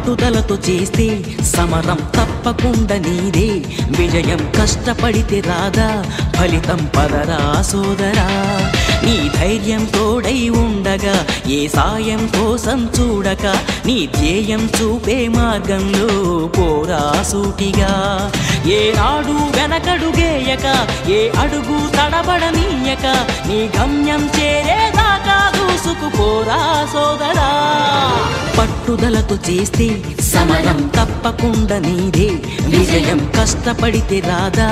పట్టుదలతో చేస్తే సమరం తప్పకుండా నీదే విజయం కష్టపడితే రాదా ఫలితం పదరా సోదరా నీ ధైర్యం తోడై ఉండగా ఏ సాయం కోసం చూడక నీ ధ్యేయం చూపే మార్గంలో పోరా సూటిగా ఏ నాడు వెనకడుగేయక ఏ అడుగు తడబడనీయక నీ గమ్యం చేరేదాకా దూసుకుపోరా సోదరా పట్టుదలతో చేస్తే సమరం తప్పకుండా నీదే విజయం కష్టపడితే రాదా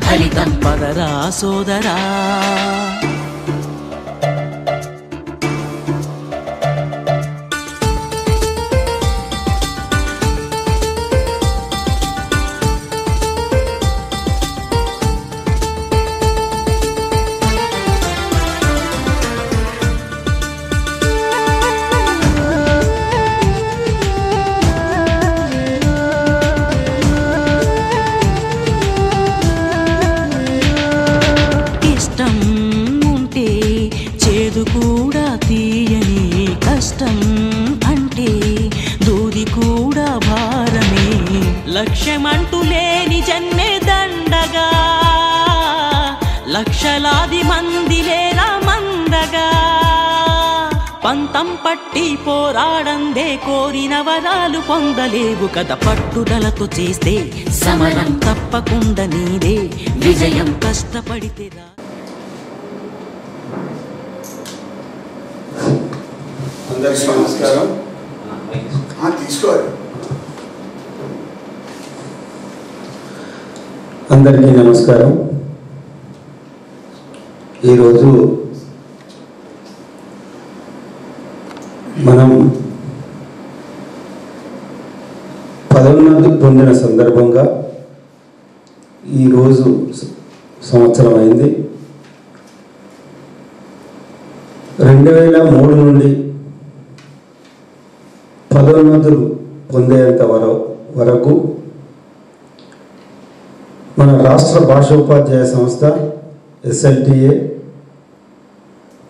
ఫలితం పదరా సోదరా కూడా తీయని కష్టం అంటే దూది కూడా భారమే లక్ష్యమంటూ లేని జన్మే దండగా లక్షలాది మంది లేరా మందగా పంతం పట్టి పోరాడందే కోరిన వరాలు పొందలేవు కదా పట్టుదలతో చేస్తే సమరం తప్పకుండా నీదే విజయం కష్టపడితే రా అందరికీ నమస్కారం తీసుకోవాలి అందరికీ నమస్కారం ఈరోజు మనం పదోన్నతి పొందిన సందర్భంగా ఈరోజు సంవత్సరం అయింది 2003 నుండి పదోన్నతులు పొందేంత వరకు మన రాష్ట్ర భాషోపాధ్యాయ సంస్థ SLTA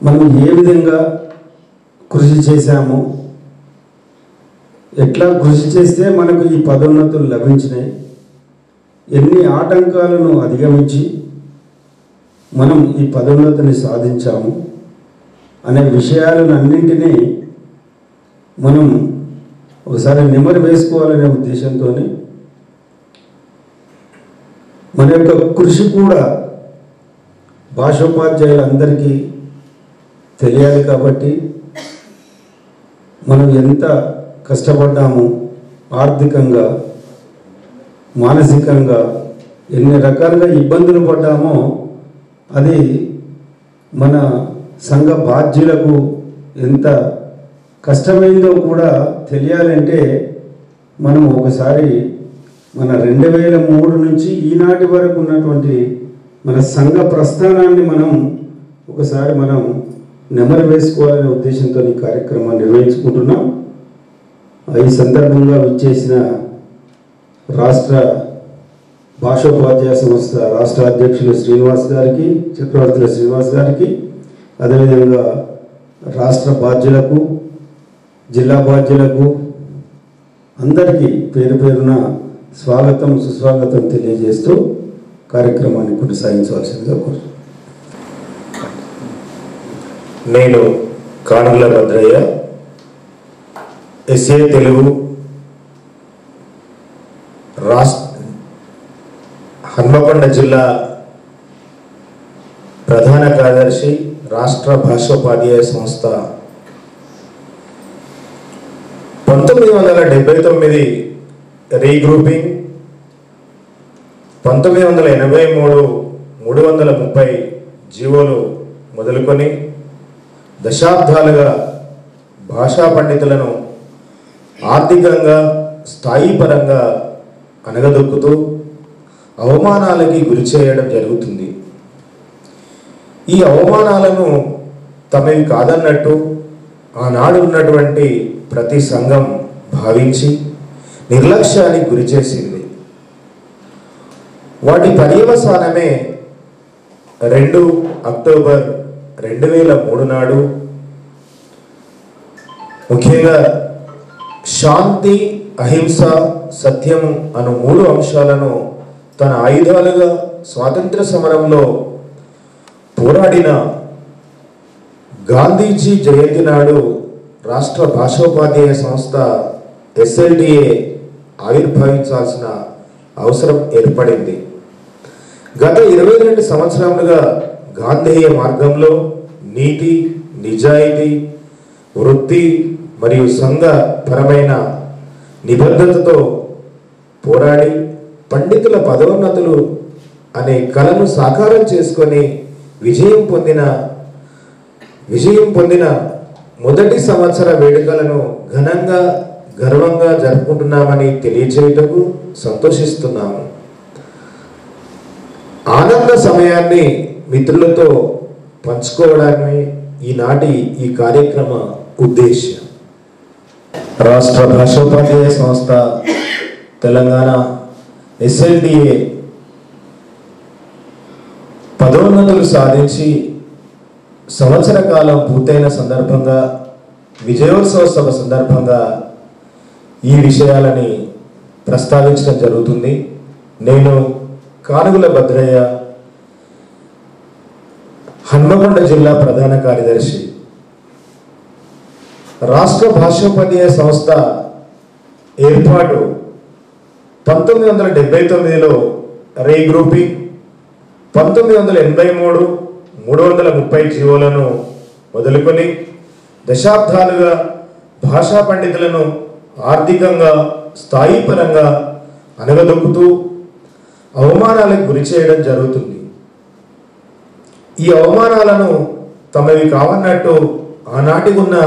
మనం ఏ విధంగా కృషి చేశాము ఎట్లా కృషి చేస్తే మనకు ఈ పదోన్నతులు లభించినాయి ఎన్ని ఆటంకాలను అధిగమించి మనం ఈ పదోన్నతిని సాధించాము అనే విషయాలను అన్నింటినీ మనం ఒకసారి నెమరు వేసుకోవాలనే ఉద్దేశంతో మన యొక్క కృషి కూడా భాషోపాధ్యాయులందరికీ తెలియాలి కాబట్టి మనం ఎంత కష్టపడ్డాము ఆర్థికంగా మానసికంగా ఎన్ని రకాలుగా ఇబ్బందులు పడ్డామో అది మన సంఘ బాధ్యులకు ఎంత కష్టమైందో కూడా తెలియాలంటే మనం ఒకసారి మన 2003 నుంచి ఈనాటి వరకు ఉన్నటువంటి మన సంఘ ప్రస్థానాన్ని మనం ఒకసారి మనం నెమరు వేసుకోవాలనే ఉద్దేశంతో ఈ కార్యక్రమాన్ని నిర్వహించుకుంటున్నాం ఈ సందర్భంగా విచ్చేసిన రాష్ట్ర భాషోపాధ్యాయ సంస్థ రాష్ట్ర అధ్యక్షులు శ్రీనివాస్ గారికి చక్రవర్తుల శ్రీనివాస్ గారికి అదేవిధంగా రాష్ట్ర బాధ్యులకు జిల్లా బాధ్యులకు అందరికీ పేరు పేరున స్వాగతం సుస్వాగతం తెలియజేస్తూ కార్యక్రమాన్ని కొనసాగించవలసిందిగా కోరుతున్నాను. నేను కానుల భద్రయ్య SA తెలుగు హన్మకొండ జిల్లా ప్రధాన కార్యదర్శి రాష్ట్ర భాషోపాధ్యాయ సంస్థ 1979 రీగ్రూపింగ్ 1983 330 జీవోలు మొదలుకొని దశాబ్దాలుగా భాషా పండితులను ఆర్థికంగా స్థాయిపరంగా అనగదొక్కుతూ అవమానాలకి గురి చేయడం జరుగుతుంది. ఈ అవమానాలను తమవి కాదన్నట్టు ఆనాడు ఉన్నటువంటి ప్రతి సంఘం భావించి నిర్లక్ష్యానికి గురి చేసింది. వాటి పర్యవసానమే 2 అక్టోబర్ 2003 నాడు ముఖ్యంగా శాంతి అహింస సత్యము అను 3 అంశాలను తన ఆయుధాలుగా స్వాతంత్ర సమరంలో పోరాడిన గాంధీజీ జయంతి నాడు రాష్ట్ర భాషోపాధ్యాయ సంస్థ SLDA ఆవిర్భవించాల్సిన అవసరం ఏర్పడింది. గత 22 సంవత్సరాలుగా గాంధేయ మార్గంలో నీతి, నిజాయితీ, వృత్తి మరియు సంఘపరమైన నిబద్ధతతో పోరాడి పండితుల పదోన్నతులు అనే కళను సాకారం చేసుకొని విజయం పొందిన మొదటి సంవత్సర వేడుకలను ఘనంగా గర్వంగా జరుపుకుంటున్నామని తెలియజేయటకు సంతోషిస్తున్నాము. ఆనంద సమయాన్ని మిత్రులతో పంచుకోవడానికి ఈనాటి ఈ కార్యక్రమ ఉద్దేశ్యం. రాష్ట్ర భాషోపాధ్యాయ సంస్థ తెలంగాణ SLDA పదోన్నతులు సాధించి సంవత్సర కాలం పూర్తయిన సందర్భంగా, విజయోత్సవ సభ సందర్భంగా ఈ విషయాలని ప్రస్తావించడం జరుగుతుంది. నేను కానుగుల భద్రయ్య, హన్మకొండ జిల్లా ప్రధాన కార్యదర్శి. రాష్ట్ర భాషోపాధ్యాయ సంస్థ ఏర్పాటు 1979లో రీగ్రూపింగ్, 1983 330 జీవోలను మొదలుకొని దశాబ్దాలుగా భాషా పండితులను ఆర్థికంగా, స్థాయిపరంగా అనగదొక్కుతూ అవమానాలకు గురి చేయడం జరుగుతుంది. ఈ అవమానాలను తమవి కావన్నట్టు ఆనాటికి ఉన్న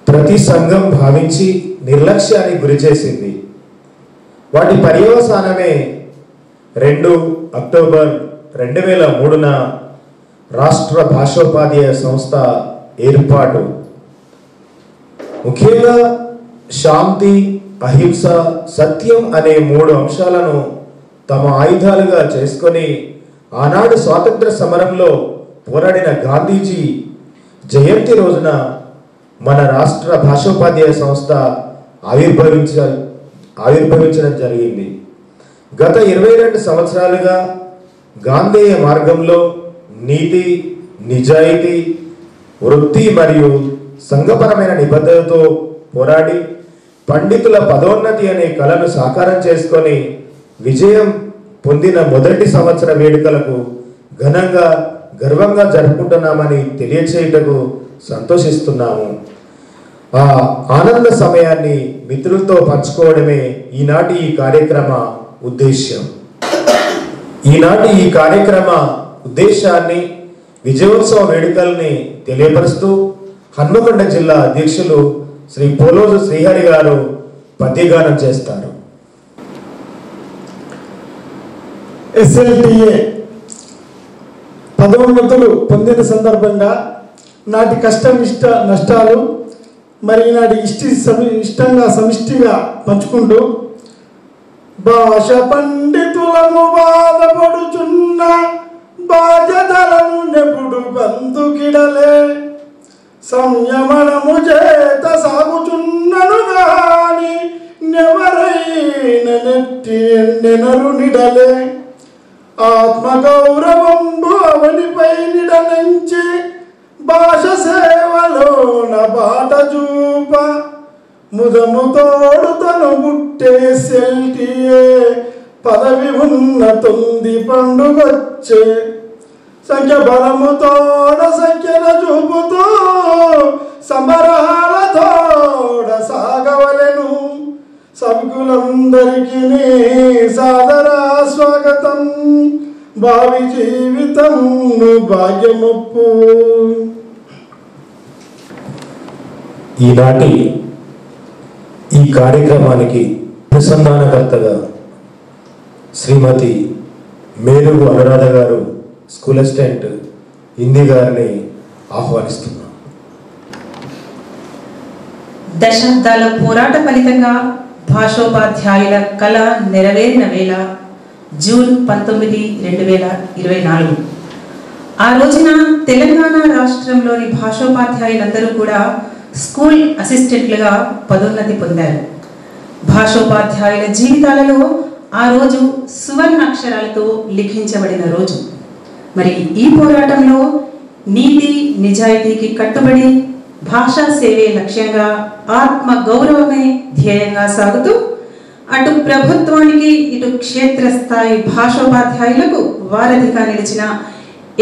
ప్రతి సంఘం భావించి నిర్లక్ష్యానికి గురి చేసింది. వాటి పర్యవసానమే 2 అక్టోబర్ 2003న రాష్ట్ర భాషోపాధ్యాయ సంస్థ ఏర్పాటు. ముఖ్యంగా శాంతి, అహింస, సత్యం అనే 3 అంశాలను తమ ఆయుధాలుగా చేసుకొని ఆనాడు స్వాతంత్ర సమరంలో పోరాడిన గాంధీజీ జయంతి రోజున మన రాష్ట్ర భాషోపాధ్యాయ సంస్థ ఆవిర్భవించడం జరిగింది. గత 22 సంవత్సరాలుగా గాంధేయ మార్గంలో నీతి, నిజాయితీ, వృత్తి మరియు సంఘపరమైన నిబద్ధతతో పోరాడి పండితుల పదోన్నతి అనే కళను సాకారం చేసుకొని విజయం పొందిన మొదటి సంవత్సర వేడుకలకు ఘనంగా గర్వంగా జరుపుకుంటున్నామని తెలియచేయటకు సంతోషిస్తున్నాము. ఆ ఆనంద సమయాన్ని మిత్రులతో పంచుకోవడమే ఈనాటి ఈ కార్యక్రమ ఉద్దేశ్యం. ఈనాటి ఈ కార్యక్రమ ఉద్దేశాన్ని, విజయోత్సవ వేడుకల్ని తెలియపరుస్తూ హన్మకొండ జిల్లా అధ్యక్షులు శ్రీ పోలోజు శ్రీహరి గారు పద్యగానం చేస్తారు. SLDA పదోన్నతులు పొందిన సందర్భంగా నాటి నష్టాలు మరి నాటి ఇష్టంగా సమిష్టిగా పంచుకుంటూ భాష పండితులను బాధపడుచున్న బాధ్యతలను నెప్పుడు బంధుకిడలే సంయమనము చేత సాగుచున్నను గాని నెవరైన నెట్టి నెనరు నిడలే ఆత్మగౌరవంబు అవనిపై నిడనంచి భాష సేవలోన బాట చూప ముదము తోడు తను బుట్టే SLDA పదవి ఉన్న తొంది పండుగొచ్చే సంఖ్య బలముతోడ సంఖ్యల చూపుతూ సమరాల తోడ సాగవలెను సభ్యులందరికీ సాదరా స్వాగతం భావి జీవితం భాగ్యమొప్పు. ఈనాటి ఈ కార్యక్రమానికి అనుసంధానకర్తగా శ్రీమతి మేలుగు అనురాధ గారు, స్కూల్ అసిస్టెంట్ హిందీ గారిని ఆహ్వానిస్తున్నాం. దశాబ్దాల పోరాట ఫలితంగా భాషోపాధ్యాయుల కళ నెరవేరిన వేళ జూన్ 19, 2024 ఆ రోజున తెలంగాణ రాష్ట్రంలోని భాషోపాధ్యాయులందరూ కూడా స్కూల్ అసిస్టెంట్లుగా పదోన్నతి పొందారు. భాషోపాధ్యాయుల జీవితాలలో ఆ రోజు సువర్ణ అక్షరాలతో లిఖించబడిన రోజు. మరి ఈ పోరాటంలో నీతి నిజాయితీకి కట్టుబడి భాషా సేవే లక్ష్యంగా, ఆత్మ గౌరవమే ధ్యేయంగా సాగుతూ అటు ప్రభుత్వానికి ఇటు క్షేత్రస్థాయి భాషోపాధ్యాయులకు వారధిగా నిలిచిన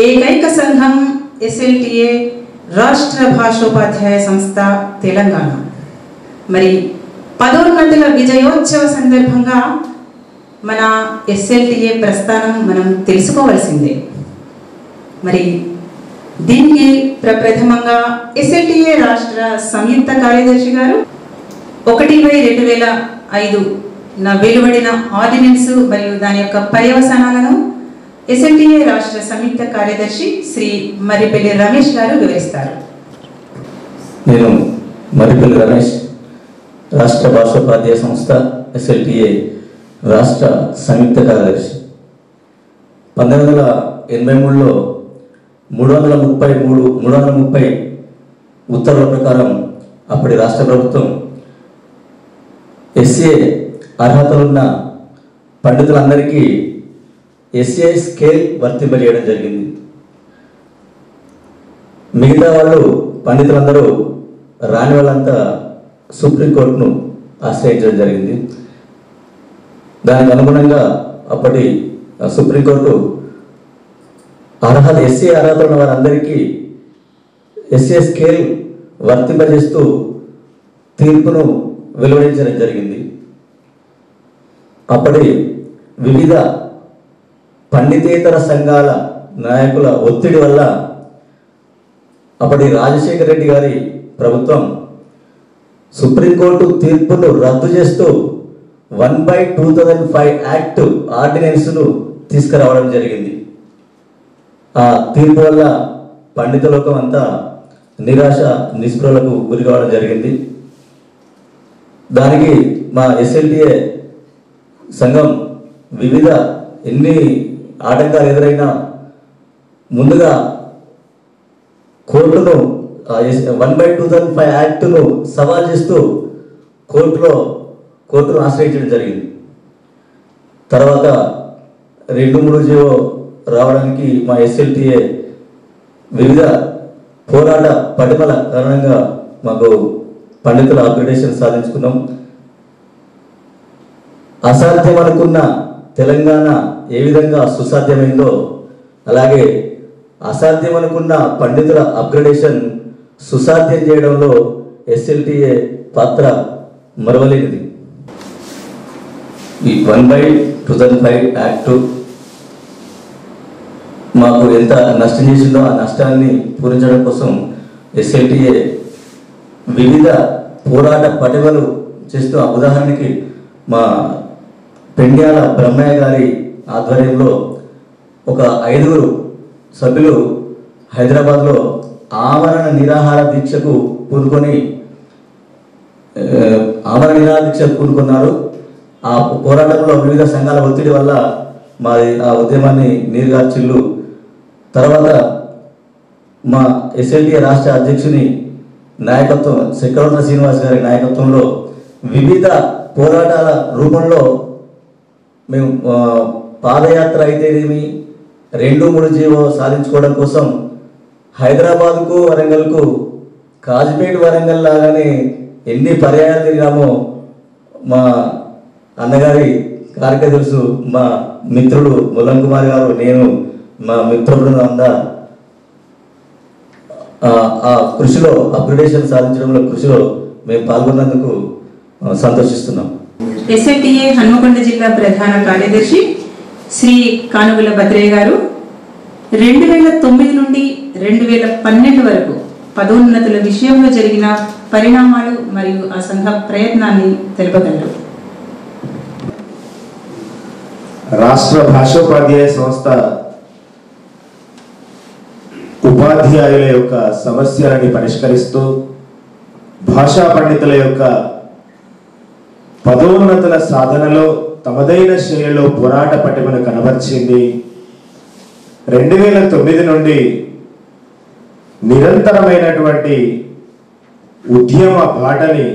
ఏకైక సంఘం SLTA రాష్ట్ర భాషోపాధ్యాయ సంస్థ తెలంగాణ. మరి పదోన్నతుల విజయోత్సవ సందర్భంగా మన SLTA ప్రస్థానం మనం తెలుసుకోవాల్సిందే. మరి దీనికి ప్రప్రథమంగా SLTA రాష్ట్ర సంయుక్త కార్యదర్శి గారు 1/2005 వెలువడిన ఆర్డినెన్స్ మరియు దాని యొక్క పర్యవసానాలను SLTA రాష్ట్ర సంయుక్త కార్యదర్శి శ్రీ మర్రిపల్లి రమేష్ గారు వివరిస్తారు. నేను మర్రిపల్లి రమేష్, రాష్ట్ర భాషోపాధ్యాయ సంస్థ SLTA రాష్ట్ర సంయుక్త కార్యదర్శి. 1983లో 330 ఉత్తర్వుల ప్రకారం అప్పటి రాష్ట్ర ప్రభుత్వం SA అర్హతలున్న పండితులందరికీ SA స్కేల్ వర్తింపజేయడం జరిగింది. మిగతా వాళ్ళు పండితులందరూ రాని వాళ్ళంతా సుప్రీంకోర్టును ఆశ్రయించడం జరిగింది. దానికి అనుగుణంగా అప్పటి సుప్రీంకోర్టు SA అర్హత ఉన్న వారందరికీ SA స్కేల్ వర్తింపజేస్తూ తీర్పును వెలువడించడం జరిగింది. అప్పటి వివిధ పండితేతర సంఘాల నాయకుల ఒత్తిడి వల్ల అప్పటి రాజశేఖర రెడ్డి గారి ప్రభుత్వం సుప్రీంకోర్టు తీర్పును రద్దు చేస్తూ 1/2005 యాక్ట్ ఆర్డినెన్స్ను తీసుకురావడం జరిగింది. ఆ తీర్పు వల్ల పండిత లోకం అంతా నిరాశ నిస్పృహలకు గురి కావడం జరిగింది. దానికి మా SLTA సంఘం వివిధ ఎన్ని ఆటంకాలు ఎదురైనా ముందుగా కోర్టును 1/2005 యాక్ట్ను సవాల్ చేస్తూ కోర్టును ఆశ్రయించడం జరిగింది. తర్వాత 2-3 జీవో రావడానికి మా SLTA వివిధ పోరాట పటిమల కారణంగా మాకు పండితుల అప్గ్రేడేషన్ సాధించుకున్నాం. అసాధ్యం అనుకున్న తెలంగాణ ఏ విధంగా సుసాధ్యమైందో అలాగే అసాధ్యం అనుకున్న పండితుల అప్గ్రేడేషన్ సుసాధ్యం చేయడంలో SLTA పాత్ర మరవలేనిది. ఈ 1/2005 యాక్ట్ మాకు ఎంత నష్టం చేసిందో ఆ నష్టాన్ని పూరించడం కోసం SLTA వివిధ పోరాట పటిమలు చేస్తూ, ఉదాహరణకి మా పెండ్యాల బ్రహ్మయ్య గారి ఆధ్వర్యంలో ఒక 5 సభ్యులు హైదరాబాద్లో ఆమరణ నిరాహార దీక్షకు పూనుకున్నారు. ఆ పోరాటంలో వివిధ సంఘాల ఒత్తిడి వల్ల మాది ఆ ఉద్యమాన్ని నీరుగార్చిల్లు. తర్వాత మా SLTA రాష్ట్ర అధ్యక్షుని నాయకత్వం, సెక్రటరీ శ్రీనివాస్ గారి నాయకత్వంలో వివిధ పోరాటాల రూపంలో మేము పాదయాత్ర అయితేనేమి 2-3 జీవో సాధించుకోవడం కోసం హైదరాబాద్కు వరంగల్కు కాజిపేట వరంగల్ లాగానే ఎన్ని పర్యాయాలు తిరిగామో మా అన్నగారి కార్యక తెలుసు. మా మిత్రుడు ముల్లం కుమార్ గారు, నేను, మా మిత్ర బృందం అంతా ఆ కృషిలో అప్గ్రేడేషన్ సాధించడంలో కృషిలో మేము పాల్గొన్నందుకు సంతోషిస్తున్నాం. SLTA హన్మకొండ జిల్లా ప్రధాన కార్యదర్శి శ్రీ కానుగుల భద్రయ్య గారు 2009 నుండి 2012 వరకు పదోన్నతుల విషయంలో జరిగిన పరిణామాలు మరియు ఆ సంఘ ప్రయత్నాన్ని తెలుపగలరు. రాష్ట్ర భాషోపాధ్యాయ సంస్థ ఉపాధ్యాయుల యొక్క సమస్యలని పరిష్కరిస్తూ భాషా పండితుల యొక్క పదోన్నతుల సాధనలో తమదైన శైలిలో పోరాట పటిమను కనబర్చింది. 2009 నుండి నిరంతరమైనటువంటి ఉద్యమ బాటని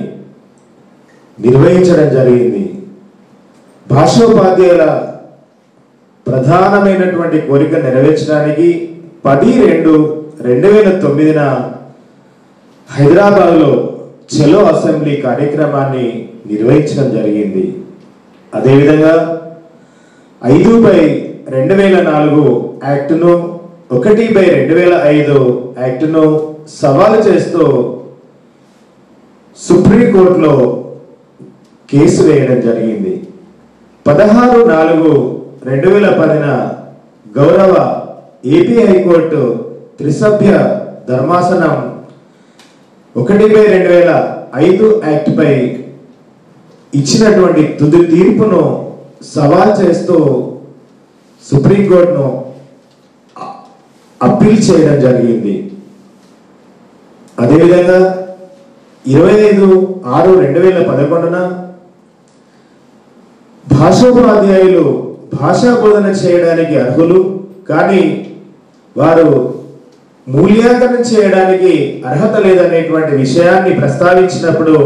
నిర్వహించడం జరిగింది. భాషోపాధ్యాయుల ప్రధానమైనటువంటి కోరిక నెరవేర్చడానికి 10/2/2009 హైదరాబాద్లో చలో అసెంబ్లీ కార్యక్రమాన్ని నిర్వహించడం జరిగింది. అదేవిధంగా 5/2004 యాక్టును 1/2005 యాక్టును సవాలు చేస్తూ సుప్రీంకోర్టులో కేసు వేయడం జరిగింది. 16/4/2010 గౌరవ ఏపీ హైకోర్టు త్రిసభ్య ధర్మాసనం 1/2005 యాక్ట్ పై ఇచ్చినటువంటి తుది తీర్పును సవాల్ చేస్తూ సుప్రీంకోర్టును అప్పీల్ చేయడం జరిగింది. అదేవిధంగా 25/6/2011 భాషోపాధ్యాయులు భాషా బోధన చేయడానికి అర్హులు, కానీ వారు మూల్యాంకనం చేయడానికి అర్హత లేదనేటువంటి విషయాన్ని ప్రస్తావించినప్పుడు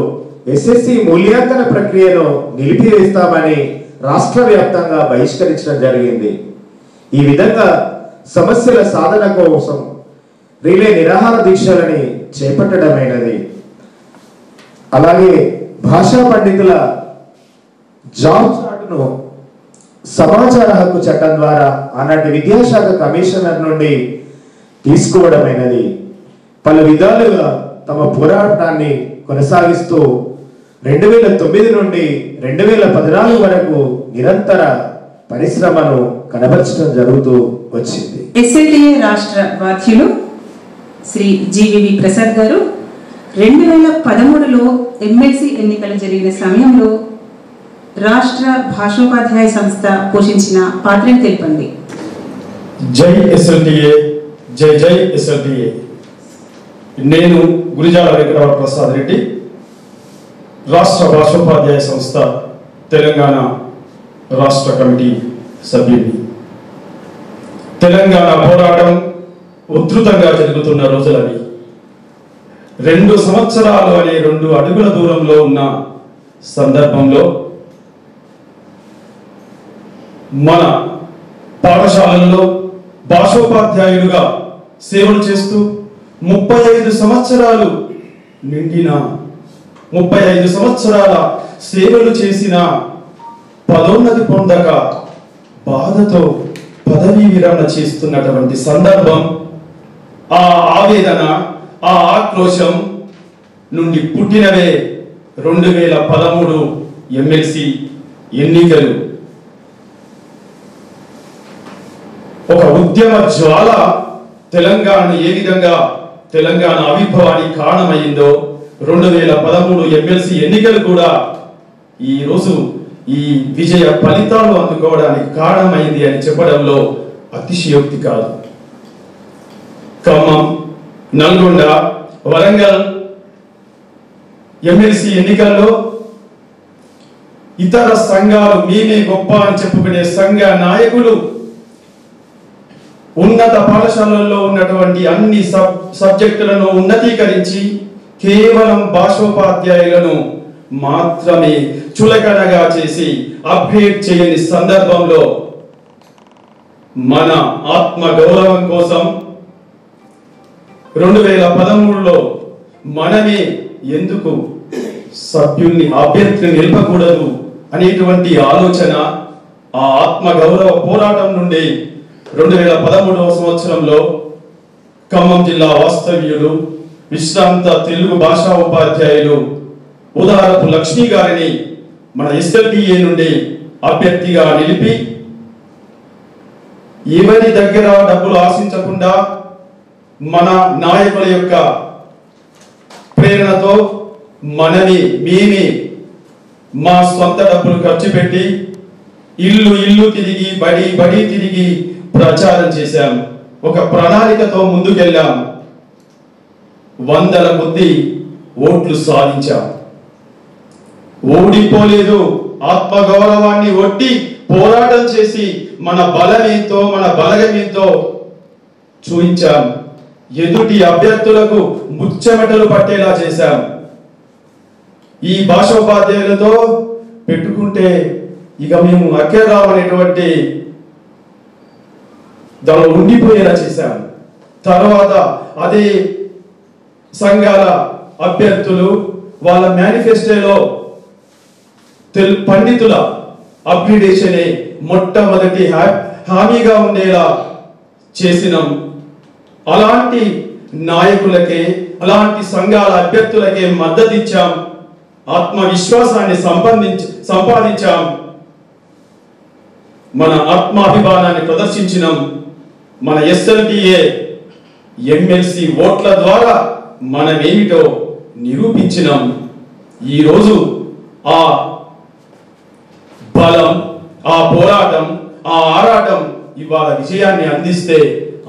ఎస్ఎస్సి మూల్యాంకన ప్రక్రియను నిలిపివేస్తామని రాష్ట్ర వ్యాప్తంగా బహిష్కరించడం జరిగింది. ఈ విధంగా సమస్యల సాధన కోసం రిలే నిరాహార దీక్షలని చేపట్టడమైనది. అలాగే భాషా పండితుల జాబ్ చార్టును సమాచార హక్కు చట్టం ద్వారా ఆనాటి విద్యాశాఖ కమిషనర్ నుండి తీసుకోవడమైనది. పలు విధాలుగా తమ పోరాటాన్ని కొనసాగిస్తూ 2009 నుండి 2014 వరకు నిరంతర పరిశ్రమను కనబర్చడం జరుగుతూ వచ్చింది. ఎస్ఎల్టీఏ రాష్ట్ర బాధ్యులు శ్రీ జీవివి ప్రసాద్ గారు 2013లో ఎమ్మెల్సీ ఎన్నికలు జరిగిన సమయంలో రాష్ట్ర భాషోపాధ్యాయ సంస్థ పోషించిన పాత్రను తెలిపండి. జై ఎస్ఎల్టీఏ, జై జై ఎస్ఎల్టీఏ. నేను గురిజాల వెంకటరావు ప్రసాద్ రెడ్డి, రాష్ట్ర భాషోపాధ్యాయ సంస్థ తెలంగాణ రాష్ట్ర కమిటీ సభ్యుడిని. తెలంగాణ పోరాటం ఉధృతంగా జరుగుతున్న రోజులవి. 2 సంవత్సరాలు అనే 2 అడుగుల దూరంలో ఉన్న సందర్భంలో మన పాఠశాలల్లో భాషోపాధ్యాయులుగా సేవలు చేస్తూ 35 సంవత్సరాలు నిండిన 35 సంవత్సరాల సేవలు చేసిన పదోన్నతి పొందక బాధతో పదవీ విరమణ చేస్తున్నటువంటి సందర్భం, ఆ ఆవేదన, ఆ ఆక్రోశం నుండి పుట్టినవే 2013 ఎమ్మెల్సీ ఎన్నికలు. ఒక ఉద్యమ జ్వాల తెలంగాణ ఏ విధంగా తెలంగాణ ఆవిర్భావానికి కారణమైందో 2013 ఎమ్మెల్సీ ఎన్నికలు కూడా ఈ రోజు ఈ విజయ ఫలితాలు అందుకోవడానికి కారణమైంది అని చెప్పడంలో అతిశయోక్తి కాదు. ఖమ్మం, నల్గొండ, వరంగల్ ఎమ్మెల్సీ ఎన్నికల్లో ఇతర సంఘాలు మేమే గొప్ప అని చెప్పుకునే సంఘ నాయకులు ఉన్నత పాఠశాలల్లో ఉన్నటువంటి అన్ని సబ్జెక్టులను ఉన్నతీకరించి కేవలం భాషోపాధ్యాయులను మాత్రమే చులకనగా చేసి అప్డేట్ చేయని సందర్భంలో మన ఆత్మ గౌరవం కోసం 2013లో మనమే ఎందుకు సభ్యుల్ని అభ్యర్థిని నిలపకూడదు అనేటువంటి ఆలోచన, ఆ ఆత్మ గౌరవ పోరాటం నుండి 2013వ సంవత్సరంలో ఖమ్మం జిల్లా వాస్తవ్యులు విశ్రాంత తెలుగు భాషా ఉపాధ్యాయులు ఉదారపు లక్ష్మి గారిని మన ఎస్ఎల్టీఏ నుండి అభ్యర్థిగా నిలిపి ఎవరి దగ్గర డబ్బులు ఆశించకుండా మన నాయకుల యొక్క ప్రేరణతో మేమే మా సొంత డబ్బులు ఖర్చు పెట్టి ఇల్లు ఇల్లు తిరిగి బడి తిరిగి ప్రచారం చేశాం. ఒక ప్రణాళికతో ముందుకెళ్ళాం. 100ల కొద్ది ఓట్లు సాధించాం. ఓడిపోలేదు. ఆత్మగౌరవాన్ని ఒట్టి పోరాటం చేసి మన బలమేంతో మన బలగమేంతో చూపించాం. ఎదుటి అభ్యర్థులకు ముచ్చెమటలు పట్టేలా చేశాం. ఈ భాషోపాధ్యాయులతో పెట్టుకుంటే ఇక మేము అక్కరావనేటువంటి దానిలో ఉండిపోయేలా చేశాం. తర్వాత అదే సంఘాల అభ్యర్థులు వాళ్ళ మేనిఫెస్టోలో పండితుల అప్గ్రేడేషనే మొట్టమొదటి హామీగా ఉండేలా చేసినాం. అలాంటి నాయకులకే, అలాంటి సంఘాల అభ్యర్థులకే మద్దతు ఇచ్చాం. ఆత్మవిశ్వాసాన్ని సంపాదించాం. మన ఆత్మాభిమానాన్ని ప్రదర్శించినాం. మన ఎస్ఎల్టీఏ ఎమ్మెల్సీ ఓట్ల ద్వారా మనమేమిటో నిరూపించినాం. ఈరోజు ఆ బలం, ఆ పోరాటం, ఆ ఆరాటం ఇవాళ విజయాన్ని అందిస్తే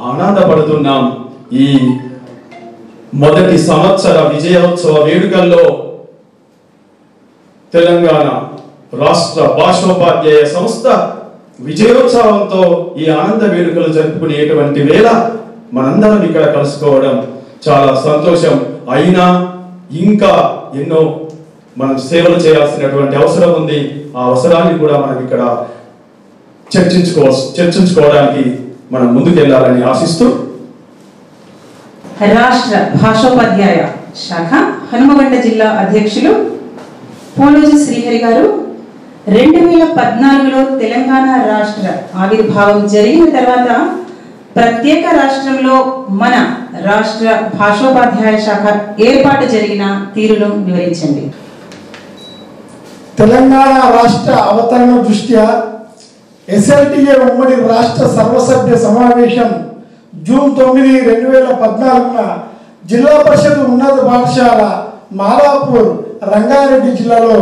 ఆనందపడుతున్నాం. ఈ మొదటి సంవత్సర విజయోత్సవ వేడుకల్లో తెలంగాణ రాష్ట్ర భాషోపాధ్యాయ సంస్థ విజయోత్సవంతో ఈ ఆనంద వేడుకలు జరుపుకునేటువంటి వేళ మనందరం ఇక్కడ కలుసుకోవడం చాలా సంతోషం. అయినా ఇంకా ఎన్నో మనం సేవలు చేయాల్సినటువంటి అవసరం ఉంది. ఆ అవసరాన్ని కూడా మనం ఇక్కడ చర్చించుకోవడానికి మనం ముందుకెళ్లాలని ఆశిస్తూ రాష్ట్ర భాషోపాధ్యాయ శాఖ హనుమకొండ జిల్లా అధ్యక్షులు పోలోజు శ్రీహరి గారు 2014లో తెలంగాణ రాష్ట్ర ఆవిర్భావం జరిగిన తర్వాత ప్రత్యేక రాష్ట్రంలో మన రాష్ట్ర భాషోపాధ్యాయ శాఖ ఏర్పాటు జరిగిన తీరును వివరించండి. తెలంగాణ రాష్ట్ర అవతరణ దృష్ట్యా ఎస్ఎల్టీఏ ఉమ్మడి రాష్ట్ర సర్వసభ్య సమావేశం జూన్ 9, 2014న జిల్లా పరిషత్ ఉన్నత పాఠశాల మాదాపూర్ రంగారెడ్డి జిల్లాలో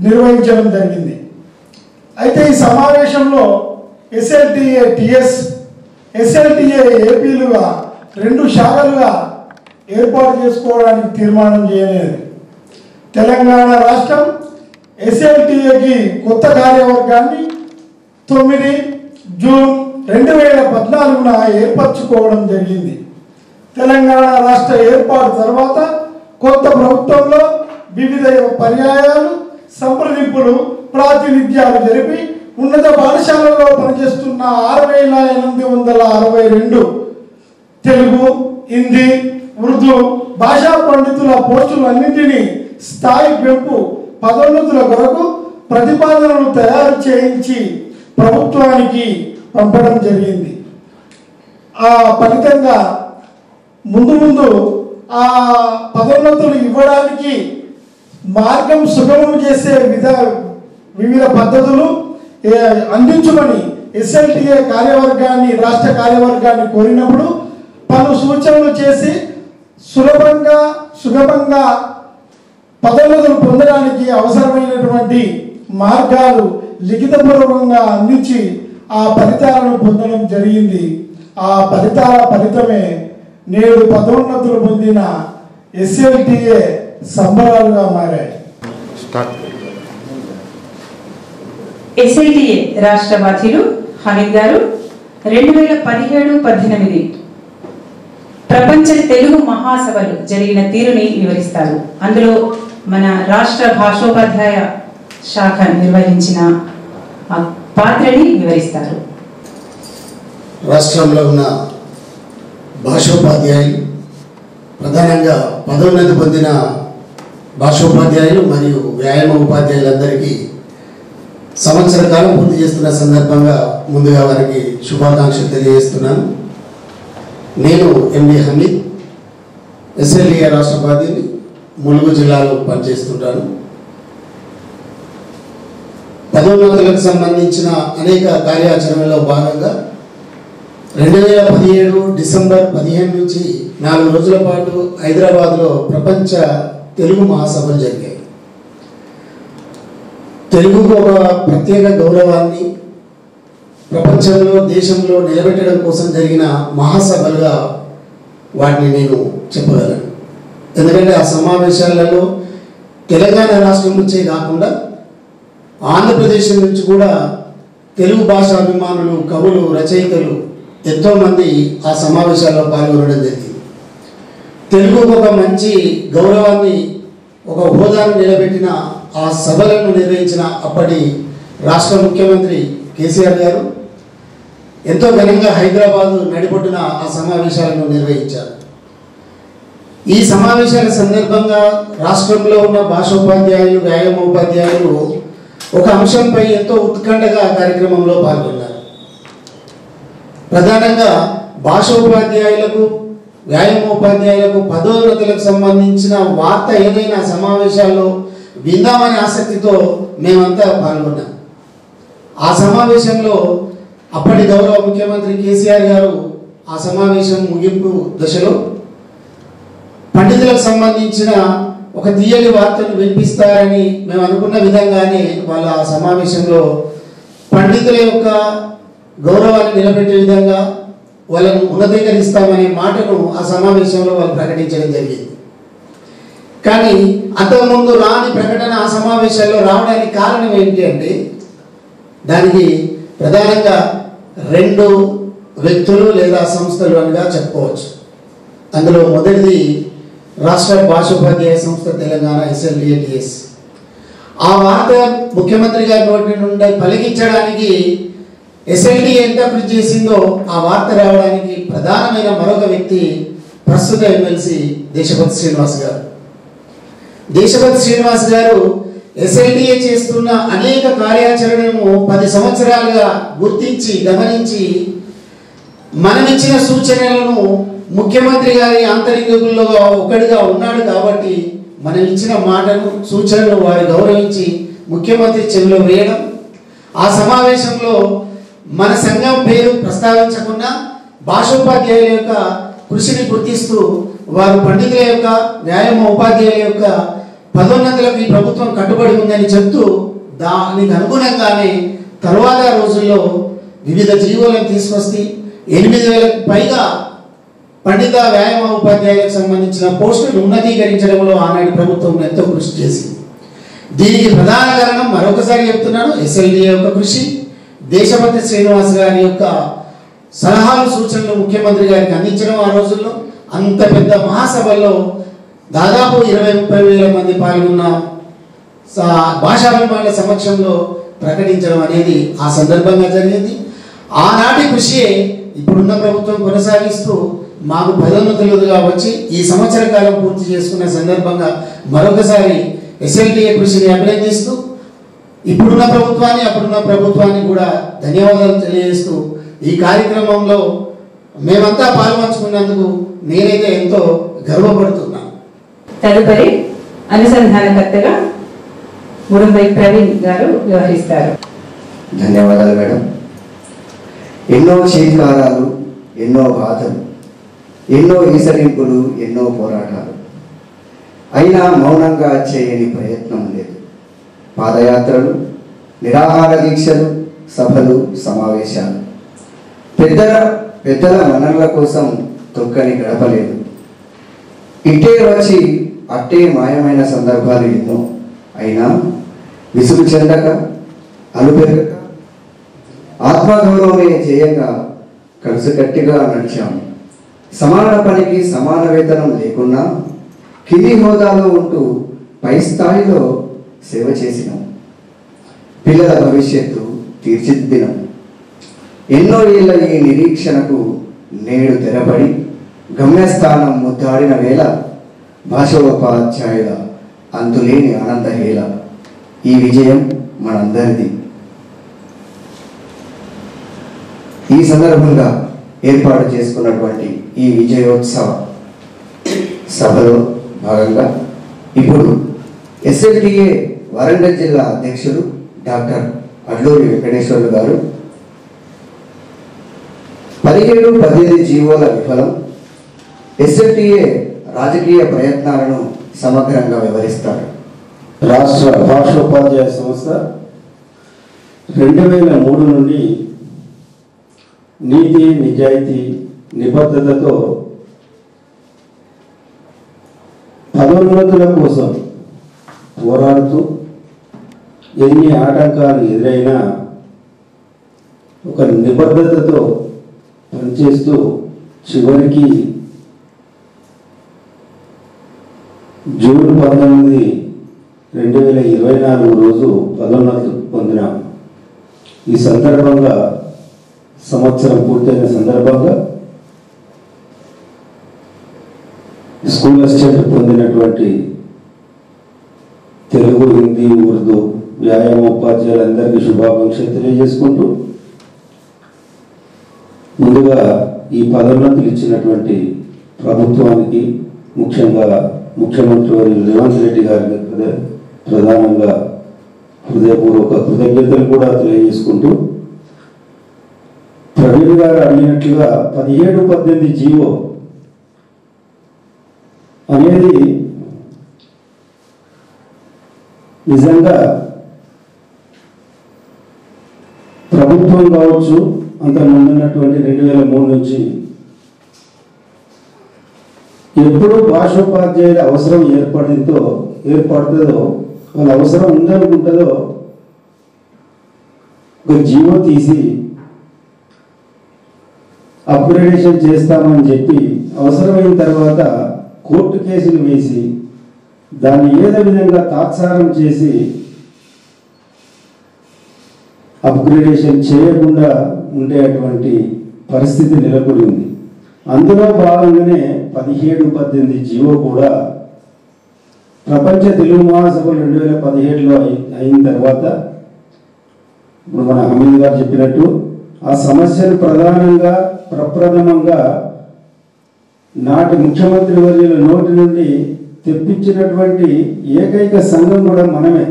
నిర్వహించడం జరిగింది. అయితే ఈ సమావేశంలో ఎస్ఎల్టీఏ టిఎస్, ఎస్ఎల్టీఏ ఏపీలుగా 2 శాఖలుగా ఏర్పాటు చేసుకోవడానికి తీర్మానం చేయలేదు. తెలంగాణ రాష్ట్రం ఎస్ఎల్టీఏకి కొత్త కార్యవర్గాన్ని 9 జూన్ 2014న ఏర్పరచుకోవడం జరిగింది. తెలంగాణ రాష్ట్ర ఏర్పాటు తర్వాత కొత్త ప్రభుత్వంలో వివిధ పర్యాయాలు, సంప్రదింపులు, ప్రాతినిధ్యాలు జరిపి ఉన్నత పాఠశాలలో పనిచేస్తున్న 6,862 తెలుగు, హిందీ, ఉర్దూ భాషా పండితుల పోస్టులన్నింటినీ స్థాయి పెంపు, పదోన్నతుల కొరకు ప్రతిపాదనలు తయారు చేయించి ప్రభుత్వానికి పంపడం జరిగింది. ఆ ఫలితంగా ముందు ఆ పదోన్నతులు ఇవ్వడానికి మార్గం సుగమం చేసే వివిధ పద్ధతులు అందించమని ఎస్ఎల్టీఏ కార్యవర్గాన్ని, రాష్ట్ర కార్యవర్గాన్ని కోరినప్పుడు పలు సూచనలు చేసి సులభంగా పదోన్నతులు పొందడానికి అవసరమైనటువంటి మార్గాలు లిఖితపూర్వకంగా అందించి ఆ ఫలితాలను పొందడం జరిగింది. ఆ ఫలితమే నేడు పదోన్నతులు పొందిన ఎస్ఎల్టీఏ సంబరాలుగా మారాయి. ఎస్ఎల్టీఏ రాష్ట్ర బాధ్యులు హమీద్ గారు 2017-18 ప్రపంచ తెలుగు మహాసభలు జరిగిన తీరుని వివరిస్తారు. అందులో మన రాష్ట్ర భాషోపాధ్యాయ శాఖ నిర్వహించిన పాత్రని వివరిస్తారు. రాష్ట్రంలో ఉన్న భాషోపాధ్యాయులు, ప్రధానంగా పదోన్నతి పొందిన భాషోపాధ్యాయులు మరియు వ్యాయామ ఉపాధ్యాయులందరికీ సంవత్సర కాలం పూర్తి చేస్తున్న సందర్భంగా ముందుగా వారికి శుభాకాంక్షలు తెలియజేస్తున్నాను. నేను ఎండి హమీద్, ఎస్ఎల్టీఏ రాష్ట్ర బాధ్యుని, ములుగు జిల్లాలో పనిచేస్తుంటాను. పదోన్నతులకు సంబంధించిన అనేక కార్యాచరణలో భాగంగా 2017 డిసెంబర్ 15 నుంచి 4 రోజుల పాటు హైదరాబాద్లో ప్రపంచ తెలుగు మహాసభలు జరిగాయి. తెలుగుకు ఒక ప్రత్యేక గౌరవాన్ని ప్రపంచంలో, దేశంలో నిలబెట్టడం కోసం జరిగిన మహాసభలుగా వాటిని నేను చెప్పగలను. ఎందుకంటే ఆ సమావేశాలలో తెలంగాణ రాష్ట్రం నుంచే కాకుండా ఆంధ్రప్రదేశ్ నుంచి కూడా తెలుగు భాషాభిమానులు, కవులు, రచయితలు ఎంతోమంది ఆ సమావేశాల్లో పాల్గొనడం జరిగింది. తెలుగుకు ఒక మంచి గౌరవాన్ని, ఒక హోదాను నిలబెట్టిన ఆ సభలను నిర్వహించిన అప్పటి రాష్ట్ర ముఖ్యమంత్రి కేసీఆర్ గారు ఎంతో ఘనంగా హైదరాబాదు నడిబొడ్డున ఆ సమావేశాలను నిర్వహించారు. ఈ సమావేశాల సందర్భంగా రాష్ట్రంలో ఉన్న భాషోపాధ్యాయులు, వ్యాయామోపాధ్యాయులు ఒక అంశంపై ఎంతో ఉత్కంఠగా కార్యక్రమంలో పాల్గొన్నారు. ప్రధానంగా భాషోపాధ్యాయులకు, వ్యాయామోపాధ్యాయులకు పదోన్నతులకు సంబంధించిన వార్త ఏదైనా సమావేశాల్లో విందామనే ఆసక్తితో మేమంతా పాల్గొన్నాం. ఆ సమావేశంలో అప్పటి గౌరవ ముఖ్యమంత్రి కేసీఆర్ గారు ఆ సమావేశం ముగింపు దశలో పండితులకు సంబంధించిన ఒక తీయని వార్తను వినిపిస్తారని మేము అనుకున్న విధంగానే వాళ్ళ ఆ సమావేశంలో పండితుల యొక్క గౌరవాన్ని నిలబెట్టే విధంగా వాళ్ళను ఉన్నతీకరిస్తామనే మాటను ఆ సమావేశంలో వాళ్ళు ప్రకటించడం జరిగింది. కానీ అంతకుముందు రాని ప్రకటన ఆ సమావేశాల్లో రావడానికి కారణం ఏంటి అంటే, దానికి ప్రధానంగా 2 వ్యక్తులు లేదా సంస్థలు అనిగా చెప్పుకోవచ్చు. అందులో మొదటిది రాష్ట్ర భాషోపాధ్యాయ సంస్థ తెలంగాణ, SLDATS. ఆ వార్త ముఖ్యమంత్రి గారి నోటి నుండి పలికించడానికి SLDA ఎంత కృషి చేసిందో ఆ వార్త రావడానికి ప్రధానమైన మరొక వ్యక్తి ప్రస్తుత ఎమ్మెల్సీ దేశపతి శ్రీనివాస్ గారు. దేశపతి శ్రీనివాస్ గారు SLDA చేస్తున్న అనేక కార్యాచరణను 10 సంవత్సరాలుగా గుర్తించి గమనించి మనమిచ్చిన సూచనలను ముఖ్యమంత్రి గారి ఆంతరికుల్లో ఒకటిగా ఉన్నాడు కాబట్టి మనం ఇచ్చిన మాటను, సూచనలు వారు గౌరవించి ముఖ్యమంత్రి చెవిలో వేయడం, ఆ సమావేశంలో మన సంఘం పేరు ప్రస్తావించకుండా భాషోపాధ్యాయుల యొక్క కృషిని గుర్తిస్తూ వారు పండితుల యొక్క, వ్యాయామ ఉపాధ్యాయుల యొక్క పదోన్నతులకు ఈ ప్రభుత్వం కట్టుబడి ఉందని చెప్తూ దానికి అనుగుణంగానే తరువాత రోజుల్లో వివిధ జీవోలను తీసుకొస్తే 8,000కు పైగా పండిత వ్యాయామ ఉపాధ్యాయులకు సంబంధించిన పోస్టులు ఉన్నతీకరించడంలో ఆనాటి ప్రభుత్వం ఎంతో కృషి చేసింది. దీనికి ప్రధాన కారణం మరొకసారి చెప్తున్నాను, SLDA యొక్క కృషి, దేశపతి శ్రీనివాస్ గారి యొక్క సలహాలు, సూచనలు ముఖ్యమంత్రి గారికి అందించడం. ఆ రోజుల్లో అంత పెద్ద మహాసభల్లో దాదాపు 20-30 వేల మంది పాల్గొన్న భాషాభిమానుల సమక్షంలో ప్రకటించడం అనేది ఆ సందర్భంగా జరిగింది. ఆనాటి కృషి ఇప్పుడున్న ప్రభుత్వం కొనసాగిస్తూ మాకు పదోన్నతులుగా వచ్చి ఈ సంవత్సర కాలం పూర్తి చేసుకున్న సందర్భంగా మరొకసారి SLDA కృషిని అభినందిస్తూ ఇప్పుడున్న ప్రభుత్వాన్ని, అప్పుడున్న ప్రభుత్వాన్ని కూడా ధన్యవాదాలు తెలియజేస్తూ ఈ కార్యక్రమంలో మేమంతా పాల్పంచుకున్నందుకు నేనైతే ఎంతో గర్వపడుతున్నాను. తదుపరి అనుసంధానకర్తగా మురంబై ప్రవీణ్ గారు వ్యవహరిస్తారు. ధన్యవాదాలు మేడం. ఎన్నో చేతికారాలు, ఎన్నో బాధలు, ఎన్నో ఈసరింపులు, ఎన్నో పోరాటాలు, అయినా మౌనంగా చేయని ప్రయత్నం లేదు. పాదయాత్రలు, నిరాహార దీక్షలు, సభలు, సమావేశాలు, పెద్దల మనర్ల కోసం తొక్కని గడపలేదు. ఇట్టే వచ్చి అట్టే మాయమైన సందర్భాలు ఎన్నో. అయినా విసుగు చెందక, అలుపెరగక, ఆత్మగౌరవమే ధ్యేయంగా కలిసికట్టిగా నడిచాము. సమాన పనికి సమాన వేతనం లేకున్నా కింది హోదాలో ఉంటూ పై స్థాయిలో సేవ చేసినాం. పిల్లల భవిష్యత్తు తీర్చిదిద్దినాం. ఎన్నో ఏళ్ళ ఈ నిరీక్షణకు నేడు తెరపడి గమ్యస్థానం ముద్దాడిన వేళ భాషోపాధ్యాయుల అంతులేని ఆనందహేళ. ఈ విజయం మనందరిది. ఈ సందర్భంగా ఏర్పాటు చేసుకున్నటువంటి ఈ విజయోత్సవ సభలో భాగంగా ఇప్పుడు SLDA వరంగల్ జిల్లా అధ్యక్షులు డాక్టర్ అడ్లూరి వెంకటేశ్వర్లు గారు 17-18 జీవోల విఫలం, SLDA రాజకీయ ప్రయత్నాలను సమగ్రంగా వివరిస్తారు. రాష్ట్ర భాషోపాధ్యాయ సంస్థ 2003 నుండి నీతి, నిజాయితీ, నిబద్ధతతో పదోన్నతుల కోసం పోరాడుతూ ఎన్ని ఆటంకాలు ఎదురైనా ఒక నిబద్ధతతో పనిచేస్తూ చివరికి జూన్ 19, 2024 రోజు పదోన్నతి పొందినాం. ఈ సందర్భంగా సంవత్సరం పూర్తయిన సందర్భంగా స్కూల్ అసిస్టెంట్ పొందినటువంటి తెలుగు, హిందీ, ఉర్దూ వ్యాయామ ఉపాధ్యాయులందరికీ శుభాకాంక్షలు తెలియజేసుకుంటూ ముందుగా ఈ పదోన్నతులు ఇచ్చినటువంటి ప్రభుత్వానికి, ముఖ్యంగా ముఖ్యమంత్రి రేవంత్ రెడ్డి గారికి ప్రధానంగా హృదయపూర్వక కృతజ్ఞతలు కూడా తెలియజేసుకుంటూ, ప్రవీణ్ గారు అడిగినట్లుగా 17-18 జీవో అనేది నిజంగా ప్రభుత్వం కావచ్చు, అంత ముందున్నటువంటి 2003 నుంచి ఎప్పుడు భాషోపాధ్యాయుల అవసరం ఏర్పడుతుందో వాళ్ళ అవసరం ఉందనుకుంటుందో ఒక జీవో తీసి అప్గ్రేడేషన్ చేస్తామని చెప్పి అవసరమైన తర్వాత కోర్టు కేసులు వేసి దాన్ని ఏదో విధంగా తాత్సారం చేసి అప్గ్రేడేషన్ చేయకుండా ఉండేటువంటి పరిస్థితి నెలకొంది. అందులో భాగంగానే 17-18 జీవో కూడా ప్రపంచ తెలుగు మహాసభలు 2017లో అయిన తర్వాత ఇప్పుడు మన హమీద్ గారు చెప్పినట్టు ఆ సమస్యను ప్రప్రథమంగా నాటి ముఖ్యమంత్రి వర్యుల నోటి నుండి తెప్పించినటువంటి ఏకైక సంఘం కూడా మనమే.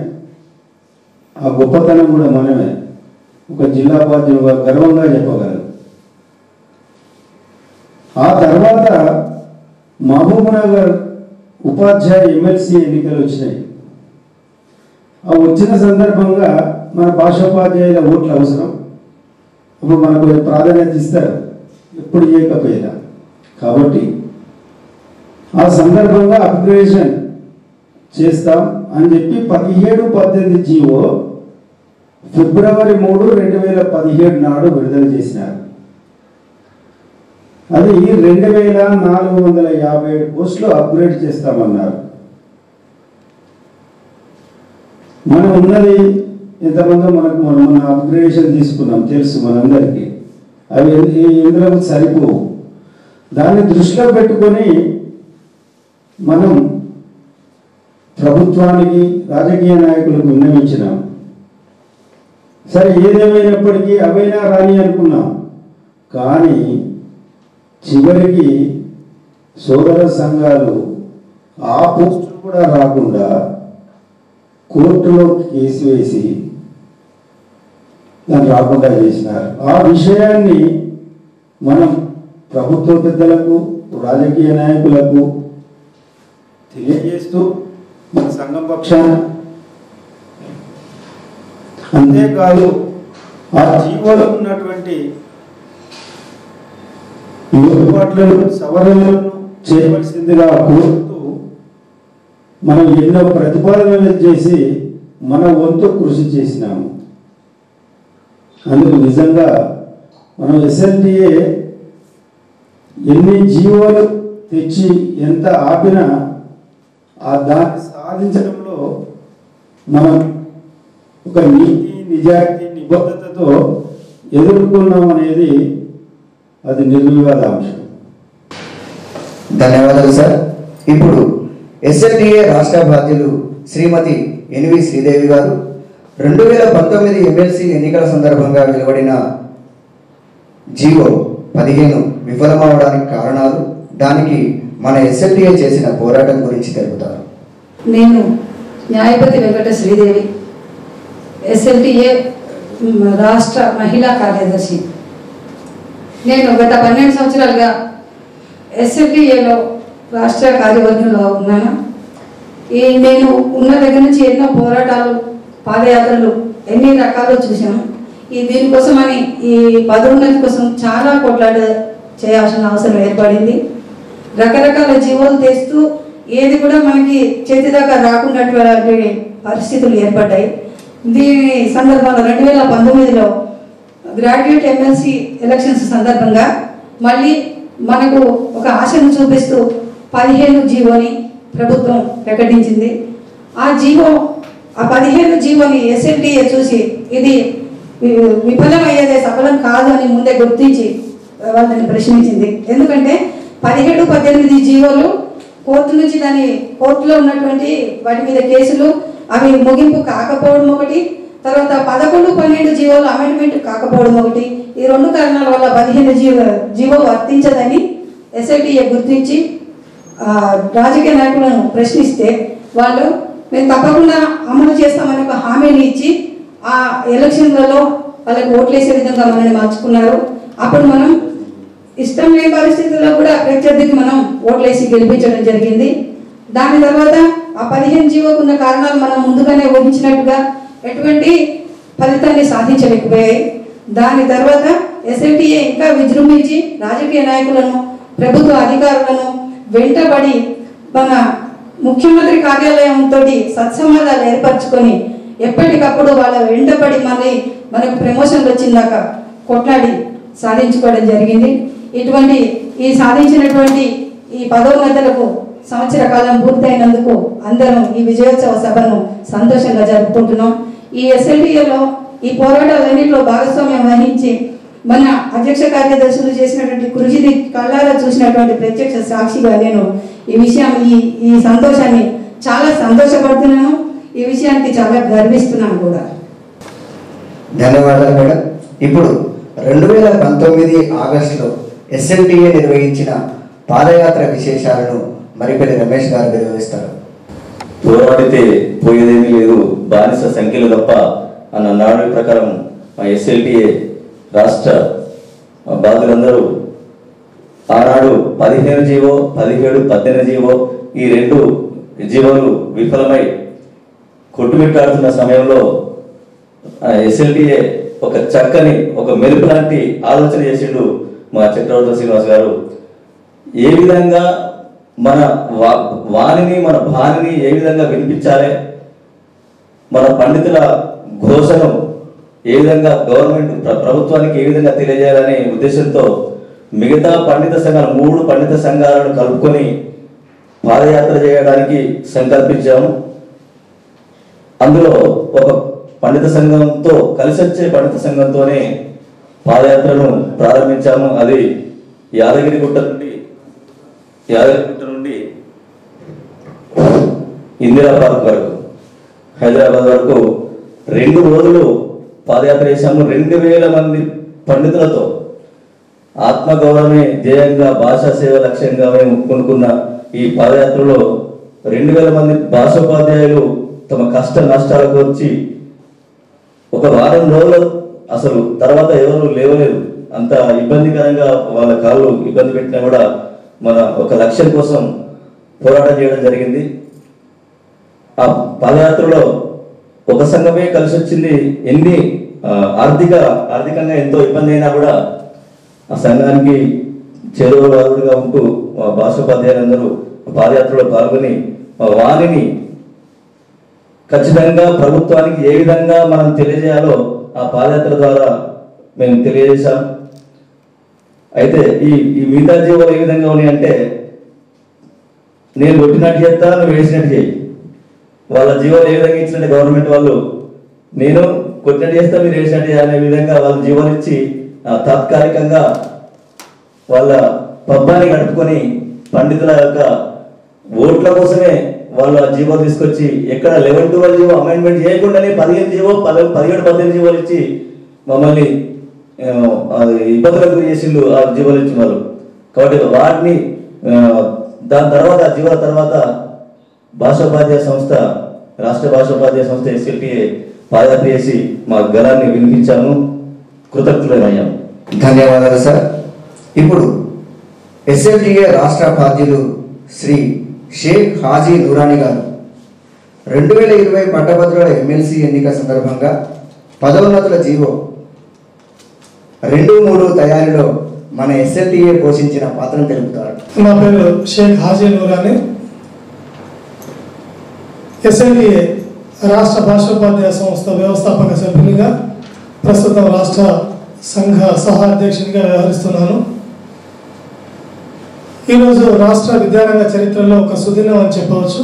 ఆ గొప్పతనం కూడా మనమే. ఒక జిల్లా బాధ్యులుగా గర్వంగా చెప్పగలరు. ఆ తర్వాత మహబూబ్నగర్ ఉపాధ్యాయ ఎమ్మెల్సీ ఎన్నికలు వచ్చినాయి. ఆ వచ్చిన సందర్భంగా మన భాషోపాధ్యాయుల ఓట్లు అవసరం. అప్పుడు మనకు ప్రాధాన్యత ఇస్తారు, ఎప్పుడు చేయకపోయినా. కాబట్టి ఆ సందర్భంగా అప్గ్రేడేషన్ చేస్తాం అని చెప్పి 17-18 జీవో ఫిబ్రవరి 3, 2017 నాడు విడుదల చేసినారు. అది 2457 పోస్టులు అప్గ్రేడ్ చేస్తామన్నారు. మనం ఉన్నది ఎంతమందో మన అప్గ్రేడేషన్ తీసుకున్నాం తెలుసు మనందరికీ. అవి ఇందులో సరిపోవు. దాన్ని దృష్టిలో పెట్టుకొని మనం ప్రభుత్వానికి, రాజకీయ నాయకులకు విన్నవించినాం. సరే, ఏదేమైనప్పటికీ అవైనా రాని అనుకున్నాం. కానీ చివరికి సోదర సంఘాలు ఆ పోస్టులు కూడా రాకుండా కోర్టులో కేసు వేసి దాన్ని రాకుండా చేసినారు. ఆ విషయాన్ని మనం ప్రభుత్వ పెద్దలకు, రాజకీయ నాయకులకు తెలియజేస్తూ మన సంఘం పక్షాన, అంతేకాదు ఆ జీవోలో ఉన్నటువంటి ఏర్పాట్లను, సవరణలను చేయవలసిందిగా కోరుతూ మనం ఎన్నో ప్రతిపాదనలు చేసి మన వంతు కృషి చేసినాము. అందుకు నిజంగా మనం ఎస్ఎల్టీఏ ఎన్ని జీవోలు తెచ్చి ఎంత ఆపినా దాన్ని సాధించడంలో మనం ఒక నీతి, నిజాయితీ, నిబద్ధతతో ఎదుర్కొన్నాం అనేది అది నిర్వివాదాంశం. ధన్యవాదాలు సార్. ఇప్పుడు ఎస్ఎల్టీఏ రాష్ట్ర బాధ్యులు శ్రీమతి ఎన్వి శ్రీదేవి గారు 2019 ఎమ్మెల్సీ ఎన్నికల సందర్భంగా వెలువడిన జీవో 15 విఫలమవడానికి కారణాలు, దానికి మన ఎస్ఎల్టీఏ చేసిన పోరాటం గురించి తెలుపుతారు. నేను న్యాయపతి వెంకట శ్రీదేవి, ఎస్ఎల్టీఏ రాష్ట్ర మహిళా కార్యదర్శి. నేను గత 12 సంవత్సరాలుగా ఎస్ఎల్టీఏలో రాష్ట్ర కార్యవర్గంలో ఉన్నాను. నేను ఉన్న దగ్గర నుంచి ఎన్నో పోరాటాలు, పాదయాత్రలు ఎన్ని రకాలు చూసాము. దీనికోసమని ఈ పదోన్నతి కోసం చాలా కొట్లాట చేయాల్సిన అవసరం ఏర్పడింది. రకరకాల జీవోలు తెస్తూ ఏది కూడా మనకి చేతి దాకా రాకున్నటువంటి పరిస్థితులు ఏర్పడ్డాయి. దీని సందర్భంగా 2019లో గ్రాడ్యుయేట్ ఎమ్మెల్సీ ఎలక్షన్స్ సందర్భంగా మళ్ళీ మనకు ఒక ఆశను చూపిస్తూ 15 జీవోని ప్రభుత్వం ప్రకటించింది. ఆ 15 జీవోని SLTA చూసి ఇది విఫలమయ్యేదే, సఫలం కాదు అని ముందే గుర్తించి వాళ్ళని ప్రశ్నించింది. ఎందుకంటే 17, 18 జీవోలు కోర్టు నుంచి కోర్టులో ఉన్నటువంటి వాటి మీద కేసులు అవి ముగింపు కాకపోవడం ఒకటి, తర్వాత 11, 12 జీవోలు అమెండ్మెంట్ కాకపోవడం ఒకటి. ఈ 2 కారణాల వల్ల 15 జీవో వర్తించదని SLTA గుర్తించి రాజకీయ నాయకులను ప్రశ్నిస్తే వాళ్ళు మేము తప్పకుండా అమలు చేస్తామని ఒక హామీని ఇచ్చి ఆ ఎలక్షన్లలో వాళ్ళకి ఓట్లేసే విధంగా మనల్ని మార్చుకున్నారు. అప్పుడు మనం ఇష్టం లేని పరిస్థితుల్లో కూడా ప్రత్యర్థికి మనం ఓట్లేసి గెలిపించడం జరిగింది. దాని తర్వాత ఆ 15 జీవోకు ఉన్న కారణాలు మనం ముందుగానే ఊహించినట్టుగా ఎటువంటి ఫలితాన్ని సాధించలేకపోయాయి. దాని తర్వాత SLTA ఇంకా విజృంభించి రాజకీయ నాయకులను, ప్రభుత్వ అధికారులను వెంటబడి మన ముఖ్యమంత్రి కార్యాలయంతో సత్సంబంధాలు ఏర్పరచుకొని ఎప్పటికప్పుడు వాళ్ళ వెంటబడి మళ్ళీ మనకు ప్రమోషన్లు వచ్చిందాక కొట్లాడి సాధించుకోవడం జరిగింది. ఈ సాధించినటువంటి ఈ పదోన్నతులకు సంవత్సర కాలం పూర్తయినందుకు అందరం ఈ విజయోత్సవ సభను సంతోషంగా జరుపుకుంటున్నాం. ఈ SLTAలో ఈ పోరాటాలన్నింటిలో భాగస్వామ్యం వహించి మన అధ్యక్ష కార్యదర్శులు చేసినటువంటి కృషిని కళ్ళారా చూసినటువంటి ప్రత్యక్ష సాక్షిగా నేను ఈ సంతోషాన్ని చాలా సంతోషపడుతున్నాను. ఈ విషయానికి చాలా గర్విస్తున్నాను కూడా. ధన్యవాదాలు మేడం. ఇప్పుడు 2019 ఆగస్టులో SLTA నిర్వహించిన పాదయాత్ర విశేషాలను మరిపల్లి రమేష్ గారు నిర్వహిస్తారు. పోరాడితే పోయేదేమీ లేదు, బానిస సంఖ్యలు తప్ప అన్న నాడు ప్రకారం SLTA రాష్ట్ర బాధ్యులందరూ ఆనాడు 15 జీవో, 17, 18 జీవో ఈ 2 జీవోలు విఫలమై కొట్టుమిట్టాడుతున్న సమయంలో SLTA ఒక చక్కని ఒక మెరుపు లాంటి ఆలోచన చేసిండు మా చక్రవర్తి శ్రీనివాస్ గారు. ఏ విధంగా మన వాణిని మన భానిని ఏ విధంగా వినిపించాలి, మన పండితుల ఘోషను ఏ విధంగా గవర్నమెంట్ ప్రభుత్వానికి ఏ విధంగా తెలియజేయాలనే ఉద్దేశంతో మిగతా పండిత సంఘాలు 3 పండిత సంఘాలను కలుపుకొని పాదయాత్ర చేయడానికి సంకల్పించాము. అందులో ఒక పండిత సంఘంతో కలిసి వచ్చే పండిత సంఘంతోనే పాదయాత్రను ప్రారంభించాము. అది యాదగిరిగుట్ట నుండి ఇందిరా పార్క్ వరకు, హైదరాబాద్ వరకు 2 రోజులు పాదయాత్ర చేశాము. 2000 మంది పండితులతో ఆత్మగౌరవమే ధ్యేయంగా, భాషా సేవ లక్ష్యంగా మేము కొనుక్కున్న ఈ పాదయాత్రలో 2000 మంది భాషోపాధ్యాయులు తమ కష్ట నష్టాలకు వచ్చి ఒక వారం రోజులు అసలు తర్వాత ఎవరు లేవలేదు. అంత ఇబ్బందికరంగా వాళ్ళ కాళ్ళు ఇబ్బంది పెట్టినా కూడా మన ఒక లక్ష్యం కోసం పోరాటం చేయడం జరిగింది. ఆ పాదయాత్రలో ఒక సంఘమే కలిసి వచ్చింది. ఎన్ని ఆర్థికంగా ఎంతో ఇబ్బంది అయినా కూడా ఆ సంఘానికి చేరువగా ఉంటూ భాషోపాధ్యాయులందరూ పాదయాత్రలో పాల్గొని వాణిని ఖచ్చితంగా ప్రభుత్వానికి ఏ విధంగా మనం తెలియజేయాలో ఆ పాదయాత్ర ద్వారా మేము తెలియజేశాం. అయితే ఈ మిగతా జీవోలు ఏ విధంగా ఉన్నాయంటే, నేను కొట్టినట్టు చేస్తా, నువ్వు వేసినట్టు చేయి. వాళ్ళ జీవోలు ఏ విధంగా ఇచ్చినట్టు గవర్నమెంట్ వాళ్ళు నేను కొట్టినట్టు చేస్తా, మీరు వేసినట్టు చేయాలనే విధంగా వాళ్ళ జీవోలు ఇచ్చి తాత్కాలికంగా వాళ్ళ పబ్బాన్ని గడుపుకొని పండితుల యొక్క ఓట్ల కోసమే వాళ్ళు ఆ జీవో తీసుకొచ్చి ఎక్కడ 11, 12 జీవో అమెండ్మెంట్ చేయకుండానే 15 జీవో 17, 18 జీవోలు ఇచ్చి మమ్మల్ని ఇబ్బందులకు గురి చేసిండు ఆ జీవోలు ఇచ్చిన వాళ్ళు. కాబట్టి వాటిని దాని తర్వాత జీవోల తర్వాత భాషోపాధ్యాయ సంస్థ, రాష్ట్ర భాషోపాధ్యాయ సంస్థ SLTA పాదయాత్ర చేసి మా గలాన్ని వినిపించాము. కృతజ్ఞులమయ్యాము. ధన్యవాదాలు సార్. ఇప్పుడు SLTA రాష్ట్ర బాధ్యులు శ్రీ షేక్ హాజీ నూరాని గారు 2020 పట్టభద్రుల ఎమ్మెల్సీ ఎన్నిక సందర్భంగా పదోన్నతుల జీవో 2, 3 తయారీలో మన SLTA పోషించిన పాత్రను తెలుపుతారు. నా పేరు షేక్ హాజీ నూరాని. SLTA రాష్ట్ర భాషోపాధ్యాయ సంస్థ వ్యవస్థాపక సభ్యునిగా ప్రస్తుతం రాష్ట్ర సంఘ సహ అధ్యక్షునిగా వ్యవహరిస్తున్నాను. ఈరోజు రాష్ట్ర విద్యారంగ చరిత్రలో ఒక సుదినం అని చెప్పవచ్చు.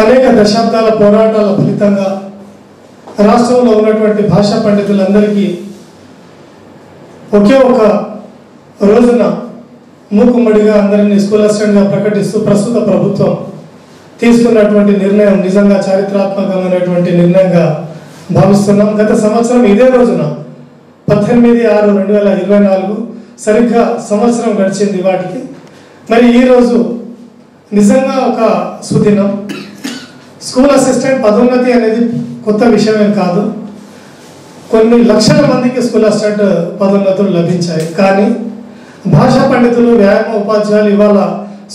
అనేక దశాబ్దాల పోరాటాల ఫలితంగా రాష్ట్రంలో ఉన్నటువంటి భాషా పండితులందరికీ ఒకే ఒక రోజున మూకుమ్మడిగా అందరినీ స్కూల్ అసిస్టెంట్గా ప్రకటిస్తూ ప్రస్తుత ప్రభుత్వం తీసుకున్నటువంటి నిర్ణయం నిజంగా చారిత్రాత్మకమైనటువంటి నిర్ణయంగా భావిస్తున్నాం. గత సంవత్సరం ఇదే రోజున 18/6/2024 సరిగ్గా సంవత్సరం గడిచింది వాటికి. మరి ఈరోజు నిజంగా ఒక సుదినం. స్కూల్ అసిస్టెంట్ పదోన్నతి అనేది కొత్త విషయమేం కాదు. కొన్ని లక్షల మందికి స్కూల్ అసిస్టెంట్ పదోన్నతులు లభించాయి. కానీ భాషా పండితులు, వ్యాయామ ఉపాధ్యాయులు ఇవాళ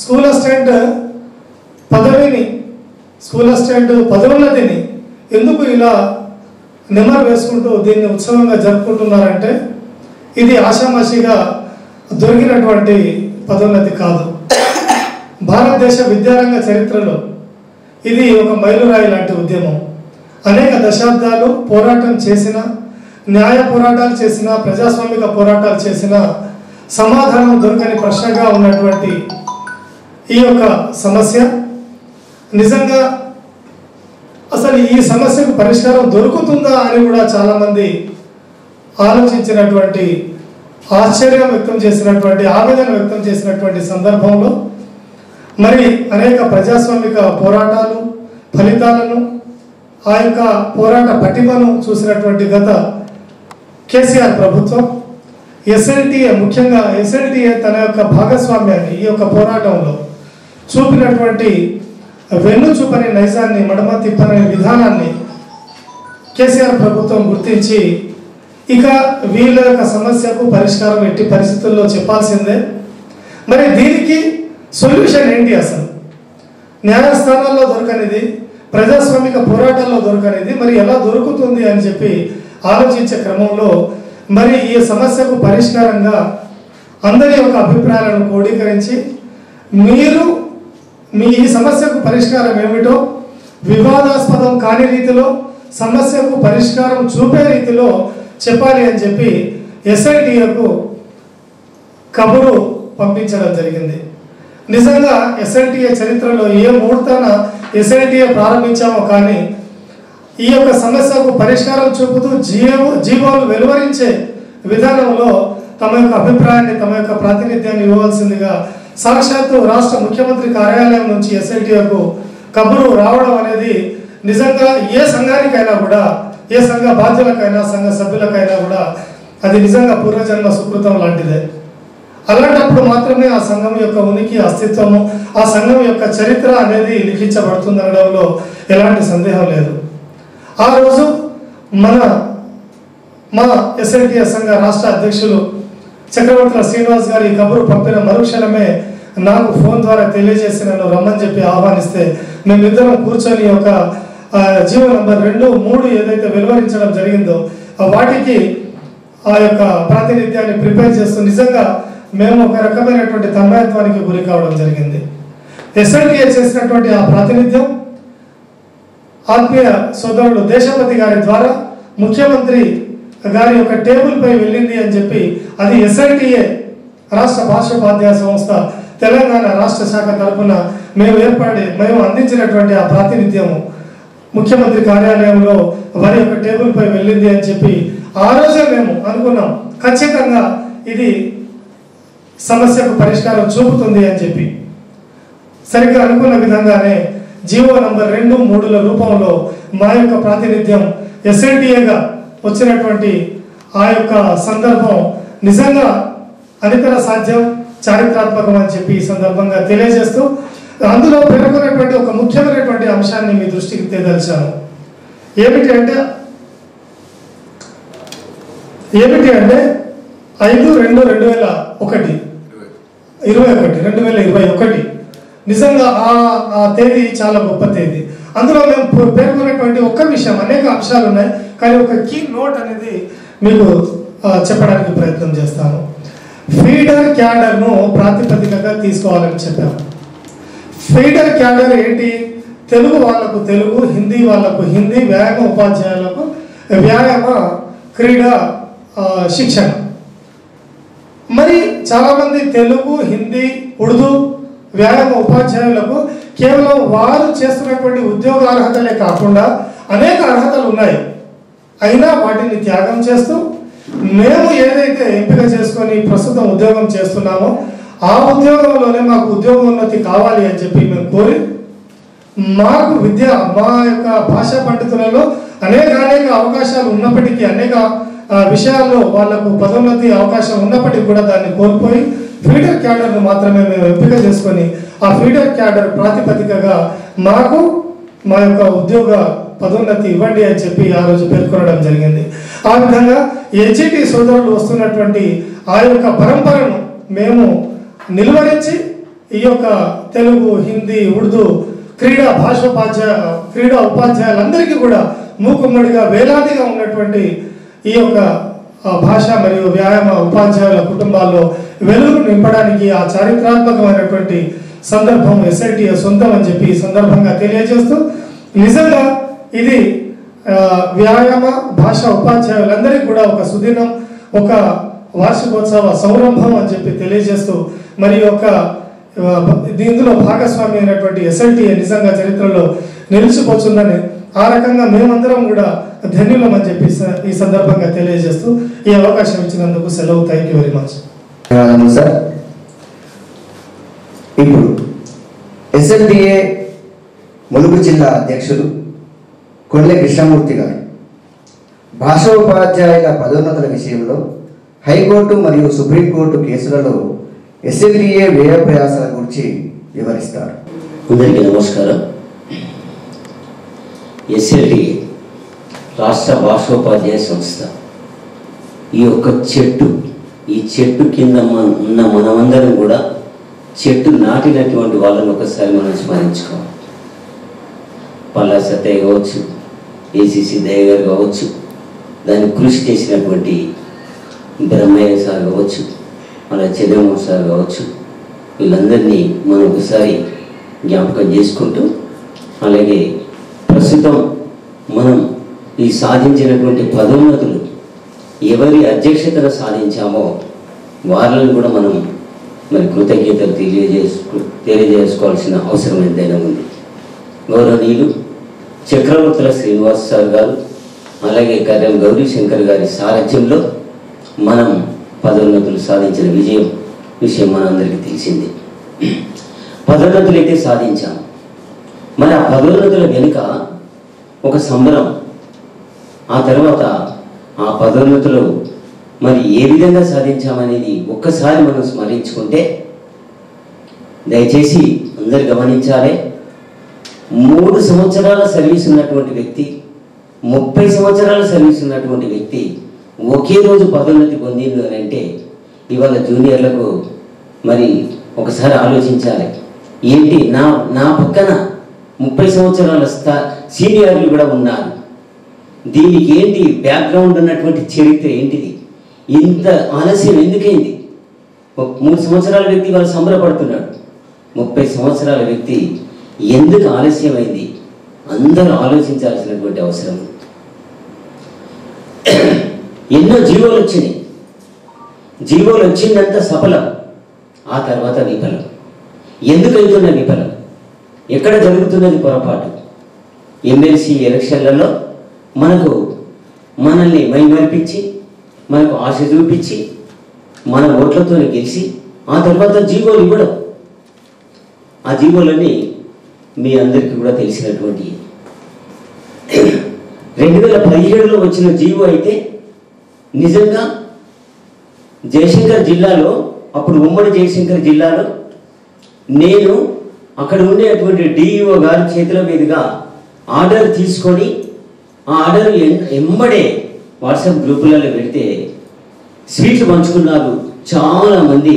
స్కూల్ అసిస్టెంట్ పదోన్నతిని ఎందుకు ఇలా నెమరు వేసుకుంటూ దీన్ని ఉత్సవంగా జరుపుకుంటున్నారంటే ఇది ఆషామాషిగా దొరికినటువంటి పదోన్నతి కాదు. భారతదేశ విద్యారంగ చరిత్రలో ఇది ఒక మైలురాయి లాంటి ఉద్యమం. అనేక దశాబ్దాలు పోరాటం చేసిన, న్యాయ పోరాటాలు చేసిన, ప్రజాస్వామిక పోరాటాలు చేసిన సమాధానం దొరకని ప్రశ్నగా ఉన్నటువంటి ఈ యొక్క సమస్య నిజంగా అసలు ఈ సమస్యకు పరిష్కారం దొరుకుతుందా అని కూడా చాలామంది ఆలోచించినటువంటి, ఆశ్చర్యం వ్యక్తం చేసినటువంటి, ఆవేదన వ్యక్తం చేసినటువంటి సందర్భంలో మరి అనేక ప్రజాస్వామిక పోరాటాలు ఫలితాలను, ఆ యొక్క పోరాట పటిమను చూసినటువంటి గత కేసీఆర్ ప్రభుత్వం ఎస్ఎల్టీఏ, ముఖ్యంగా ఎస్ఎల్టీఏ తన యొక్క భాగస్వామ్యాన్ని ఈ యొక్క పోరాటంలో చూపినటువంటి వెన్ను చూపని నైజాన్ని, మడమ తిప్పని విధానాన్ని కేసీఆర్ ప్రభుత్వం గుర్తించి ఇక వీళ్ళ యొక్క సమస్యకు పరిష్కారం ఎట్టి పరిస్థితుల్లో చెప్పాల్సిందే. మరి దీనికి సొల్యూషన్ ఏంటి? అసలు న్యాయస్థానాల్లో దొరకనిది, ప్రజాస్వామిక పోరాటాల్లో దొరకనిది మరి ఎలా దొరుకుతుంది అని చెప్పి ఆలోచించే క్రమంలో మరి ఈ సమస్యకు పరిష్కారంగా అందరి యొక్క అభిప్రాయాలను క్రోడీకరించి మీరు మీ ఈ సమస్యకు పరిష్కారం ఏమిటో వివాదాస్పదం కాని రీతిలో, సమస్యకు పరిష్కారం చూపే రీతిలో చెప్పాలి అని చెప్పి ఎస్ఐటిఏకు కబురు పంపించడం జరిగింది. నిజంగా ఎస్ఐటిఏ చరిత్రలో ఏ ముహూర్తాన ఎస్ఐటిఏ ప్రారంభించామో కానీ ఈ యొక్క సమస్యకు పరిష్కారం చూపుతూ జీవోలు వెలువరించే విధానంలో తమ యొక్క అభిప్రాయాన్ని, తమ యొక్క ప్రాతినిధ్యాన్ని ఇవ్వవలసిందిగా సాక్షాత్తు రాష్ట్ర ముఖ్యమంత్రి కార్యాలయం నుంచి ఎస్ఐటిఏకు కబురు రావడం అనేది నిజంగా ఏ సంఘానికైనా కూడా, ఏ సంఘ బాధ్యులకైనా, సంఘ సభ్యులకైనా కూడా అది నిజంగా పూర్వజన్మ సుకృతం లాంటిదే. అలాంటప్పుడు మాత్రమే ఆ సంఘం యొక్క ఉనికి, అస్తిత్వము, ఆ సంఘం యొక్క చరిత్ర అనేది లిఖించబడుతుందనడంలో ఎలాంటి సందేహం లేదు. ఆ రోజు మా ఎస్ఐటిఏ సంఘ రాష్ట్ర అధ్యక్షులు చక్రవర్తుల శ్రీనివాస్ గారి కబురు పంపిన మరుక్షణమే నాకు ఫోన్ ద్వారా తెలియజేసి నన్ను రమ్మని చెప్పి ఆహ్వానిస్తే మేమిద్దరం కూర్చొని ఒక జీవో నంబర్ 2, 3 ఏదైతే వెలువరించడం జరిగిందో వాటికి ఆ యొక్క ప్రాతినిధ్యాన్ని ప్రిపేర్ చేస్తూ నిజంగా మేము ఒక రకమైనటువంటి తన్మయత్వానికి గురి కావడం జరిగింది. ఎస్ఐటిఏ చేసినటువంటి ఆ ప్రాతినిధ్యం ఆత్మీయ సోదరుడు దేశపతి గారి ద్వారా ముఖ్యమంత్రి గారి యొక్క టేబుల్ పై వెళ్ళింది అని చెప్పి అది ఎస్ఐటిఏ రాష్ట్ర భాషోపాధ్యాయ సంస్థ తెలంగాణ రాష్ట్ర శాఖ తరఫున మేము అందించినటువంటి ఆ ప్రాతినిధ్యము ముఖ్యమంత్రి కార్యాలయంలో వారి యొక్క టేబుల్ పై వెళ్ళింది అని చెప్పి ఆ రోజే మేము అనుకున్నాం ఖచ్చితంగా ఇది సమస్యకు పరిష్కారం చూపుతుంది అని చెప్పి. సరిగ్గా అనుకున్న విధంగానే జీవో నంబర్ 2, 3ల రూపంలో మా యొక్క ప్రాతినిధ్యం ఎస్ఐటిఏగా వచ్చినటువంటి ఆ యొక్క సందర్భం నిజంగా అనితర సాధ్యం, చారిత్రాత్మకం అని చెప్పి ఈ సందర్భంగా తెలియజేస్తూ అందులో పేర్కొన్నటువంటి ఒక ముఖ్యమైనటువంటి అంశాన్ని మీ దృష్టికి తేదలిచాను. ఏమిటి అంటే 5/2/2021 నిజంగా ఆ తేదీ చాలా గొప్ప తేదీ. అందులో మేము పేర్కొన్నటువంటి ఒక్క విషయం, అనేక అంశాలు ఉన్నాయి కానీ ఒక కీ నోట్ అనేది మీకు చెప్పడానికి ప్రయత్నం చేస్తాను. ఫీడర్ క్యాడర్ను ప్రాతిపదికగా తీసుకోవాలని చెప్పాము. ఫీడర్ క్యాడర్ ఏంటి? తెలుగు వాళ్ళకు తెలుగు, హిందీ వాళ్ళకు హిందీ, వ్యాయామ ఉపాధ్యాయులకు వ్యాయామ, క్రీడా శిక్షణ. మరి చాలామంది తెలుగు, హిందీ, ఉర్దూ వ్యాయామ ఉపాధ్యాయులకు కేవలం వారు చేస్తున్నటువంటి ఉద్యోగ అర్హతలే కాకుండా అనేక అర్హతలు ఉన్నాయి. అయినా వాటిని త్యాగం చేస్తూ మేము ఏదైతే ఎంపిక చేసుకొని ప్రస్తుతం ఉద్యోగం చేస్తున్నామో ఆ ఉద్యోగంలోనే మాకు ఉద్యోగోన్నతి కావాలి అని చెప్పి మేము కోరి మాకు మా యొక్క భాషా పండితులలో అనేక అవకాశాలు ఉన్నప్పటికీ, అనేక విషయాల్లో వాళ్లకు పదోన్నతి అవకాశం ఉన్నప్పటికీ కూడా దాన్ని కోల్పోయి ఫీడర్ క్యాడర్ను మాత్రమే మేము ఎంపిక చేసుకొని ఆ ఫీడర్ క్యాడర్ ప్రాతిపదికగా మాకు మా యొక్క ఉద్యోగ పదోన్నతి ఇవ్వండి అని చెప్పి ఆ రోజు పేర్కొనడం జరిగింది. ఆ విధంగా హెచ్ఈటి సోదరులు వస్తున్నటువంటి ఆ యొక్క పరంపరను మేము నిలువరించి ఈ యొక్క తెలుగు, హిందీ, ఉర్దూ క్రీడా ఉపాధ్యాయులందరికీ కూడా మూకుమ్మడిగా వేలాదిగా ఉన్నటువంటి ఈ యొక్క భాష మరియు వ్యాయామ ఉపాధ్యాయుల కుటుంబాల్లో వెలుగు నింపడానికి ఆ చారిత్రాత్మకమైనటువంటి సందర్భం ఎస్ఎల్టీఏ సొంతం అని చెప్పి ఈ సందర్భంగా తెలియజేస్తూ, నిజంగా ఇది వ్యాయామ భాష ఉపాధ్యాయులందరికీ కూడా ఒక సుదినం, ఒక వార్షికోత్సవ సంరంభం అని చెప్పి తెలియజేస్తూ, మరి దీనిలో భాగస్వామి అయినటువంటి ఎస్ఎల్టీఏ నిజంగా చరిత్రలో నిలిచిపోతుందని ఆ రకంగా మేమందరం కూడా ధన్యులం అని చెప్పి ఈ సందర్భంగా తెలియజేస్తూ ఈ అవకాశం ఇచ్చినందుకు సెలవు. Thank you very much sir. ఇప్పుడు ఎస్ఎల్టీఏ ములుగు జిల్లా అధ్యక్షులు కొల్లె కృష్ణమూర్తి గారు భాషోపాధ్యాయుల పదోన్నతుల విషయంలో హైకోర్టు మరియు సుప్రీంకోర్టు కేసులలో ఎస్ఎల్టీఏ వ్యయ ప్రయాసాల గురించి వివరిస్తారు. అందరికీ నమస్కారం. ఎస్ఎల్టీఏ రాష్ట్ర భాషోపాధ్యాయ సంస్థ ఈ యొక్క ఈ చెట్టు కింద ఉన్న మనమందరం కూడా చెట్టు నాటినటువంటి వాళ్ళని ఒకసారి మనం స్మరించుకోవాలి. పల్లా సత్తయ్య కావచ్చు, ఏసీసీ దయ్య గారు కావచ్చు, దాన్ని కృషి చేసినటువంటి బ్రహ్మయ్య సార్ కావచ్చు, అలా చంద్రమోహన్ సార్ కావచ్చు, వీళ్ళందరినీ మనం ఒకసారి జ్ఞాపకం చేసుకుంటూ, అలాగే ప్రస్తుతం మనం ఈ సాధించినటువంటి పదోన్నతులు ఎవరి అధ్యక్షతను సాధించామో వాళ్ళని కూడా మనం మరి కృతజ్ఞతలు తెలియజేసుకోవాల్సిన అవసరం ఎంతైనా ఉంది. గౌరవనీయులు చక్రవర్తుల శ్రీనివాస్ సార్ గారు, అలాగే కర్యం గౌరీశంకర్ గారి సారథ్యంలో మనం పదోన్నతులు సాధించిన విషయం మనందరికీ తెలిసిందే. పదోన్నతులు అయితే సాధించాం. మరి ఆ పదోన్నతుల వెనుక ఒక సంబరం, ఆ తర్వాత ఆ పదోన్నతులు మరి ఏ విధంగా సాధించామనేది ఒక్కసారి మనం స్మరించుకుంటే, దయచేసి అందరు గమనించాలి. 3 సంవత్సరాల సర్వీస్ ఉన్నటువంటి వ్యక్తి, 30 సంవత్సరాల సర్వీస్ ఉన్నటువంటి వ్యక్తి ఒకే రోజు పదోన్నతి పొందింది అని అంటే ఇవాళ జూనియర్లకు మరి ఒకసారి ఆలోచించాలి. ఏంటి నా పక్కన 30 సంవత్సరాల సీనియర్లు కూడా ఉన్నారు. దీనికి ఏంటి బ్యాక్గ్రౌండ్ ఉన్నటువంటి చరిత్ర ఏంటిది? ఇంత ఆలస్యం ఎందుకైంది? 3 సంవత్సరాల వ్యక్తి వాళ్ళు సంబరపడుతున్నాడు, 30 సంవత్సరాల వ్యక్తి ఎందుకు ఆలస్యమైంది? అందరూ ఆలోచించాల్సినటువంటి అవసరం. ఎన్నో జీవోలు వచ్చినాయి, జీవోలు వచ్చిందంతా సఫలం, ఆ తర్వాత విఫలం. ఎందుకైతున్న విఫలం? ఎక్కడ జరుగుతున్నది పొరపాటు? ఎమ్మెల్సీ ఎలక్షన్లలో మనల్ని మైమరిపించి, మనకు ఆశ చూపించి, మన ఓట్లతో గెలిచి ఆ తర్వాత జీవోలు ఇవ్వడం. ఆ జీవోలన్నీ మీ అందరికీ కూడా తెలిసినటువంటి 2017లో వచ్చిన జీవో అయితే నిజంగా జయశంకర్ జిల్లాలో, అప్పుడు ఉమ్మడి జయశంకర్ జిల్లాలో నేను అక్కడ ఉండేటువంటి డిఈఓ గారి చేతుల మీదుగా ఆర్డర్ తీసుకొని ఆ ఆర్డర్ ఎమ్మడే వాట్సాప్ గ్రూపులలో పెడితే స్వీట్లు పంచుకున్నారు. చాలామంది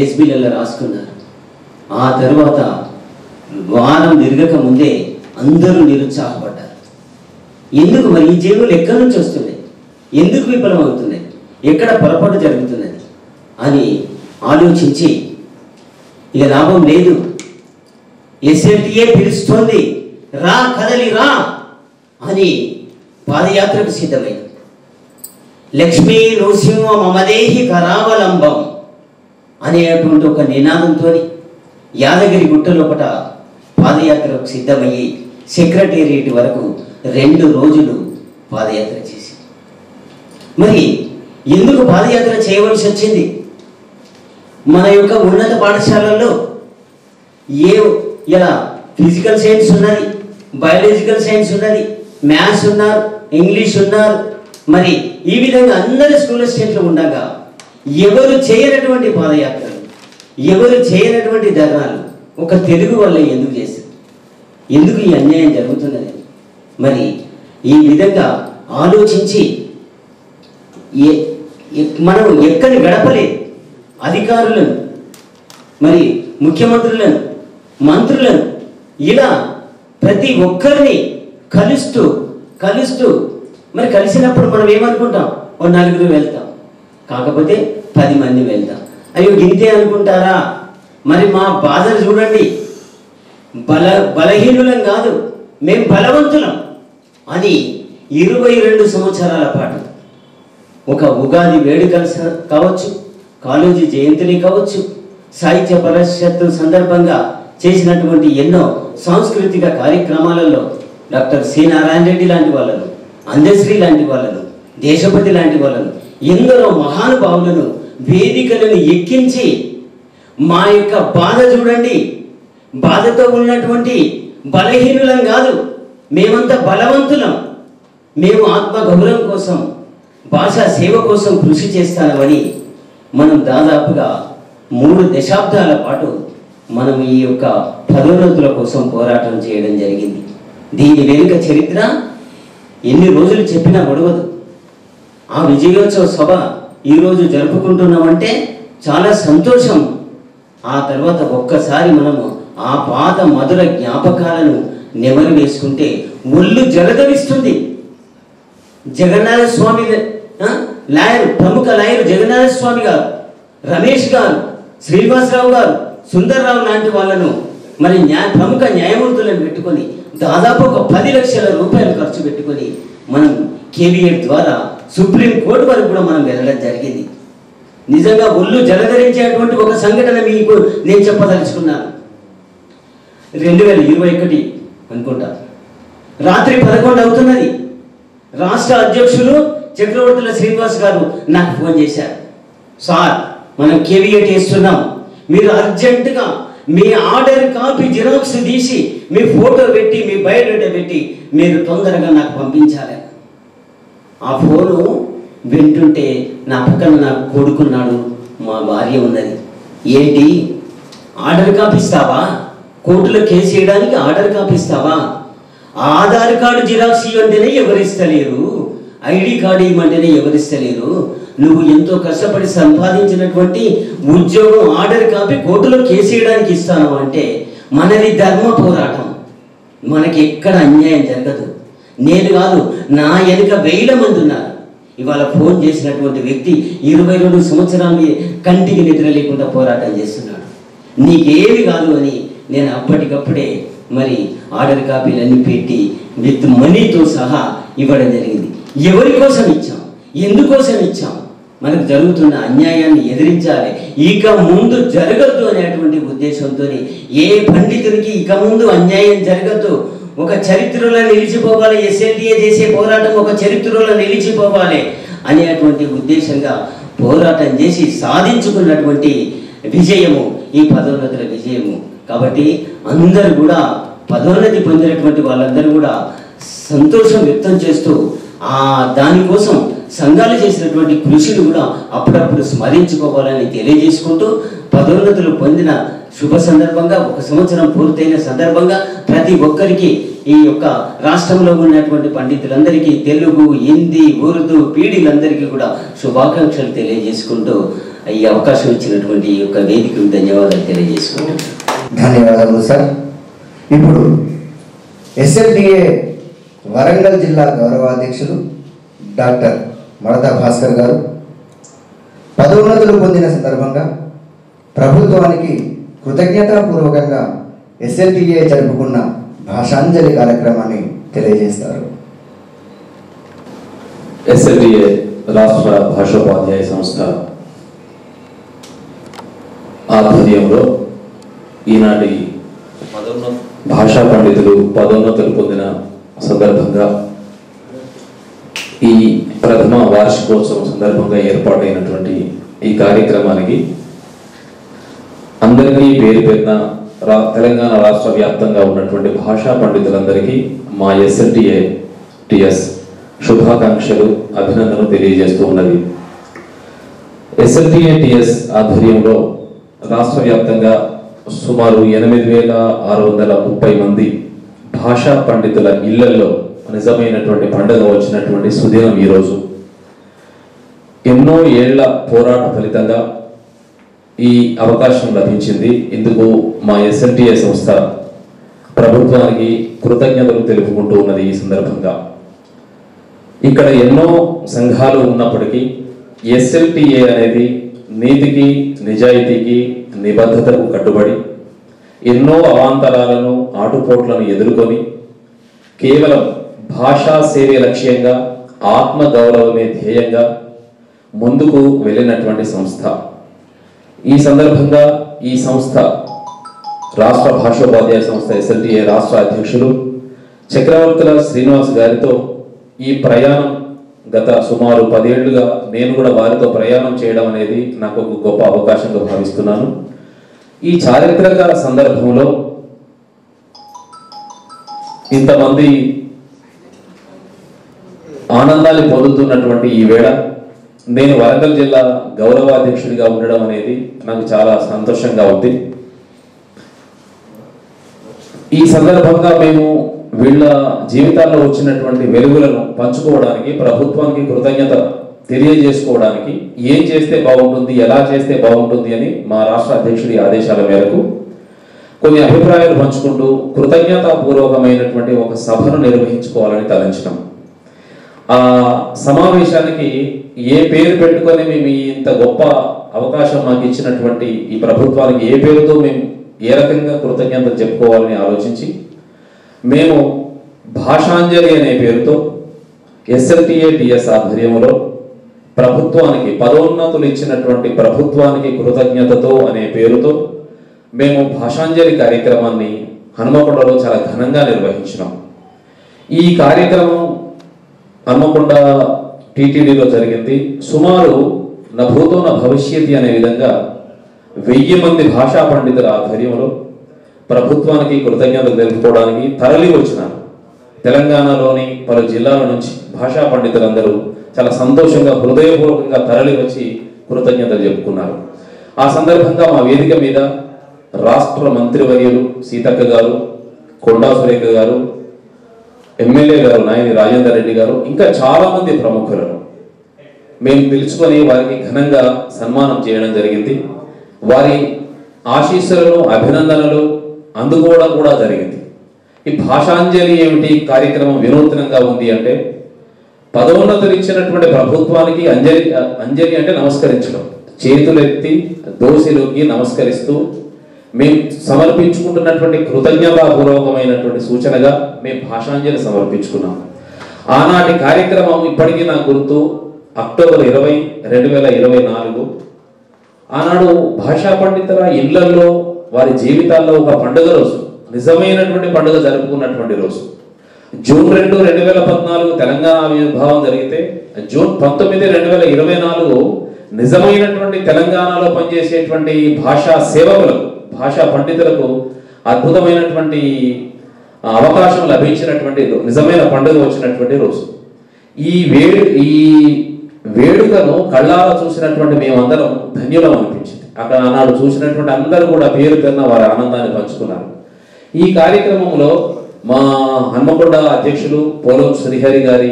ఎస్బీలలో రాసుకున్నారు. ఆ తర్వాత వారం తిరగక ముందే అందరూ నిరుత్సాహపడ్డారు. ఎందుకు మరి ఈ జీవులు ఎక్కడి నుంచి వస్తున్నాయి? ఎందుకు విఫలమవుతున్నాయి? ఎక్కడ పొరపాటు జరుగుతున్నది అని ఆలోచించి ఇక లాభం లేదు, ఎస్ఎల్టీఏ పిలుస్తోంది, రా కదలి రా అని పాదయాత్రకు సిద్ధమైంది. లక్ష్మీ నృసింహ మమదేహి కరావలంబం అనేటువంటి ఒక నినాదంతో యాదగిరి గుట్ట లోపల పాదయాత్రకు సిద్ధమయ్యి సెక్రటేరియట్ వరకు 2 రోజులు పాదయాత్ర చేసి, మరి ఎందుకు పాదయాత్ర చేయవలసి వచ్చింది? మన యొక్క ఉన్నత పాఠశాలల్లో ఇలా ఫిజికల్ సైన్స్ ఉన్నది, బయాలజికల్ సైన్స్ ఉన్నది, మ్యాథ్స్ ఉన్నారు, ఇంగ్లీష్ ఉన్నారు, మరి ఈ విధంగా అందరి స్కూల్ స్టేట్లో ఉండగా ఎవరు చేయనటువంటి పాదయాత్రలు, ఎవరు చేయనటువంటి ధర్నాలు ఒక తెలుగు వల్ల ఎందుకు చేశారు? ఎందుకు ఈ అన్యాయం జరుగుతున్నది? మరి ఈ విధంగా ఆలోచించి మనం ఎక్కడి గడపలేదు అధికారులను, మరి ముఖ్యమంత్రులను, మంత్రులను, ఇలా ప్రతి ఒక్కరిని కలుస్తూ మరి కలిసినప్పుడు మనం ఏమనుకుంటాం? 4 వెళ్తాం, కాకపోతే 10 మంది వెళ్తాం. అయ్యో గింతే అనుకుంటారా? మరి మా బాధలు చూడండి, బలహీనులం కాదు, మేము బలవంతులం అని 22 సంవత్సరాల పాటు ఒక ఉగాది వేడుకలు కావచ్చు, కాలేజీ జయంతిని కావచ్చు, సాహిత్య పరిషత్తు సందర్భంగా చేసినటువంటి ఎన్నో సాంస్కృతిక కార్యక్రమాలలో డాక్టర్ సి నారాయణ రెడ్డి లాంటి వాళ్ళను, అందశ్రీ లాంటి వాళ్ళను, దేశపతి లాంటి వాళ్ళను, ఎందరో మహానుభావులను వేదికలను ఎక్కించి మా యొక్క బాధ చూడండి, బాధతో ఉన్నటువంటి బలహీనులం కాదు, మేమంతా బలవంతులం, మేము ఆత్మ గౌరవం కోసం, భాషా సేవ కోసం కృషి చేస్తామని మనం దాదాపుగా 3 దశాబ్దాల పాటు మనం ఈ యొక్క పదోన్నతుల కోసం పోరాటం చేయడం జరిగింది. దీని వెనుక చరిత్ర ఎన్ని రోజులు చెప్పినా గొడవదు. ఆ విజయోత్సవ సభ ఈరోజు జరుపుకుంటున్నామంటే చాలా సంతోషం. ఆ తర్వాత ఒక్కసారి మనము ఆ పాత మధుర జ్ఞాపకాలను నెమరు వేసుకుంటే ఒళ్ళు జలధరిస్తుంది. జగన్నాథ స్వామి లాయర్, ప్రముఖ లాయర్ జగన్నాథ స్వామి గారు, రమేష్ గారు, శ్రీనివాసరావు గారు, సుందర్రావు లాంటి వాళ్ళను మరి ప్రముఖ న్యాయమూర్తులను పెట్టుకొని దాదాపు ఒక 10 లక్షల రూపాయలు ఖర్చు పెట్టుకొని మనం కేబినెట్ ద్వారా సుప్రీంకోర్టు వరకు కూడా మనం వెళ్ళడం జరిగింది. నిజంగా ఒళ్ళు జలధరించేటువంటి ఒక సంఘటన మీకు నేను చెప్పదలుచుకున్నాను. 2021 అనుకుంటా, రాత్రి 11 అవుతున్నది. రాష్ట్ర అధ్యక్షులు చక్రవర్తుల శ్రీనివాస్ గారు నాకు ఫోన్ చేశారు. సార్, మనం కేవిఎట్ వేస్తున్నాం, మీరు అర్జెంటుగా మీ ఆర్డర్ కాపీ జిరాక్స్ తీసి మీ ఫోటో పెట్టి మీ బయోడేటా పెట్టి మీరు తొందరగా నాకు పంపించాలి. ఆ ఫోను వింటుంటే నా పక్కన నాకు కొడుకున్నాడు, మా భార్య ఉన్నది. ఏంటి ఆర్డర్ కాపీ ఇస్తావా? కోర్టులో కేసు వేయడానికి ఆర్డర్ కాపీ ఇస్తావా? ఆధార్ కార్డు జిరాక్స్ ఇవ్వంటేనే ఎవరిస్తలేరు, ఐడి కార్డు ఇవ్వమంటేనే ఎవరిస్తలేరు. నువ్వు ఎంతో కష్టపడి సంపాదించినటువంటి ఉద్యోగం ఆర్డర్ కాపీ కోర్టులో కేసు వేయడానికి ఇస్తాను అంటే మనది ధర్మ పోరాటం, మనకి ఎక్కడ అన్యాయం జరగదు. నేను కాదు, నా వెనుక 1000 మంది ఉన్నారు. ఇవాళ ఫోన్ చేసినటువంటి వ్యక్తి 22 సంవత్సరాలు కంటికి నిద్ర లేకుండా పోరాటం చేస్తున్నాడు. నీకేమి కాదు అని నేను అప్పటికప్పుడే మరి ఆర్డర్ కాపీలన్నీ పెట్టి విత్ మనీతో సహా ఇవ్వడం జరిగింది. ఎవరి కోసం ఇచ్చాం, ఎందుకోసం ఇచ్చాం? మనకు జరుగుతున్న అన్యాయాన్ని ఎదిరించాలి, ఇక ముందు జరగద్దు అనేటువంటి ఉద్దేశంతో ఏ పండితుడికి ఇక ముందు అన్యాయం జరగద్దు, ఒక చరిత్రలో నిలిచిపోవాలి, ఎస్ఎల్టీఏ చేసే పోరాటం ఒక చరిత్రలో నిలిచిపోవాలి అనేటువంటి ఉద్దేశంగా పోరాటం చేసి సాధించుకున్నటువంటి విజయము ఈ పదోన్నతుల విజయము. కాబట్టి అందరూ కూడా పదోన్నతి పొందినటువంటి వాళ్ళందరూ కూడా సంతోషం వ్యక్తం చేస్తూ దానికోసం సంఘాలు చేసినటువంటి కృషిని కూడా అప్పుడప్పుడు స్మరించుకోవాలని తెలియజేసుకుంటూ, పదోన్నతులు పొందిన శుభ సందర్భంగా, 1 సంవత్సరం పూర్తయిన సందర్భంగా ప్రతి ఒక్కరికి ఈ యొక్క రాష్ట్రంలో ఉన్నటువంటి పండితులందరికీ, తెలుగు, హిందీ, ఉర్దూ పీడిలందరికీ కూడా శుభాకాంక్షలు తెలియజేసుకుంటూ ఈ అవకాశం ఇచ్చినటువంటి ఈ యొక్క వేదికకు ధన్యవాదాలు తెలియజేసుకుంటాం. ధన్యవాదాలు సార్. ఇప్పుడు ఎస్ఎల్టీఏ వరంగల్ జిల్లా గౌరవాధ్యక్షులు డాక్టర్ మడత భాస్కర్ గారు పదోన్నతులు పొందిన సందర్భంగా ప్రభుత్వానికి కృతజ్ఞతాపూర్వకంగా ఎస్ఎల్టీఏ జరుపుకున్న భాషాంజలి కార్యక్రమాన్ని తెలియజేస్తారు. ఎస్ఎల్టీఏ రాష్ట్ర భాషోపాధ్యాయ సంస్థ ఆధ్వర్యంలో ఈనాటి భాషా పండితులు పదోన్నతులు పొందిన సందర్భంగా ఈ ప్రథమ వార్షికోత్సవం సందర్భంగా ఏర్పాటైనటువంటి ఈ కార్యక్రమానికి అందరికీ పేరు పేరున తెలంగాణ రాష్ట్ర వ్యాప్తంగా ఉన్నటువంటి భాషా పండితులందరికీ మా SLTATS శుభాకాంక్షలు అభినందనలు తెలియజేస్తూ ఉన్నది. SLTATS ఆధ్వర్యంలో రాష్ట్ర వ్యాప్తంగా సుమారు 8,630 మంది భాషా పండితుల ఇళ్లలో నిజమైనటువంటి పండుగ వచ్చినటువంటి సుదినం ఈరోజు. ఎన్నో ఏళ్ల పోరాట ఫలితంగా ఈ అవకాశం లభించింది. ఇందుకు మా SLTA సంస్థ ప్రభుత్వానికి కృతజ్ఞతలు తెలుపుకుంటూ ఉన్నది. ఈ సందర్భంగా ఇక్కడ ఎన్నో సంఘాలు ఉన్నప్పటికీ SLTA అనేది నీతికి నిజాయితీకి నిబద్ధతకు కట్టుబడి ఎన్నో అవాంతరాలను ఆటుపోట్లను ఎదుర్కొని కేవలం భాషా సేవే లక్ష్యంగా ఆత్మ గౌరవమే ధ్యేయంగా ముందుకు వెళ్ళినటువంటి సంస్థ. ఈ సందర్భంగా ఈ సంస్థ రాష్ట్ర భాషోపాధ్యాయ సంస్థ SLTA రాష్ట్ర అధ్యక్షులు చక్రవర్తుల శ్రీనివాస్ గారితో ఈ ప్రయాణం గత సుమారు 10 ఏళ్లుగా నేను కూడా వారితో ప్రయాణం చేయడం అనేది నాకు ఒక గొప్ప అవకాశంగా భావిస్తున్నాను. ఈ చారిత్రక సందర్భంలో ఇంతమంది ఆనందాన్ని పొందుతున్నటువంటి ఈ వేళ నేను వరంగల్ జిల్లా గౌరవాధ్యక్షుడిగా ఉండడం అనేది నాకు చాలా సంతోషంగా ఉంది. ఈ సందర్భంగా మేము వీళ్ళ జీవితాల్లో వచ్చినటువంటి వెలుగులను పంచుకోవడానికి, ప్రభుత్వానికి కృతజ్ఞత తెలియజేసుకోవడానికి ఏం చేస్తే బాగుంటుంది, ఎలా చేస్తే బాగుంటుంది అని మా రాష్ట్ర అధ్యక్షుడి ఆదేశాల మేరకు కొన్ని అభిప్రాయాలు పంచుకుంటూ కృతజ్ఞతాపూర్వకమైనటువంటి ఒక సభను నిర్వహించుకోవాలని తలంచడం. ఆ సమావేశానికి ఏ పేరు పెట్టుకొని మేము ఇంత గొప్ప అవకాశం మాకు ఇచ్చినటువంటి ఈ ప్రభుత్వానికి ఏ పేరుతో మేము ఏ రకంగా కృతజ్ఞతలు చెప్పుకోవాలని ఆలోచించి మేము భాషాంజలి అనే పేరుతో SLTATS ఆధ్వర్యంలో ప్రభుత్వానికి పదోన్నతులు ఇచ్చినటువంటి ప్రభుత్వానికి కృతజ్ఞతతో అనే పేరుతో మేము భాషాంజలి కార్యక్రమాన్ని హనుమకొండలో చాలా ఘనంగా నిర్వహించినాం. ఈ కార్యక్రమం హనుమకొండ TTDలో జరిగింది. సుమారు నా భూతో నా భవిష్యత్ అనే విధంగా 1000 మంది భాషా పండితుల ఆధ్వర్యంలో ప్రభుత్వానికి కృతజ్ఞతలు తెలుపుకోవడానికి తరలి వచ్చినారు. తెలంగాణలోని పలు జిల్లాల నుంచి భాషా పండితులందరూ చాలా సంతోషంగా హృదయపూర్వకంగా తరలి వచ్చి కృతజ్ఞతలు చెప్పుకున్నారు. ఆ సందర్భంగా మా వేదిక మీద రాష్ట్ర మంత్రివర్యులు సీతక్క గారు, కొండా సురేఖ గారు, ఎమ్మెల్యే గారు నాయని రాజేందర్ రెడ్డి గారు, ఇంకా చాలా మంది ప్రముఖులను మేము పిలుచుకొని వారికి ఘనంగా సన్మానం చేయడం జరిగింది. వారి ఆశీస్సులను అభినందనలు అందుకోవడం కూడా జరిగింది. ఈ భాషాంజలి ఏమిటి కార్యక్రమం వినూత్నంగా ఉంది అంటే పదోన్నతులు ఇచ్చినటువంటి ప్రభుత్వానికి అంజలి అంటే నమస్కరించడం, చేతులెత్తి దోసిలోకి నమస్కరిస్తూ మేము సమర్పించుకుంటున్నటువంటి కృతజ్ఞతాపూర్వకమైనటువంటి సూచనగా మేము భాషాంజలి సమర్పించుకున్నాం. ఆనాటి కార్యక్రమం ఇప్పటికీ నాకు గుర్తు. అక్టోబర్ 20, 2024 ఆనాడు భాషా పండితుల ఇళ్లలో వారి జీవితాల్లో ఒక పండుగ రోజు, నిజమైనటువంటి పండుగ జరుపుకున్నటువంటి రోజు. జూన్ 2, 2014 తెలంగాణ ఆవిర్భావం జరిగితే జూన్ 19, 2024 నిజమైనటువంటి తెలంగాణలో పనిచేసేటువంటి భాషా సేవకులకు, భాషా పండితులకు అద్భుతమైనటువంటి అవకాశం లభించినటువంటి నిజమైన పండుగ వచ్చినటువంటి రోజు. ఈ వేడుకను కళ్ళారా చూసినటువంటి మేమందరం ధన్యులం అనిపించింది. అక్కడ ఆనాడు చూసినటువంటి అందరూ కూడా పేరు పేరున వారి ఆనందాన్ని పంచుకున్నారు. ఈ కార్యక్రమంలో మా హన్మకొండ అధ్యక్షులు పోలం శ్రీహరి గారి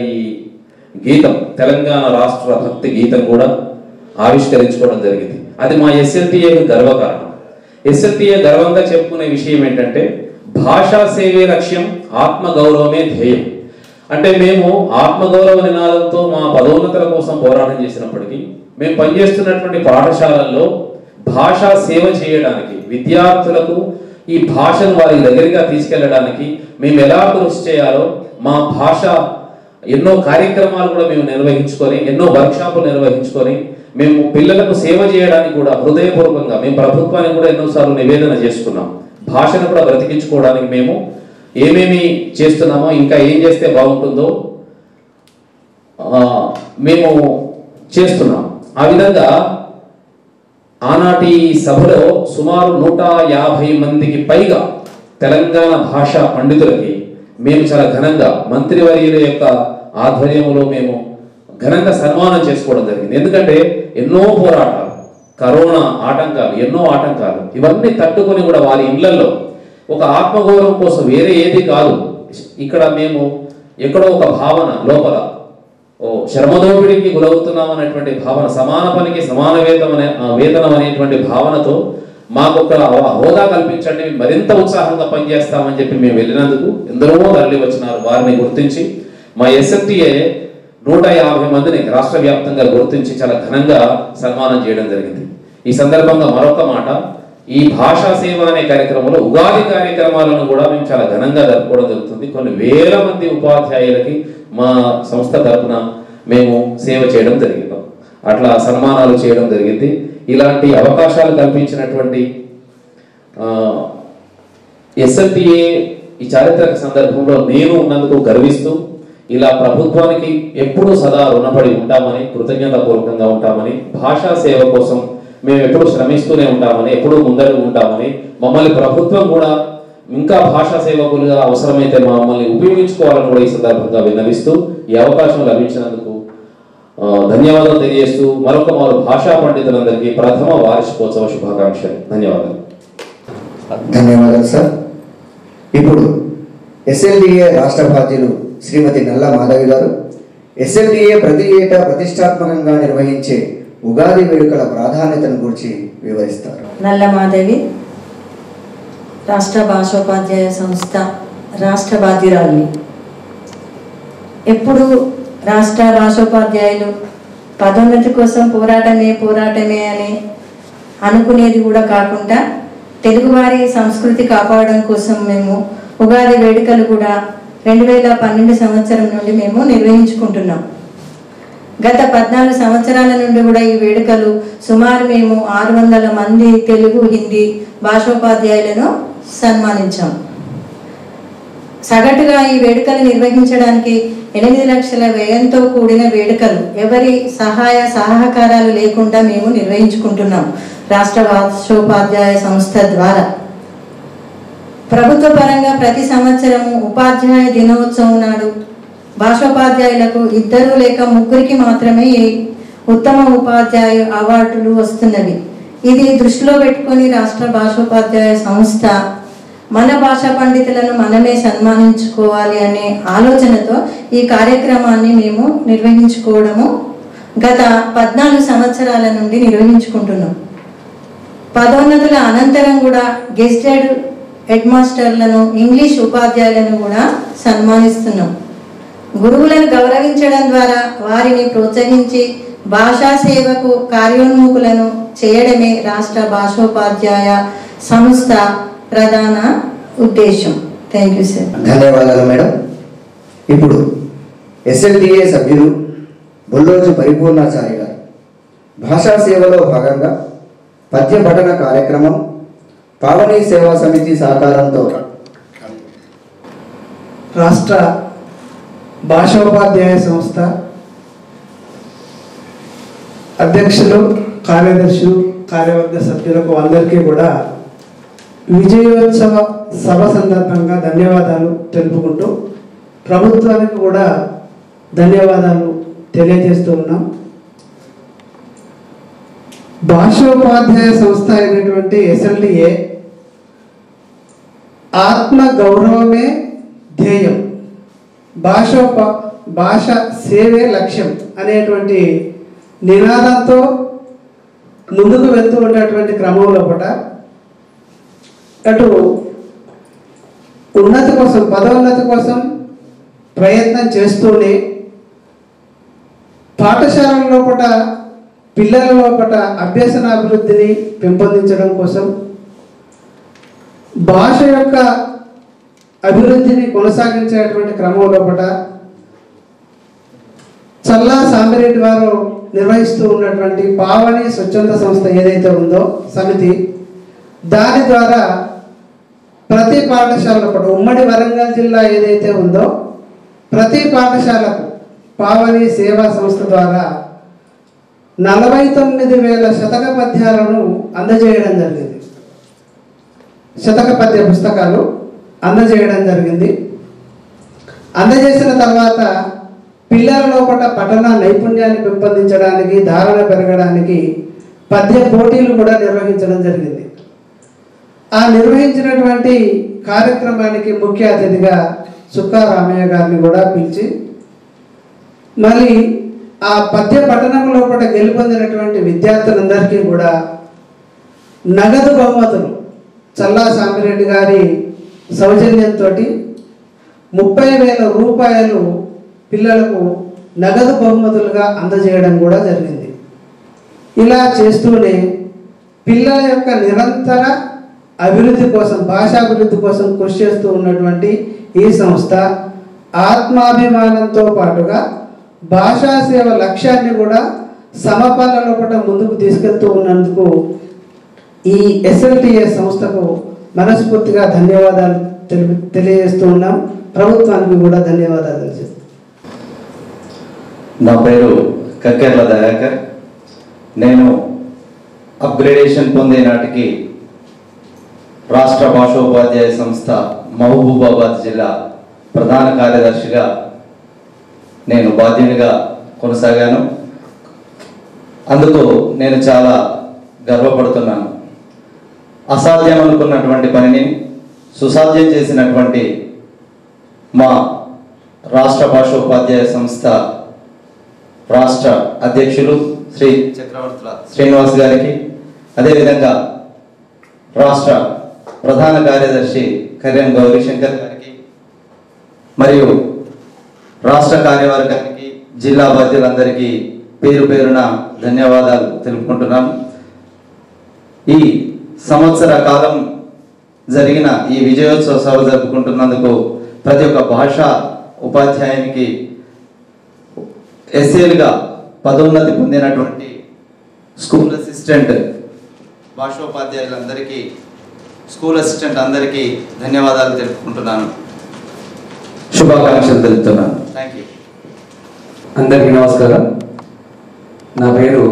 గీతం, తెలంగాణ రాష్ట్ర భక్తి గీతం కూడా ఆవిష్కరించుకోవడం జరిగింది. అది మా SLTAకు గర్వకారణం. SLTA గర్వంగా చెప్పుకునే విషయం ఏంటంటే భాషా సేవే లక్ష్యం, ఆత్మ గౌరవమే ధ్యేయం. అంటే మేము ఆత్మగౌరవ నినాదంతో మా పదోన్నతుల కోసం పోరాటం చేసినప్పటికీ మేము పనిచేస్తున్నటువంటి పాఠశాలల్లో భాషా సేవ చేయడానికి, విద్యార్థులకు ఈ భాషను వారి దగ్గరగా తీసుకెళ్లడానికి మేము ఎలా కృషి చేయాలో మా భాష ఎన్నో కార్యక్రమాలు కూడా మేము నిర్వహించుకొని, ఎన్నో వర్క్షాపులు నిర్వహించుకొని మేము పిల్లలకు సేవ చేయడానికి కూడా హృదయపూర్వకంగా మేము ప్రభుత్వానికి కూడా ఎన్నోసార్లు నివేదన చేసుకున్నాం. భాషను కూడా బ్రతికించుకోవడానికి మేము ఏమేమి చేస్తున్నామో, ఇంకా ఏం చేస్తే బాగుంటుందో మేము చేస్తున్నాం. ఆ విధంగా ఆనాటి సభలో సుమారు 150 మందికి పైగా తెలంగాణ భాషా పండితులకి మేము చాలా ఘనంగా మంత్రివర్యుల యొక్క ఆధ్వర్యంలో మేము ఘనంగా సన్మానం చేసుకోవడం జరిగింది. ఎందుకంటే ఎన్నో పోరాటాలు, కరోనా ఆటంకాలు, ఎన్నో ఆటంకాలు, ఇవన్నీ తట్టుకొని కూడా వారి ఇళ్లలో ఒక ఆత్మగౌరవం కోసం వేరే ఏది కాదు, ఇక్కడ మేము ఎక్కడో ఒక భావన లోపల శ్రమదోపిడికి గురవుతున్నాం అనేటువంటి భావన, సమాన పనికి సమాన వేతనం అనేటువంటి భావనతో మాకు ఒక హోదా కల్పించండి, మరింత ఉత్సాహంగా పనిచేస్తామని చెప్పి మేము వెళ్ళినందుకు ఎందరో తరలి వచ్చినారు. వారిని గుర్తించి మా SFTA 150 మందిని రాష్ట్ర వ్యాప్తంగా గుర్తించి చాలా ఘనంగా సన్మానం చేయడం జరిగింది. ఈ సందర్భంగా మరొక మాట, ఈ భాషా సేవ అనే కార్యక్రమంలో ఉగాది కార్యక్రమాలను కూడా మేము చాలా ఘనంగా జరుపుకోవడం జరుగుతుంది. కొన్ని వేల మంది ఉపాధ్యాయులకి మా సంస్థ తరఫున మేము సేవ చేయడం జరిగింది, అట్లా సన్మానాలు చేయడం జరిగింది. ఇలాంటి అవకాశాలు కల్పించినటువంటి SFTA ఈ చారిత్రక సందర్భంలో నేను ఉన్నందుకు గర్విస్తూ, ఇలా ప్రభుత్వానికి ఎప్పుడూ సదా రుణపడి ఉంటామని, కృతజ్ఞతాపూర్వకంగా ఉంటామని, భాషా సేవ కోసం మేము ఎప్పుడు శ్రమిస్తూనే ఉంటామని, ఎప్పుడూ ముందడుగు ఉంటామని, మమ్మల్ని ప్రభుత్వం కూడా ఇంకా భాషా సేవకులుగా అవసరమైతే మమ్మల్ని ఉపయోగించుకోవాలని కూడా ఈ సందర్భంగా విన్నవిస్తూ, ఈ అవకాశం లభించినందుకు ధన్యవాదాలు తెలియజేస్తూ మరొక భాషా పండితులందరికీ ప్రథమ వార్షికోత్సవ శుభాకాంక్షలు. ధన్యవాదాలు. ధన్యవాదాలు సార్. ఇప్పుడు SLDA రాష్ట్ర బాధ్యులు శ్రీమతి నల్ల మాధవి గారు SLDA ప్రతి ఏటా ప్రతిష్టాత్మకంగా నిర్వహించే ఉగాది వేడుకల ప్రాధాన్యతను గురించి వివరిస్తారు. నల్ల మాధవి, రాష్ట్ర భాషోపాధ్యాయ సంస్థ రాష్ట్ర బాధ్యురాలిని. ఎప్పుడు రాష్ట్ర భాషోపాధ్యాయులు పదోన్నతి కోసం పోరాటమే అని అనుకునేది కూడా కాకుండా తెలుగువారి సంస్కృతి కాపాడడం కోసం మేము ఉగాది వేడుకలు కూడా 2012 సంవత్సరం నుండి మేము నిర్వహించుకుంటున్నాం. గత 14 సంవత్సరాల నుండి కూడా ఈ వేడుకలు సుమారు మేము 600 మంది తెలుగు, హిందీ భాషోపాధ్యాయులను సన్మానించాం. సగటుగా ఈ వేడుకలు నిర్వహించడానికి 8 లక్షల వ్యయంతో కూడిన వేడుకలు ఎవరి సహాయ సహకారాలు లేకుండా మేము నిర్వహించుకుంటున్నాం రాష్ట్ర భాషోపాధ్యాయ సంస్థ ద్వారా. ప్రభుత్వ పరంగా ప్రతి సంవత్సరము ఉపాధ్యాయ దినోత్సవం నాడు భాషోపాధ్యాయులకు 2 లేక 3 మాత్రమే ఉత్తమ ఉపాధ్యాయ అవార్డులు వస్తున్నవి. ఇది దృష్టిలో పెట్టుకొని రాష్ట్ర భాషోపాధ్యాయ సంస్థ మన భాషా పండితులను మనమే సన్మానించుకోవాలి అనే ఆలోచనతో ఈ కార్యక్రమాన్ని మేము నిర్వహించుకోవడము గత 14 సంవత్సరాల నుండి నిర్వహించుకుంటున్నాం. పదోన్నతుల అనంతరం కూడా గెస్టెడ్ హెడ్ మాస్టర్లను, ఇంగ్లీష్ ఉపాధ్యాయులను కూడా సన్మానిస్తున్నాం. గురువులను గౌరవించడం ద్వారా వారిని ప్రోత్సహించి భాషా సేవకు కార్యోన్ముఖులను చేయడమే రాష్ట్ర భాషోపాధ్యాయ సంస్థ ప్రధాన ఉద్దేశం. Thank you sir. ధన్యవాదాలు మేడం. ఇప్పుడు SLDA సభ్యులు బొల్లోజు పరిపూర్ణాచారి గారు భాషా సేవలో భాగంగా పద్య పఠన కార్యక్రమం పావని సేవా సమితి సహకారంతో రాష్ట్ర భాషోపాధ్యాయ సంస్థ అధ్యక్షులు, కార్యదర్శులు, కార్యవర్గ సభ్యులకు అందరికీ కూడా విజయోత్సవ సభ సందర్భంగా ధన్యవాదాలు తెలుపుకుంటూ ప్రభుత్వానికి కూడా ధన్యవాదాలు తెలియజేస్తూ ఉన్నాం. భాషోపాధ్యాయ సంస్థ అయినటువంటి SLDA ఆత్మ గౌరవమే ధ్యేయం, భాష సేవే లక్ష్యం అనేటువంటి నినాదంతో ముందుకు వెళ్తూ ఉన్నటువంటి క్రమంలో కూడా అటు ఉన్నతి కోసం, పదోన్నతి కోసం ప్రయత్నం చేస్తూనే పాఠశాలల లోపల పిల్లల లోపల అభ్యసనాభివృద్ధిని పెంపొందించడం కోసం, భాష యొక్క అభివృద్ధిని కొనసాగించేటువంటి క్రమం లోపల చల్లా సామిరెడ్డి వారు నిర్వహిస్తూ ఉన్నటువంటి పావని స్వచ్ఛంద సంస్థ ఏదైతే ఉందో సమితి, దాని ద్వారా ప్రతి పాఠశాలలో కూడా ఉమ్మడి వరంగల్ జిల్లా ఏదైతే ఉందో ప్రతి పాఠశాలకు పావని సేవా సంస్థ ద్వారా 49,000 శతక పద్యాలను అందజేయడం జరిగింది. శతక పద్య పుస్తకాలు అందజేయడం జరిగింది. అందజేసిన తర్వాత పిల్లల లోపల పఠన నైపుణ్యాన్ని పెంపొందించడానికి, ధారణ పెరగడానికి పద్య పోటీలు కూడా నిర్వహించడం జరిగింది. ఆ నిర్వహించినటువంటి కార్యక్రమానికి ముఖ్య అతిథిగా సుక్కా రామయ్య గారిని కూడా పిలిచి మరి ఆ పద్య పఠనం లోపల గెలుపొందినటువంటి విద్యార్థులందరికీ కూడా నగదు బహుమతులు చల్లా సామిరెడ్డి గారి సౌజన్యంతో 30,000 రూపాయలు పిల్లలకు నగదు బహుమతులుగా అందజేయడం కూడా జరిగింది. ఇలా చేస్తూనే పిల్లల యొక్క నిరంతర అభివృద్ధి కోసం, భాషాభివృద్ధి కోసం కృషి చేస్తూ ఉన్నటువంటి ఈ సంస్థ ఆత్మాభిమానంతో పాటుగా భాషా సేవ లక్ష్యాన్ని కూడా సమపాలన లోపల ముందుకు తీసుకెళ్తూ ఉన్నందుకు ఈ SLTA సంస్థకు మనస్ఫూర్తిగా ధన్యవాదాలు తెలియజేస్తూ ఉన్నాం. ప్రభుత్వానికి కూడా ధన్యవాదాలు తెలియజేస్తాం. నా పేరు కక్కెర్ల దయాకర్. నేను అప్గ్రేడేషన్ పొందే నాటికి రాష్ట్ర భాషోపాధ్యాయ సంస్థ మహబూబాబాద్ జిల్లా ప్రధాన కార్యదర్శిగా నేను బాధ్యునిగా కొనసాగాను. అందుకు నేను చాలా గర్వపడుతున్నాను. అసాధ్యం అనుకున్నటువంటి పనిని సుసాధ్యం చేసినటువంటి మా రాష్ట్ర భాషోపాధ్యాయ సంస్థ రాష్ట్ర అధ్యక్షులు శ్రీ చక్రవర్తుల శ్రీనివాస్ గారికి, అదేవిధంగా రాష్ట్ర ప్రధాన కార్యదర్శి కళ్యాణ్ గౌరీశంకర్ గారికి, మరియు రాష్ట్ర కార్యవర్గానికి, జిల్లా బాధ్యులందరికీ పేరు పేరున ధన్యవాదాలు తెలుపుకుంటున్నాను. ఈ సంవత్సర కాలం జరిగిన ఈ విజయోత్సవ సభ జరుపుకుంటున్నందుకు ప్రతి ఒక్క భాషా ఉపాధ్యాయునికి, ఎస్ఏలుగా పదోన్నతి పొందినటువంటి స్కూల్ అసిస్టెంట్ భాషోపాధ్యాయులందరికీ, స్కూల్ అసిస్టెంట్ అందరికీ ధన్యవాదాలు తెలుపుకుంటున్నాను. శుభాకాంక్షలు తెలుపుతున్నాను. Thank you. అందరికీ నమస్కారం. నా పేరు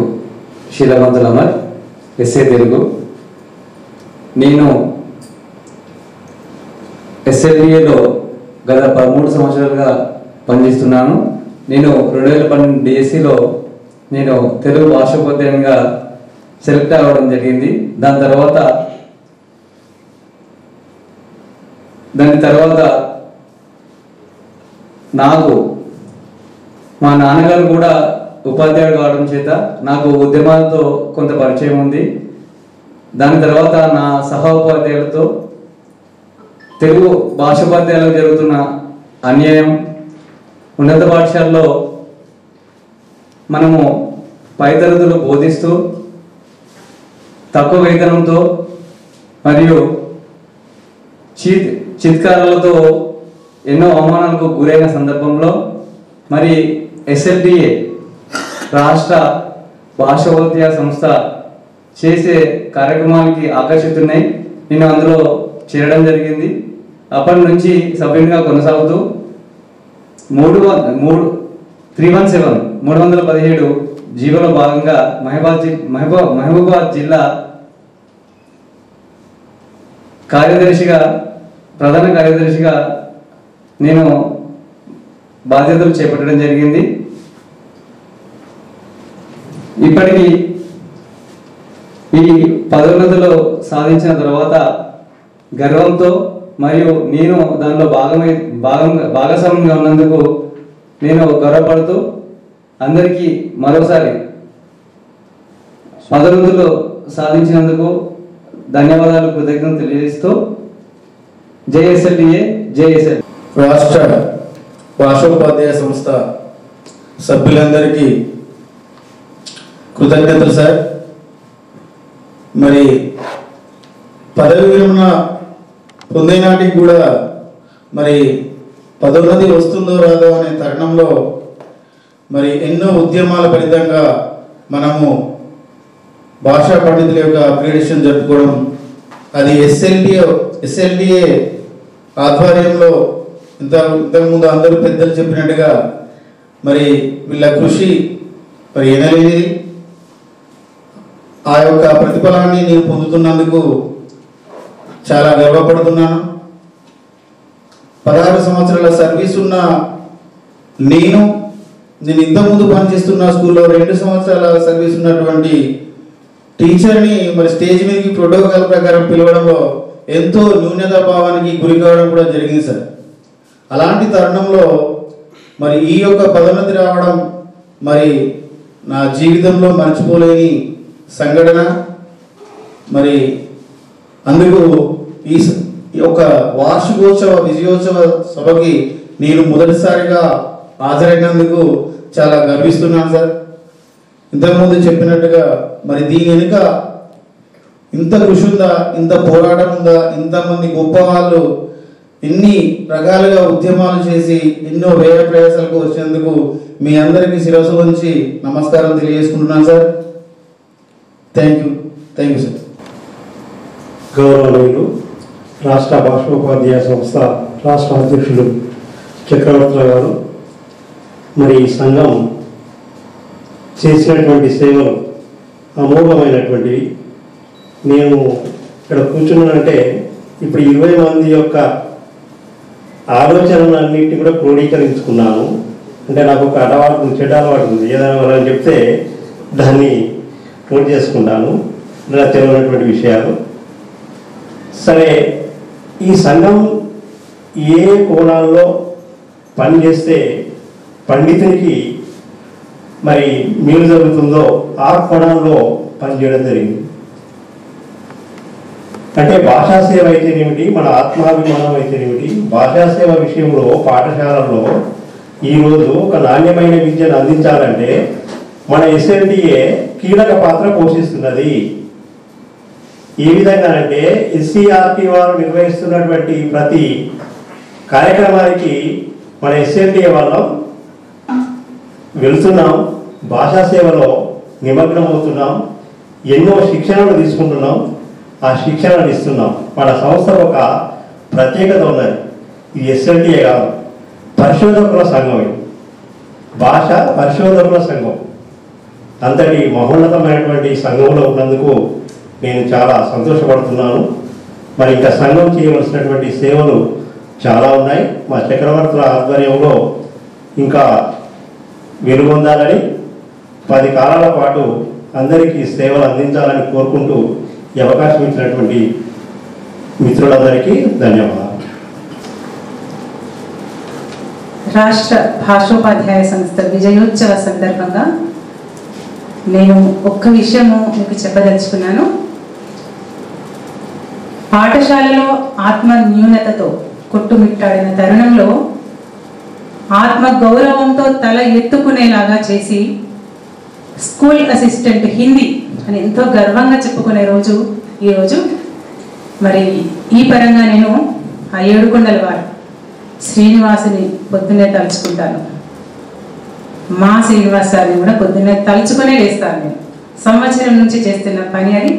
శీలవంతుల అమర్, ఎస్ఏ తెలుగు. నేను SLTA గత 13 సంవత్సరాలుగా పనిచేస్తున్నాను. నేను 2012 DSCలో నేను తెలుగు భాషోపాధ్యాయునిగా సెలెక్ట్ అవ్వడం జరిగింది. దాని తర్వాత నాకు మా నాన్నగారు కూడా ఉపాధ్యాయుడు కావడం చేత నాకు ఉద్యమాలతో కొంత పరిచయం ఉంది. దాని తర్వాత నా సహ ఉపాధ్యాయులతో తెలుగు భాషోపాధ్యాయులకు జరుగుతున్న అన్యాయం, ఉన్నత పాఠశాలలో మనము పై తరగతులు బోధిస్తూ తక్కువ వేతనంతో మరియు చిత్కారాలతో ఎన్నో అవమానాలకు గురైన సందర్భంలో మరి SLTA రాష్ట్ర భాషోపాధ్యాయ సంస్థ చేసే కార్యక్రమాలకి ఆకర్షితున్నాయి. నేను అందులో చేరడం జరిగింది. అప్పటి నుంచి సభ్యునిగా కొనసాగుతూ 317 జీవోలో భాగంగా మహబూబాబాద్ జిల్లా ప్రధాన కార్యదర్శిగా నేను బాధ్యతలు చేపట్టడం జరిగింది. ఇప్పటికీ ఈ పదోన్నతులు సాధించిన తర్వాత గర్వంతో మరియు నేను దానిలో భాగస్వామ్యంగా ఉన్నందుకు నేను గర్వపడుతూ అందరికీ మరోసారి పదోన్నతులు సాధించినందుకు ధన్యవాదాలు, కృతజ్ఞతలు తెలియజేస్తూ జై SLTA, జై SLTA. రాష్ట్ర భాషోపాధ్యాయ సంస్థ సభ్యులందరికీ కృతజ్ఞతలు సార్. మరి పదవి విరమణ పొందేనాటికి కూడా మరి పదోన్నతి వస్తుందో రాదో అనే తరుణంలో మరి ఎన్నో ఉద్యమాల ఫలితంగా మనము భాషా పండితుల యొక్క అప్గ్రేడేషన్ జరుపుకోవడం, అది ఎస్ఎల్డిఏ ఆధ్వర్యంలో ఇంతకుముందు అందరూ పెద్దలు చెప్పినట్టుగా మరి వీళ్ళ కృషి మరి ఎనలేనిది. ఆ యొక్క ప్రతిఫలాన్ని నేను పొందుతున్నందుకు చాలా గర్వపడుతున్నాను. 16 సంవత్సరాల సర్వీస్ ఉన్న నేను ఇంతకుముందు పనిచేస్తున్న స్కూల్లో 2 సంవత్సరాల సర్వీస్ ఉన్నటువంటి టీచర్ని మరి స్టేజ్ మీదకి ప్రోటోకాల్ ప్రకారం పిలవడంలో ఎంతో న్యూనతా భావానికి గురి కావడం కూడా జరిగింది సార్. అలాంటి తరుణంలో మరి ఈ యొక్క పదోన్నతి రావడం మరి నా జీవితంలో మర్చిపోలేని సంఘటన. మరి అందుకు ఈ యొక్క వార్షికోత్సవ విజయోత్సవ సభకి నేను మొదటిసారిగా హాజరైనందుకు చాలా గర్విస్తున్నాను సార్. ఇంతకుముందు చెప్పినట్టుగా మరి దీని వెనుక ఇంత కృషి ఉందా, ఇంత పోరాటం ఉందా, ఇంతమంది గొప్ప వాళ్ళు ఎన్ని రకాలుగా ఉద్యమాలు చేసి ఎన్నో వ్యయ ప్రయాసాలకు వచ్చినందుకు మీ అందరికీ శిరస్సు వంచి నమస్కారం తెలియజేసుకుంటున్నాను సార్. Thank you sir. గౌరవనీయులు రాష్ట్ర భాషోపాధ్యాయ సంస్థ రాష్ట్ర అధ్యక్షులు చక్రవర్తి గారు, మరి ఈ సంఘం చేసినటువంటి సేవలు అమోఘమైనటువంటివి. నేను ఇక్కడ కూర్చున్నానంటే ఇప్పుడు 20 మంది యొక్క ఆలోచనలన్నింటినీ కూడా క్రోడీకరించుకున్నాను. అంటే నాకు ఒక చెడ్డ అలవాటు ఉంది, ఏదైనా వాళ్ళని చెప్తే దాన్ని నోట్ చేసుకుంటాను, నాకు తెలియనటువంటి విషయాలు. సరే, ఈ సంఘం ఏ కోణాల్లో పనిచేస్తే పండితునికి మరి మేలు జరుగుతుందో ఆ కోణంలో పనిచేయడం జరిగింది. అంటే భాషా సేవ అయితేనేమిటి, మన ఆత్మాభిమానం అయితేనేమిటి, భాషా సేవ విషయంలో పాఠశాలల్లో ఈరోజు ఒక నాణ్యమైన విద్యను అందించాలంటే మన ఎస్ఎల్డిఏ కీలక పాత్ర పోషిస్తున్నది. ఏ విధంగా అంటే ఎస్సీఆర్టీ వారు నిర్వహిస్తున్నటువంటి ప్రతి కార్యక్రమానికి మన ఎస్ఎల్డిఏ వాళ్ళం వెళ్తున్నాం, భాషా సేవలో నిమగ్నం అవుతున్నాం, ఎన్నో శిక్షణలు తీసుకుంటున్నాం, ఆ శిక్షణలు ఇస్తున్నాం. మన సంస్థకు ఒక ప్రత్యేకత ఉన్నది. ఇది ఎస్ఎల్డిఏ కాదు, పరిశోధకుల సంఘం. ఇది భాష పరిశోధకుల సంఘం. అంతటి మహోన్నతమైనటువంటి సంఘంలో ఉన్నందుకు నేను చాలా సంతోషపడుతున్నాను. మరి ఇంకా సంఘం చేయవలసినటువంటి సేవలు చాలా ఉన్నాయి. మా చక్రవర్తుల ఆధ్వర్యంలో ఇంకా వెలుగొందాలని, 10 కాలాల పాటు అందరికీ సేవలు అందించాలని కోరుకుంటూ ఈ అవకాశం ఇచ్చినటువంటి మిత్రులందరికీ ధన్యవాదాలు. రాష్ట్ర భాషోపాధ్యాయ సంస్థ విజయోత్సవ సందర్భంగా నేను ఒక్క విషయము మీకు చెప్పదలుచుకున్నాను. పాఠశాలలో ఆత్మ న్యూనతతో కొట్టుమిట్టాడిన తరుణంలో ఆత్మ గౌరవంతో తల ఎత్తుకునేలాగా చేసి స్కూల్ అసిస్టెంట్ హిందీ అని ఎంతో గర్వంగా చెప్పుకునే రోజు ఈరోజు. మరి ఈ పరంగా నేను ఆ ఏడుకొండల వారు శ్రీనివాసుని పొద్దున్నే తలుచుకుంటాను. మా శ్రీనివాస్ సార్ని కూడా పొద్దున్నే తలుచుకునే లేస్తాను. నేను సంవత్సరం నుంచి చేస్తున్న పని అది.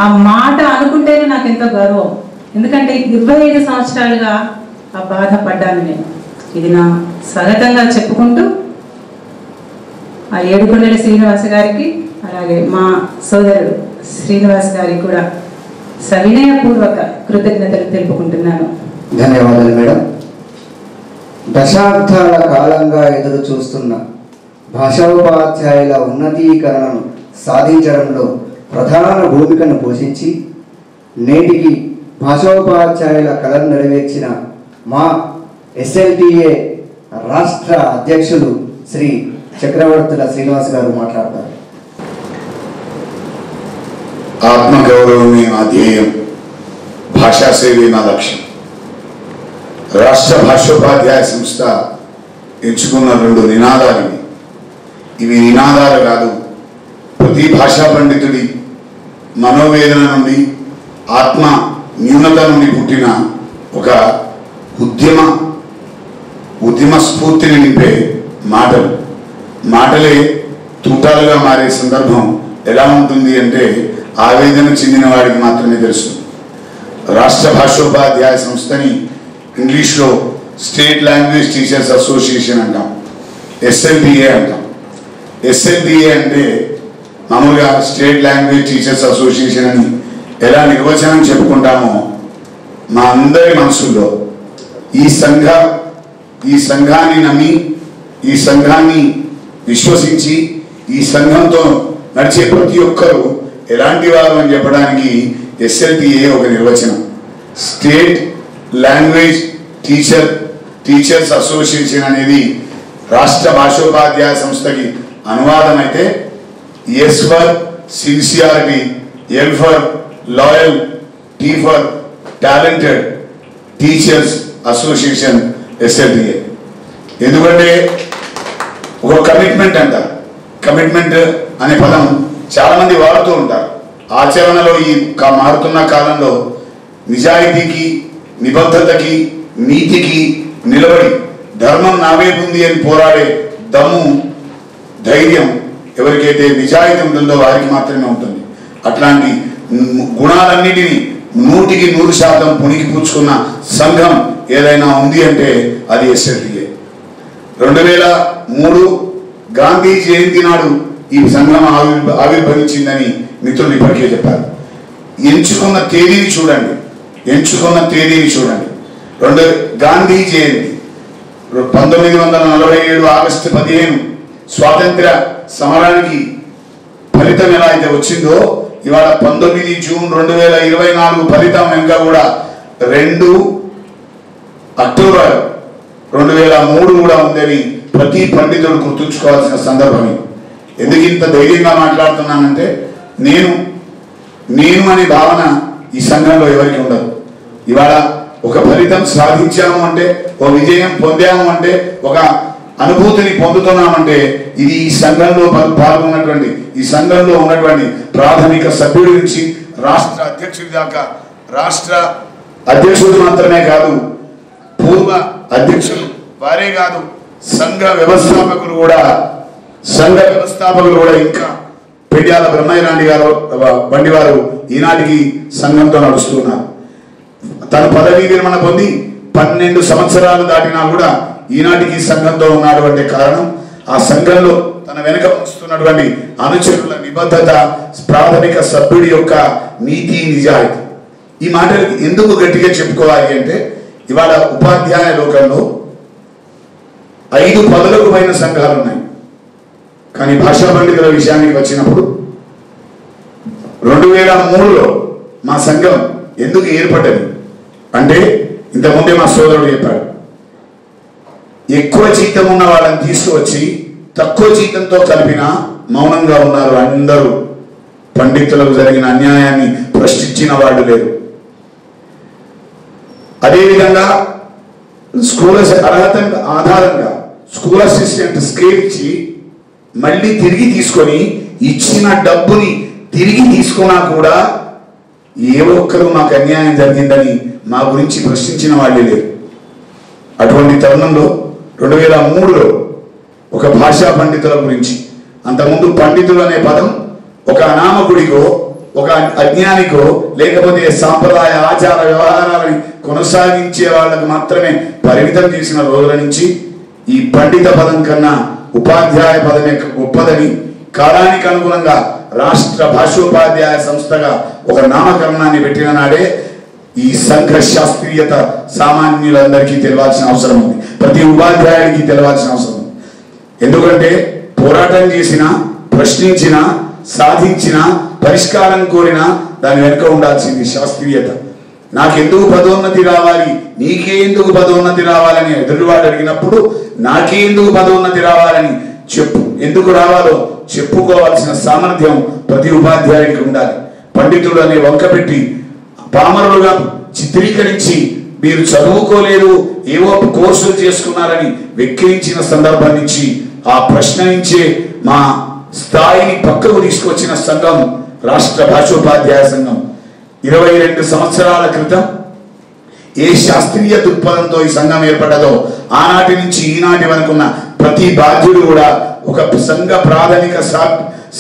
ఆ మాట అనుకుంటేనే నాకు ఎంతో గౌరవం. ఎందుకంటే 25 సంవత్సరాలుగా ఆ బాధపడ్డాను నేను. ఇది నా స్వాగతంగా చెప్పుకుంటూ ఆ ఏడుకొండల శ్రీనివాస్ గారికి, అలాగే మా సోదరుడు శ్రీనివాస్ గారికి కూడా సవినయపూర్వక కృతజ్ఞతలు తెలుపుకుంటున్నాను. ధన్యవాదాలు మేడం. దశాబ్దాల కాలంగా ఎదురు చూస్తున్న భాషోపాధ్యాయుల ఉన్నతీకరణను సాధించడంలో ప్రధాన భూమికను పోషించి నేటికి భాషోపాధ్యాయుల కళను నెరవేర్చిన మా ఎస్ఎల్టీఏ రాష్ట్ర అధ్యక్షులు శ్రీ చక్రవర్తుల శ్రీనివాస్ గారు మాట్లాడతారు. ఆత్మగౌరవమే నా ధ్యేయం, భాషా సేవే నా లక్ష్యం. రాష్ట్ర భాషోపాధ్యాయ సంస్థ ఎంచుకున్న 2 నినాదాలు ఇవి నినాదాలు కాదు, ప్రతి భాషా పండితుడి మనోవేదన నుండి, ఆత్మ న్యూనత నుండి పుట్టిన ఒక ఉద్యమ స్ఫూర్తిని నింపే మాటలు. మాటలే తూటాలుగా మారే సందర్భం ఎలా ఉంటుంది అంటే ఆవేదన చెందిన వాడికి మాత్రమే తెలుసు. రాష్ట్ర భాషోపాధ్యాయ సంస్థని ఇంగ్లీష్లో స్టేట్ లాంగ్వేజ్ టీచర్స్ అసోసియేషన్ అంటాం, SLTA అంటాం. SLTA అంటే మామూలుగా స్టేట్ లాంగ్వేజ్ టీచర్స్ అసోసియేషన్ అని ఎలా నిర్వచనం చెప్పుకుంటామో మా అందరి మనసుల్లో ఈ సంఘాన్ని నమ్మి, ఈ సంఘాన్ని విశ్వసించి, ఈ సంఘంతో నడిచే ప్రతి ఒక్కరూ ఎలాంటి వారు అని చెప్పడానికి SLTA ఒక నిర్వచనం. స్టేట్ లాంగ్వేజ్ టీచర్స్ అసోసియేషన్ అనేది రాష్ట్ర భాషోపాధ్యాయ సంస్థకి అనువాదం అయితే S for sincerity, L for loyal, T for talented teachers association SLTA. ఎందుకంటే ఒక కమిట్మెంట్ అంటారు. కమిట్మెంట్ అనే పదం చాలా మంది వాడుతూ ఉంటారు. ఆచరణలో ఈ మారుతున్న కాలంలో నిజాయితీకి, నిబద్ధతకి, నీతికి నిలబడి ధర్మం నా వైపు ఉంది అని పోరాడే దమ్ము, ధైర్యం ఎవరికైతే నిజాయితీ ఉంటుందో వారికి మాత్రమే ఉంటుంది. అట్లాంటి గుణాలన్నిటినీ 100% పుణికి పుచ్చుకున్న సంఘం ఏదైనా ఉంది అంటే అది SLTA. 2003 గాంధీ జయంతి నాడు ఈ సంఘం ఆవిర్భవించిందని మిత్రులు ఇప్పటికే చెప్పారు. ఎంచుకున్న తేదీని చూడండి. గాంధీ జయంతి 1947 ఆగస్టు 15 స్వాతంత్ర సమరానికి ఫలితం ఎలా అయితే వచ్చిందో ఇవాళ 19 జూన్ 2024 ఫలితం ఇంకా కూడా 2 అక్టోబర్ 2003 కూడా ఉందని ప్రతి పండితుడు గుర్తుంచుకోవాల్సిన సందర్భం. ఎందుకు ఇంత ధైర్యంగా మాట్లాడుతున్నానంటే నేను అనే భావన ఈ సంఘంలో ఎవరికి ఉండదు. ఇవాళ ఒక ఫలితం సాధించాము అంటే, ఒక విజయం పొందాము అంటే, ఒక అనుభూతిని పొందుతున్నామంటే ఇది ఈ సంఘంలో పాల్గొన్నటువంటి, ఈ సంఘంలో ఉన్నటువంటి ప్రాథమిక సభ్యుడి నుంచి రాష్ట్ర అధ్యక్షుడి దాకా, రాష్ట్ర అధ్యక్షుడు మాత్రమే కాదు, పూర్వ అధ్యక్షులు వారే కాదు, సంఘ వ్యవస్థాపకులు కూడా ఇంకా పెడ్యాల బ్రహ్మయ్యనాయుడు గారు బండివారు ఈనాటికి సంఘంతో నడుస్తున్నారు. తను పదవీ విరమణ పొంది 12 సంవత్సరాలు దాటినా కూడా ఈనాటికి సంఘంతో ఉన్నాడు అంటే కారణం ఆ సంఘంలో తన వెనుక వస్తున్నటువంటి అనుచరుల నిబద్ధత, ప్రాథమిక సభ్యుడి యొక్క నీతి, నిజాయితీ. ఈ మాటలు ఎందుకు గట్టిగా చెప్పుకోవాలి అంటే ఇవాళ ఉపాధ్యాయ లోకంలో 5 పదులకు పైన సంఘాలు ఉన్నాయి. కానీ భాషా పండితుల విషయానికి వచ్చినప్పుడు 2003లో మా సంఘం ఎందుకు ఏర్పడ్డది అంటే ఇంతకుముందే మా సోదరుడు చెప్పాడు, ఎక్కువ జీతం ఉన్న వాళ్ళని తీసుకువచ్చి తక్కువ జీతంతో కలిపిన మౌనంగా ఉన్నారు. అందరూ పండితులకు జరిగిన అన్యాయాన్ని ప్రశ్నించిన వాళ్ళు లేరు. అదేవిధంగా స్కూల్ అర్హత ఆధారంగా స్కూల్ అసిస్టెంట్ స్కేల్ ఇచ్చి మళ్ళీ తిరిగి తీసుకొని ఇచ్చిన డబ్బుని తిరిగి తీసుకున్నా కూడా ఏ ఒక్కరు మాకు అన్యాయం జరిగిందని మా గురించి ప్రశ్నించిన వాళ్ళే లేరు. అటువంటి తరుణంలో 2003లో ఒక భాషా పండితుల గురించి, అంతకుముందు పండితులు అనే పదం ఒక అనామకుడికో, ఒక అజ్ఞానికో, లేకపోతే సాంప్రదాయ ఆచార వ్యవహారాలని కొనసాగించే వాళ్ళకు మాత్రమే పరిమితం చేసిన రోజుల నుంచి ఈ పండిత పదం కన్నా ఉపాధ్యాయ పదమే గొప్పదని కాలానికి అనుగుణంగా రాష్ట్ర భాషోపాధ్యాయ సంస్థగా ఒక నామకరణాన్ని పెట్టిన నాడే ఈ సంఘ శాస్త్రీయత సామాన్యులందరికీ తెలవాల్సిన అవసరం ఉంది. ప్రతి ఉపాధ్యాయుడికి తెలవాల్సిన అవసరం ఉంది. ఎందుకంటే పోరాటం చేసిన, ప్రశ్నించిన, సాధించిన, పరిష్కారం కోరిన దాని వెనుక ఉండాల్సింది శాస్త్రీయత. నాకెందుకు పదోన్నతి రావాలి, నీకే ఎందుకు పదోన్నతి రావాలని ఎదురువాడు అడిగినప్పుడు నాకే ఎందుకు పదోన్నతి రావాలని చెప్పు, ఎందుకు రావాలో చెప్పుకోవాల్సిన సామర్థ్యం ప్రతి ఉపాధ్యాయుడికి ఉండాలి. పండితుడు అనే వంకపెట్టి పామరులుగా చిత్రీకరించి మీరు చదువుకోలేదు, ఏవో కోర్సులు చేసుకున్నారని వెక్కిరించిన సందర్భం నుంచి ఆ ప్రశ్నించే మా స్థాయిని పక్కకు తీసుకొచ్చిన సంఘం రాష్ట్ర భాషోపాధ్యాయ సంఘం. 22 సంవత్సరాల క్రితం ఏ శాస్త్రీయ దృక్పథంతో ఈ సంఘం ఏర్పడ్డదో ఆనాటి నుంచి ఈనాటి వరకున్న ప్రతి బాధ్యుడు కూడా ఒక సంఘ ప్రాథమిక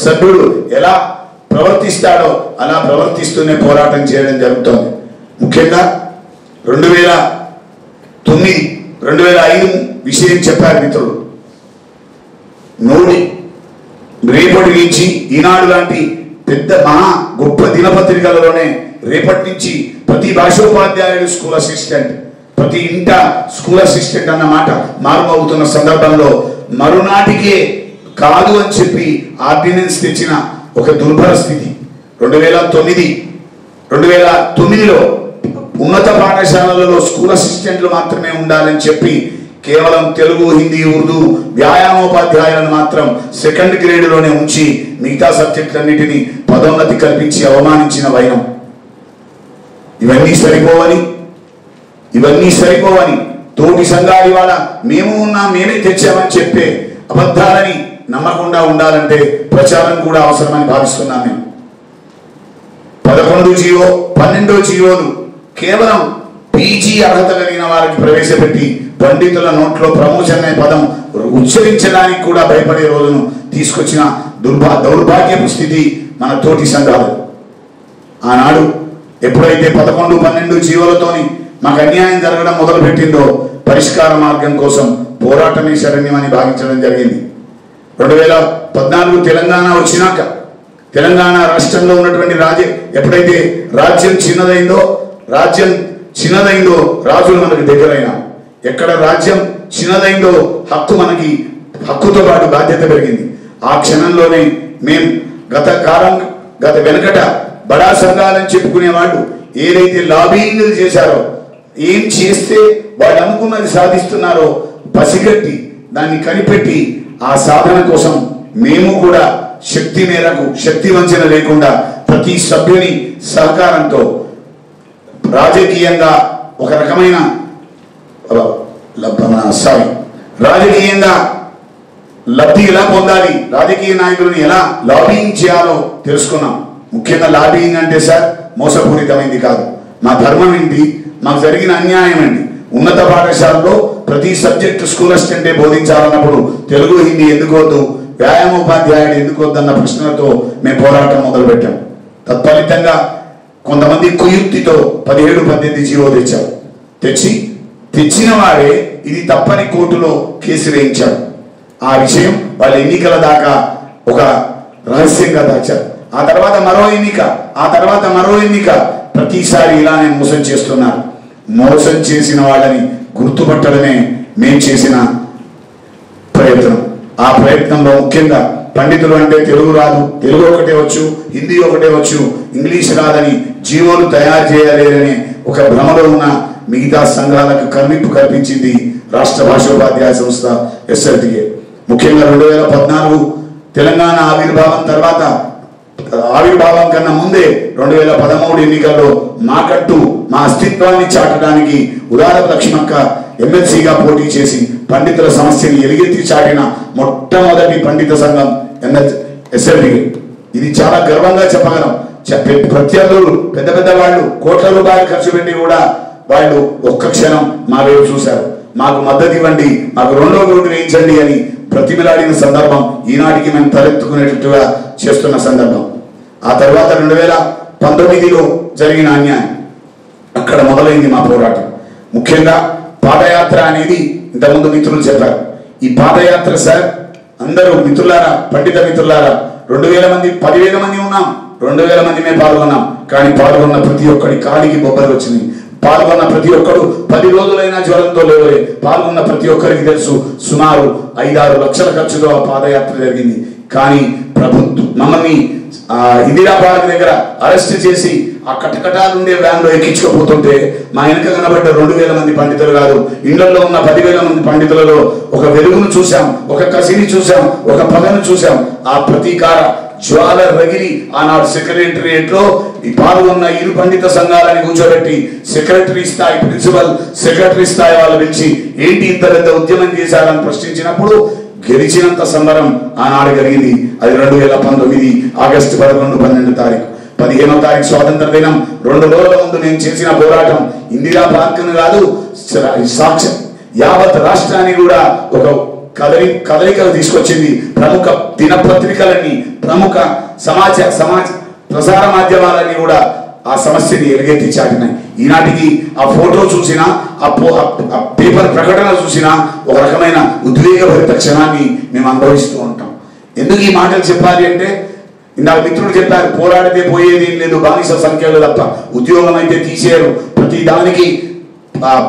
సభ్యుడు ఎలా ప్రవర్తిస్తాడో అలా ప్రవర్తిస్తూనే పోరాటం చేయడం జరుగుతోంది. ముఖ్యంగా 2009, 2005 విషయం చెప్పారు మిత్రులు. రేపటి నుంచి ఈనాడు లాంటి పెద్ద మహా గొప్ప దినపత్రికలలోనే రేపటి నుంచి ప్రతి భాషోపాధ్యాయుడు స్కూల్ అసిస్టెంట్, ప్రతి ఇంట స్కూల్ అసిస్టెంట్ అన్న మాట మారుమవుతున్న సందర్భంలో మరునాటికే కాదు అని చెప్పి ఆర్డినెన్స్ తెచ్చిన ఒక దుర్భర స్థితి. 2009లో ఉన్నత పాఠశాలలలో స్కూల్ అసిస్టెంట్లు మాత్రమే ఉండాలని చెప్పి కేవలం తెలుగు, హిందీ, ఉర్దూ వ్యాయామోపాధ్యాయులను మాత్రం 2nd గ్రేడ్లోనే ఉంచి మిగతా సబ్జెక్టులన్నిటినీ పదోన్నతి కల్పించి అవమానించిన వైనం. ఇవన్నీ సరిపోవని తోటి సంఘాల వాళ్ళ మేము ఉన్నాం, మేమే తెచ్చామని చెప్పే అబద్ధాలని నమ్మకుండా ఉండాలంటే ప్రచారం కూడా అవసరమని భావిస్తున్నాం. మేము 11 జీవో 12 జీవోలు కేవలం పీజీ అర్హత కలిగిన వారికి ప్రవేశపెట్టి పండితుల నోట్లో ప్రమోషన్ అనే పదం ఉచ్చరించడానికి కూడా భయపడే రోజును తీసుకొచ్చిన దౌర్భాగ్యపు స్థితి మన తోటి సంఘాలు. ఆనాడు ఎప్పుడైతే 11, 12 జీవోలతోని మాకు అన్యాయం జరగడం మొదలుపెట్టిందో పరిష్కార మార్గం కోసం పోరాటమే శరణ్యమని భావించడం జరిగింది. 2014 తెలంగాణ వచ్చినాక తెలంగాణ రాష్ట్రంలో ఉన్నటువంటి ఎప్పుడైతే రాజ్యం చిన్నదైందో రాజులు మనకు దగ్గరైనా, ఎక్కడ రాజ్యం చిన్నదైందో హక్కుతో పాటు బాధ్యత పెరిగింది. ఆ క్షణంలోనే మేము గత వెనకట బడా సంఘాలని చెప్పుకునే వాళ్ళు ఏదైతే లాబింగ్లు చేశారో, ఏం చేస్తే వాళ్ళు అనుకున్నది సాధిస్తున్నారో పసిగట్టి దాన్ని కనిపెట్టి ఆ సాధన కోసం మేము కూడా శక్తి మేరకు శక్తి వంచన లేకుండా ప్రతి సభ్యుని సహకారంతో రాజకీయంగా ఒక రకమైన రాజకీయంగా లబ్ధి ఎలా పొందాలి, రాజకీయ నాయకులను ఎలా లాబింగ్ చేయాలో తెలుసుకున్నాం. ముఖ్యంగా లాబింగ్ అంటే సార్ మోసపూరితమైంది కాదు. మా ధర్మం ఏంటి, మాకు జరిగిన అన్యాయం ఏంటి, ఉన్నత పాఠశాలలో ప్రతి సబ్జెక్టు స్కూల్ అసిస్టెంటే బోధించాలన్నప్పుడు తెలుగు, హిందీ ఎందుకోవద్దు, వ్యాయామోపాధ్యాయుడు ఎందుకోవద్దు అన్న ప్రశ్నలతో మేము పోరాటం మొదలుపెట్టాం. తత్ఫలితంగా కొంతమంది కుయుక్తితో 17, 18 జీవో తెచ్చారు. తెచ్చిన వాడే ఇది తప్పని కోర్టులో కేసు వేయించారు. ఆ విషయం వాళ్ళ ఎన్నికల దాకా ఒక రహస్యంగా దాచారు. ఆ తర్వాత మరో ఎన్నిక ప్రతిసారి ఇలానే మోసం చేస్తున్నారు. మోసం చేసిన వాళ్ళని గుర్తుపట్టడమే మేము చేసిన ప్రయత్నం. ఆ ప్రయత్నంలో ముఖ్యంగా పండితులు అంటే తెలుగు రాదు, తెలుగు ఒకటే వచ్చు, హిందీ ఒకటే వచ్చు, ఇంగ్లీష్ రాదని జీవోలు తయారు చేయలేదని ఒక భ్రమలో ఉన్న మిగతా సంఘాలకు కనువిప్పు కల్పించింది రాష్ట్ర భాషోపాధ్యాయ సంస్థ SLTA. ముఖ్యంగా 2014 తెలంగాణ ఆవిర్భావం కన్నా ముందే 2013 ఎన్నికల్లో మాకంటూ మా అస్తిత్వాన్ని చాటడానికి ఉదార లక్ష్మక్క MLCగా పోటీ చేసి పండితుల సమస్యని ఎలుగెత్తి చాటిన మొట్టమొదటి పండిత సంఘం SLTA. ఇది చాలా గర్వంగా చెప్పగలం. ప్రత్యర్థులు పెద్ద వాళ్ళు కోట్ల రూపాయలు ఖర్చు పెట్టి కూడా వాళ్ళు ఒక్క క్షణం మా వైపు చూశారు. మాకు మద్దతు ఇవ్వండి, మాకు 2వ ఓటు వేయించండి అని ప్రతిమిలాడిన సందర్భం ఈనాటికి మేము తలెత్తుకునేటట్టుగా చేస్తున్న సందర్భం. ఆ తర్వాత 2019లో జరిగిన అన్యాయం, అక్కడ మొదలైంది మా పోరాటం. ముఖ్యంగా పాదయాత్ర అనేది ఇంతకుముందు మిత్రులు చెప్పారు. ఈ పాదయాత్ర సార్ అందరూ మిత్రులారా, పండిత మిత్రులారా, 2000 మంది 10,000 మంది ఉన్నాం, 2,000 మంది మేము పాల్గొన్నాం. కానీ పాల్గొన్న ప్రతి ఒక్కడి కాలికి బొబ్బలు వచ్చినాయి. పాల్గొన్న ప్రతి ఒక్కడు 10 రోజులైనా జ్వరంతో లేవలే. పాల్గొన్న ప్రతి ఒక్కరికి తెలుసు సుమారు 5-6 లక్షల ఖర్చుతో ఆ పాదయాత్ర జరిగింది. కానీ ప్రభుత్వం మమ్మల్ని ఇందిరాబాద్ దగ్గర అరెస్ట్ చేసి ఆ కటకటాలుండే వ్యాన్లో ఎక్కించుకోపోతుంటే మా వెనక కనబడ్డ 2,000 మంది పండితులు కాదు, ఇళ్లలో ఉన్న 10,000 మంది పండితులలో ఒక వెలుగును చూసాం, ఒక కసిని చూసాం, ఒక పగను చూసాం. ఆ ప్రతీకార జ్వాల రగిలి ఆనాడు సెక్రటరియట్ లో ఈ పాల్గొన్న 2 పండిత సంఘాలని కూర్చోబెట్టి సెక్రటరీ స్థాయి, ప్రిన్సిపల్ సెక్రటరీ స్థాయి వాళ్ళు పిలిచి ఏంటి ఇంత పెద్ద ఉద్యమం చేశారని ప్రశ్నించినప్పుడు గెలిచినంత సంబరం ఆనాడు జరిగింది. అది 2019 ఆగస్టు 11, 12 తారీఖు. 15వ తారీఖు స్వాతంత్ర దినం 2 రోజుల ముందు నేను చేసిన పోరాటం ఇందిరా పార్క్ కాదు, సాక్ష్యం యావత్ రాష్ట్రాన్ని కూడా ఒక కదలికలు తీసుకొచ్చింది. ప్రముఖ దినపత్రికలని, ప్రముఖ సమాజ ప్రసార మాధ్యమాలన్నీ కూడా ఆ సమస్యని ఎలుగెత్తి చాటినాయి. ఈనాటికి ఆ ఫోటో చూసినా, ఆ పేపర్ ప్రకటన చూసినా ఒక రకమైన ఉద్వేగభరిత క్షణాన్ని మేము అనుభవిస్తూ ఉంటాం. ఎందుకు ఈ మాటలు చెప్పాలి అంటే, ఇందాక మిత్రుడు చెప్పారు, పోరాడితే పోయేది ఏం లేదు, బానిస సంఖ్యలు తప్ప ఉద్యోగం అయితే తీసేయరు. ప్రతి దానికి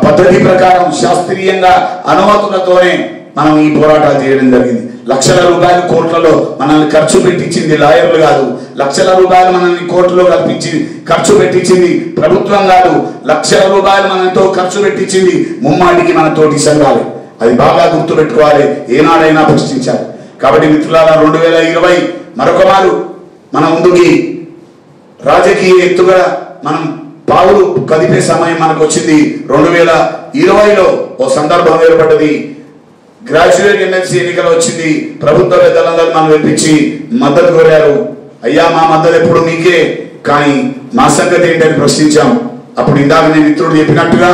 పద్ధతి ప్రకారం శాస్త్రీయంగా అనుమతులతోనే మనం ఈ పోరాటాలు చేయడం జరిగింది. లక్షల రూపాయలు కోట్లలో మనల్ని ఖర్చు పెట్టించింది లాయర్లు కాదు, లక్షల రూపాయలు మనల్ని కోర్టులో ఖర్చు పెట్టించింది ప్రభుత్వం కాదు, లక్షల రూపాయలు మనతో ఖర్చు పెట్టించింది ముమ్మాటికి మన తోటి సంఘాలు. అది బాగా గుర్తుపెట్టుకోవాలి, ఏనాడైనా ప్రశ్నించాలి. కాబట్టి మిత్రులారా, 2020 మరొక మారు మన ముందుకి రాజకీయ ఎత్తుగడ మనం పావులు కదిపే సమయం మనకు వచ్చింది. 2020లో ఓ సందర్భం ఏర్పడ్డది. గ్రాడ్యుయేట్ ఎమ్మెల్సీ ఎన్నికలు వచ్చింది. ప్రభుత్వ పెద్దలందరూ మనం వెప్పించి మద్దతు కోరారు. అయ్యా, మా మద్దతు ఎప్పుడు మీకే, కానీ మా సంగతి ఏంటని ప్రశ్నించాం. అప్పుడు ఇందాక నేను మిత్రుడు చెప్పినట్టుగా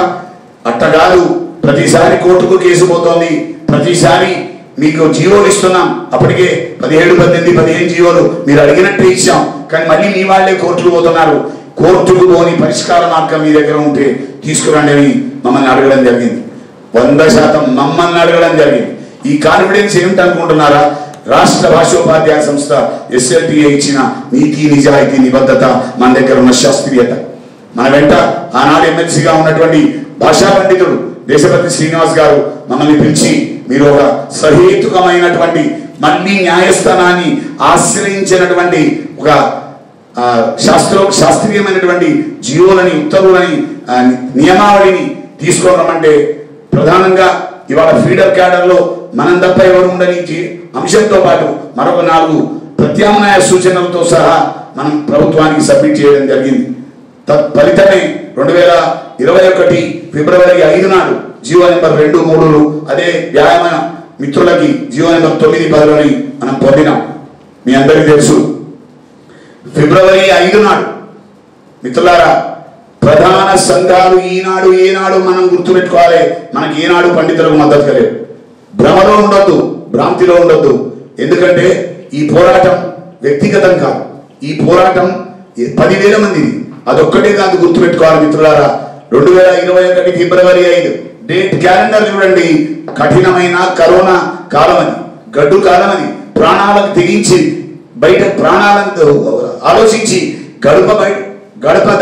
అట్టగాదు, ప్రతిసారి కోర్టుకు కేసు పోతోంది, ప్రతిసారి మీకు జీవోలు ఇస్తున్నాం. అప్పటికే 17, 18, 15 జీవోలు మీరు అడిగినట్టే ఇచ్చాం, కానీ మళ్ళీ మీ వాళ్ళే కోర్టుకు పోతున్నారు. కోర్టుకు పోని పరిష్కార మార్గం మీ దగ్గర ఉంటే తీసుకురండి అని మమ్మల్ని అడగడం జరిగింది. 100% మమ్మల్ని అడగడం జరిగింది. ఈ కాన్ఫిడెన్స్ ఏమిటనుకుంటున్నారా? రాష్ట్ర భాషోపాధ్యాయ సంస్థ SLTA ఇచ్చిన నీతి, నిజాయితీ, నిబద్ధత, మన దగ్గర ఉన్న శాస్త్రీయత. మన వెంట ఆనాడు ఎమ్మెల్సీగా ఉన్నటువంటి భాషా పండితుడు దేశపతి శ్రీనివాస్ గారు మమ్మల్ని పిలిచి, మీరు ఒక సహేతుకమైనటువంటి మళ్ళీ న్యాయస్థానాన్ని ఆశ్రయించినటువంటి ఒక శాస్త్రీయమైనటువంటి జీవోలని, ఉత్తర్వులని, నియమావళిని తీసుకోవడమంటే, ప్రధానంగా ఇవాళ ఫీడర్ క్యాడర్లో మనం తప్ప ఎవరు ఉండని అంశంతో పాటు మరొక 4 ప్రత్యామ్నాయ సూచనలతో సహా మనం ప్రభుత్వానికి సబ్మిట్ చేయడం జరిగింది. తత్ఫలితమే 2021 ఫిబ్రవరి 5 నాడు జీవో నెంబర్ 2, 3 అదే వ్యాయామ మిత్రులకి జీవో నెంబర్ 9, 10 మనం పొందినాం. మీ అందరికీ తెలుసు. ఫిబ్రవరి 5 నాడు మిత్రులారా, ప్రధాన సంఘాలు ఏనాడు మనం గుర్తుపెట్టుకోవాలి, మనకి ఏనాడు పండితులకు మద్దతు కలిగదు. భ్రమలో ఉండొద్దు, భ్రాంతిలో ఉండొద్దు. ఎందుకంటే ఈ పోరాటం వ్యక్తిగతం కాదు, ఈ పోరాటం 10,000 మందిది. అదొక్కటే కాదు, గుర్తుపెట్టుకోవాలి మిత్రులారా. 2021 ఫిబ్రవరి 5 డేట్ క్యాలెండర్ చూడండి. కఠినమైన కరోనా కాలమని, గడ్డు కాలమని, ప్రాణాలకు తెగించి బయట ప్రాణాలను ఆలోచించి గడప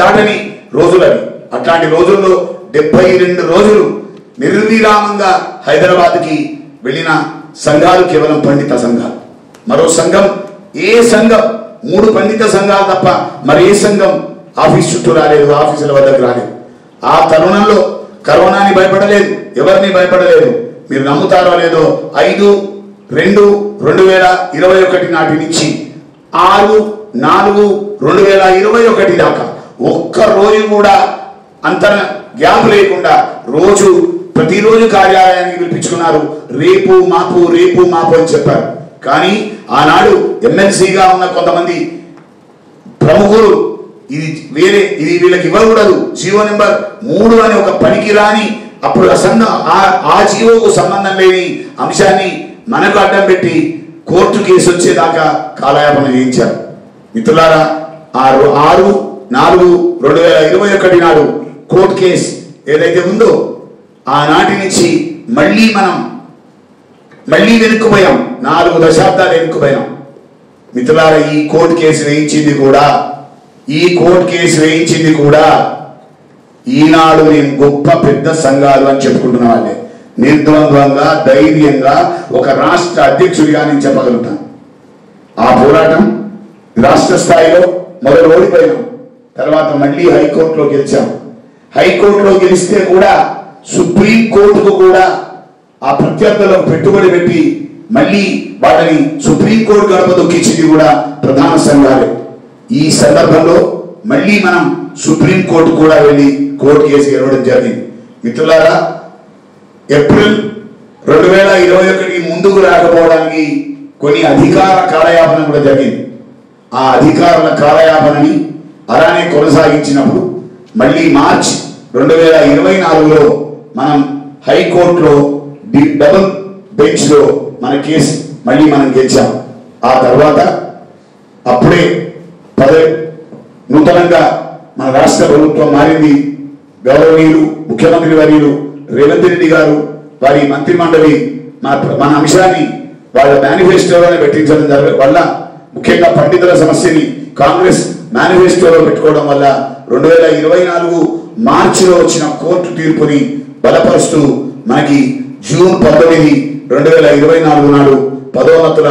దాటని రోజులని. అట్లాంటి రోజుల్లో 72 రోజులు నిర్విరామంగా హైదరాబాద్కి వెళ్ళిన సంఘాలు కేవలం పండిత సంఘాలు. మరో సంఘం, ఏ సంఘం, 3 పండిత సంఘాలు తప్ప మరి ఏ సంఘం ఆఫీస్ చుట్టూ రాలేదు, ఆఫీసుల వద్దకు రాలేదు. ఆ తరుణంలో కరోనాని భయపడలేదు, ఎవరిని భయపడలేదు. మీరు నమ్ముతారో లేదో, 5/2/2021 నాటి నుంచి 6/4/2021 దాకా ఒక్క రోజు కూడా అంతర గ్యాప్ లేకుండా ప్రతిరోజు కార్యాలయానికి పిలిపించుకున్నారు. రేపు మాపు అని చెప్పారు. కానీ ఆనాడు ఎమ్మెల్సీగా ఉన్న కొంతమంది ప్రముఖులు ఇది వీళ్ళకి ఇవ్వకూడదు, జీవో నెంబర్ 3 అని ఒక పనికి రాని, అప్పుడు ఆ జీవోకు సంబంధం లేని అంశాన్ని మనకు అడ్డం పెట్టి కోర్టు కేసు వచ్చేదాకా కాలయాపన చేయించారు. మిత్రులారా, 6/4/2021 నాడు కోర్టు కేసు ఏదైతే ఉందో, ఆనాటి నుంచి మళ్ళీ వెనుక్కుపోయాం. 4 దశాబ్దాలు వెనుక్కుపోయాం. మిత్రులారా, ఈ కోర్టు కేసు వేయించింది కూడా ఈనాడు నేను గొప్ప పెద్ద సంఘాలు అని చెప్పుకుంటున్న వాళ్ళే. నిర్ద్వంద్వంగా, ధైర్యంగా ఒక రాష్ట్ర అధ్యక్షుడిగా నేను చెప్పగలుగుతాను. ఆ పోరాటం రాష్ట్ర స్థాయిలో మొదలు ఓడిపోయినాం, తర్వాత మళ్ళీ హైకోర్టులో గెలిచాం. హైకోర్టులో గెలిస్తే కూడా సుప్రీం కోర్టుకు కూడా ఆ ప్రత్యర్థులకు పెట్టుబడి పెట్టి మళ్ళీ వాళ్ళని సుప్రీంకోర్టు గడప దొక్కించింది కూడా ప్రధాన సంఘాలే. ఈ సందర్భంలో మళ్ళీ మనం సుప్రీంకోర్టు కూడా వెళ్ళి కోర్టు కేసు గెలవడం జరిగింది. మిత్రులారా, ఏప్రిల్ 2021 ముందుకు రాకపోవడానికి కొన్ని అధికార కాలయాపన కూడా జరిగింది. ఆ అధికారుల కాలయాపనని అలానే కొనసాగించినప్పుడు మళ్ళీ మార్చ్ 2024లో మనం హైకోర్టులో డబుల్ బెంచ్లో మన కేసు మళ్ళీ మనం గెలిచాం. ఆ తర్వాత అప్పుడే నూతనంగా మన రాష్ట్ర ప్రభుత్వం మారింది. గౌరవనీయులు ముఖ్యమంత్రి వర్యులు రేవంత్ రెడ్డి గారు వారి మంత్రిమండలి మన అంశాన్ని వాళ్ళ మేనిఫెస్టోలోనే పెట్టించడం వల్ల, ముఖ్యంగా పండితుల సమస్యని కాంగ్రెస్ మేనిఫెస్టోలో పెట్టుకోవడం వల్ల 2024 మార్చిలో వచ్చిన కోర్టు తీర్పుని బలపరుస్తూ మనకి జూన్ 19, 2024 నాడు పదోన్నతుల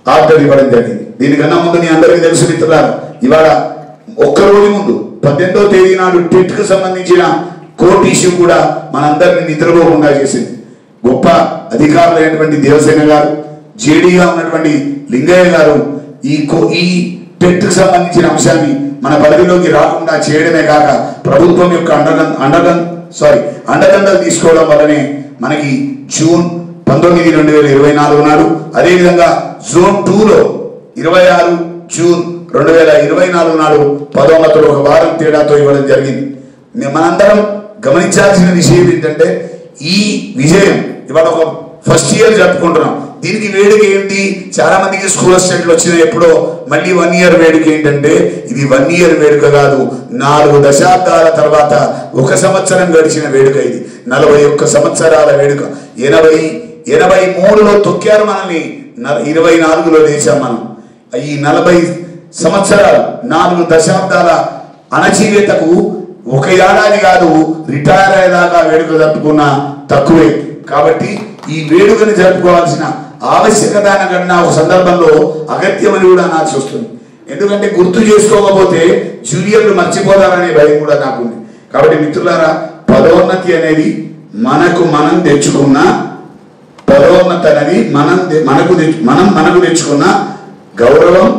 ఆర్డర్ ఇవ్వడం జరిగింది. దీనికన్నా ముందు మీ అందరికీ తెలుసు మిత్రులారా, ఇవాళ ఒక్కరోజు ముందు 18వ తేదీ నాడు టిట్కు సంబంధించిన కోర్టు ఇష్యూ కూడా మనందరినీ నిద్రపోకుండా చేసింది. గొప్ప అధికారులైనటువంటి దేవసేన గారు, జేడీగా ఉన్నటువంటి లింగయ్య గారు ఈ టెట్కు సంబంధించిన అంశాన్ని మన పరిధిలోకి రాకుండా చేయడమే కాక ప్రభుత్వం యొక్క అండదండలు తీసుకోవడం వల్లనే మనకి జూన్ 19, 2024 నాడు, అదేవిధంగా జోన్ 2లో 26 జూన్ 2024 నాడు పదోన్నతులు ఒక వారం తేడాతో ఇవ్వడం జరిగింది. మనందరం గమనించాల్సిన విషయం ఏంటంటే, ఈ విజయం ఇవాళ ఒక ఫస్ట్ ఇయర్ జరుపుకుంటున్నాం. దీనికి వేడుక ఏంటి? చాలా మందికి స్కూల్ అసిస్టెంట్లు వచ్చినాయి ఎప్పుడో, మళ్ళీ 1 ఇయర్ వేడుక ఏంటంటే, ఇది 1 ఇయర్ వేడుక కాదు, 4 దశాబ్దాల తర్వాత 1 సంవత్సరం గడిచిన వేడుక. ఇది 41 సంవత్సరాల వేడుక. 83లో తొక్కారు మనల్ని, 24లో లేచాం మనం. ఈ 40 సంవత్సరాలు 4 దశాబ్దాల అణచివేతకు 1 ఏడాది కాదు, రిటైర్ అయ్యేదాకా వేడుక జరుపుకున్న తక్కువే. కాబట్టి ఈ వేడుకను జరుపుకోవాల్సిన ఆవశ్యకత కన్నా ఒక సందర్భంలో అగత్యమని కూడా నాకు వస్తుంది. ఎందుకంటే గుర్తు చేసుకోకపోతే జూనియర్లు మర్చిపోతారనే భయం కూడా నాకుంది. కాబట్టి మిత్రులారా, పదోన్నతి అనేది మనం తెచ్చుకున్న పదోన్నతి అనేది మనకు తెచ్చుకున్న గౌరవం,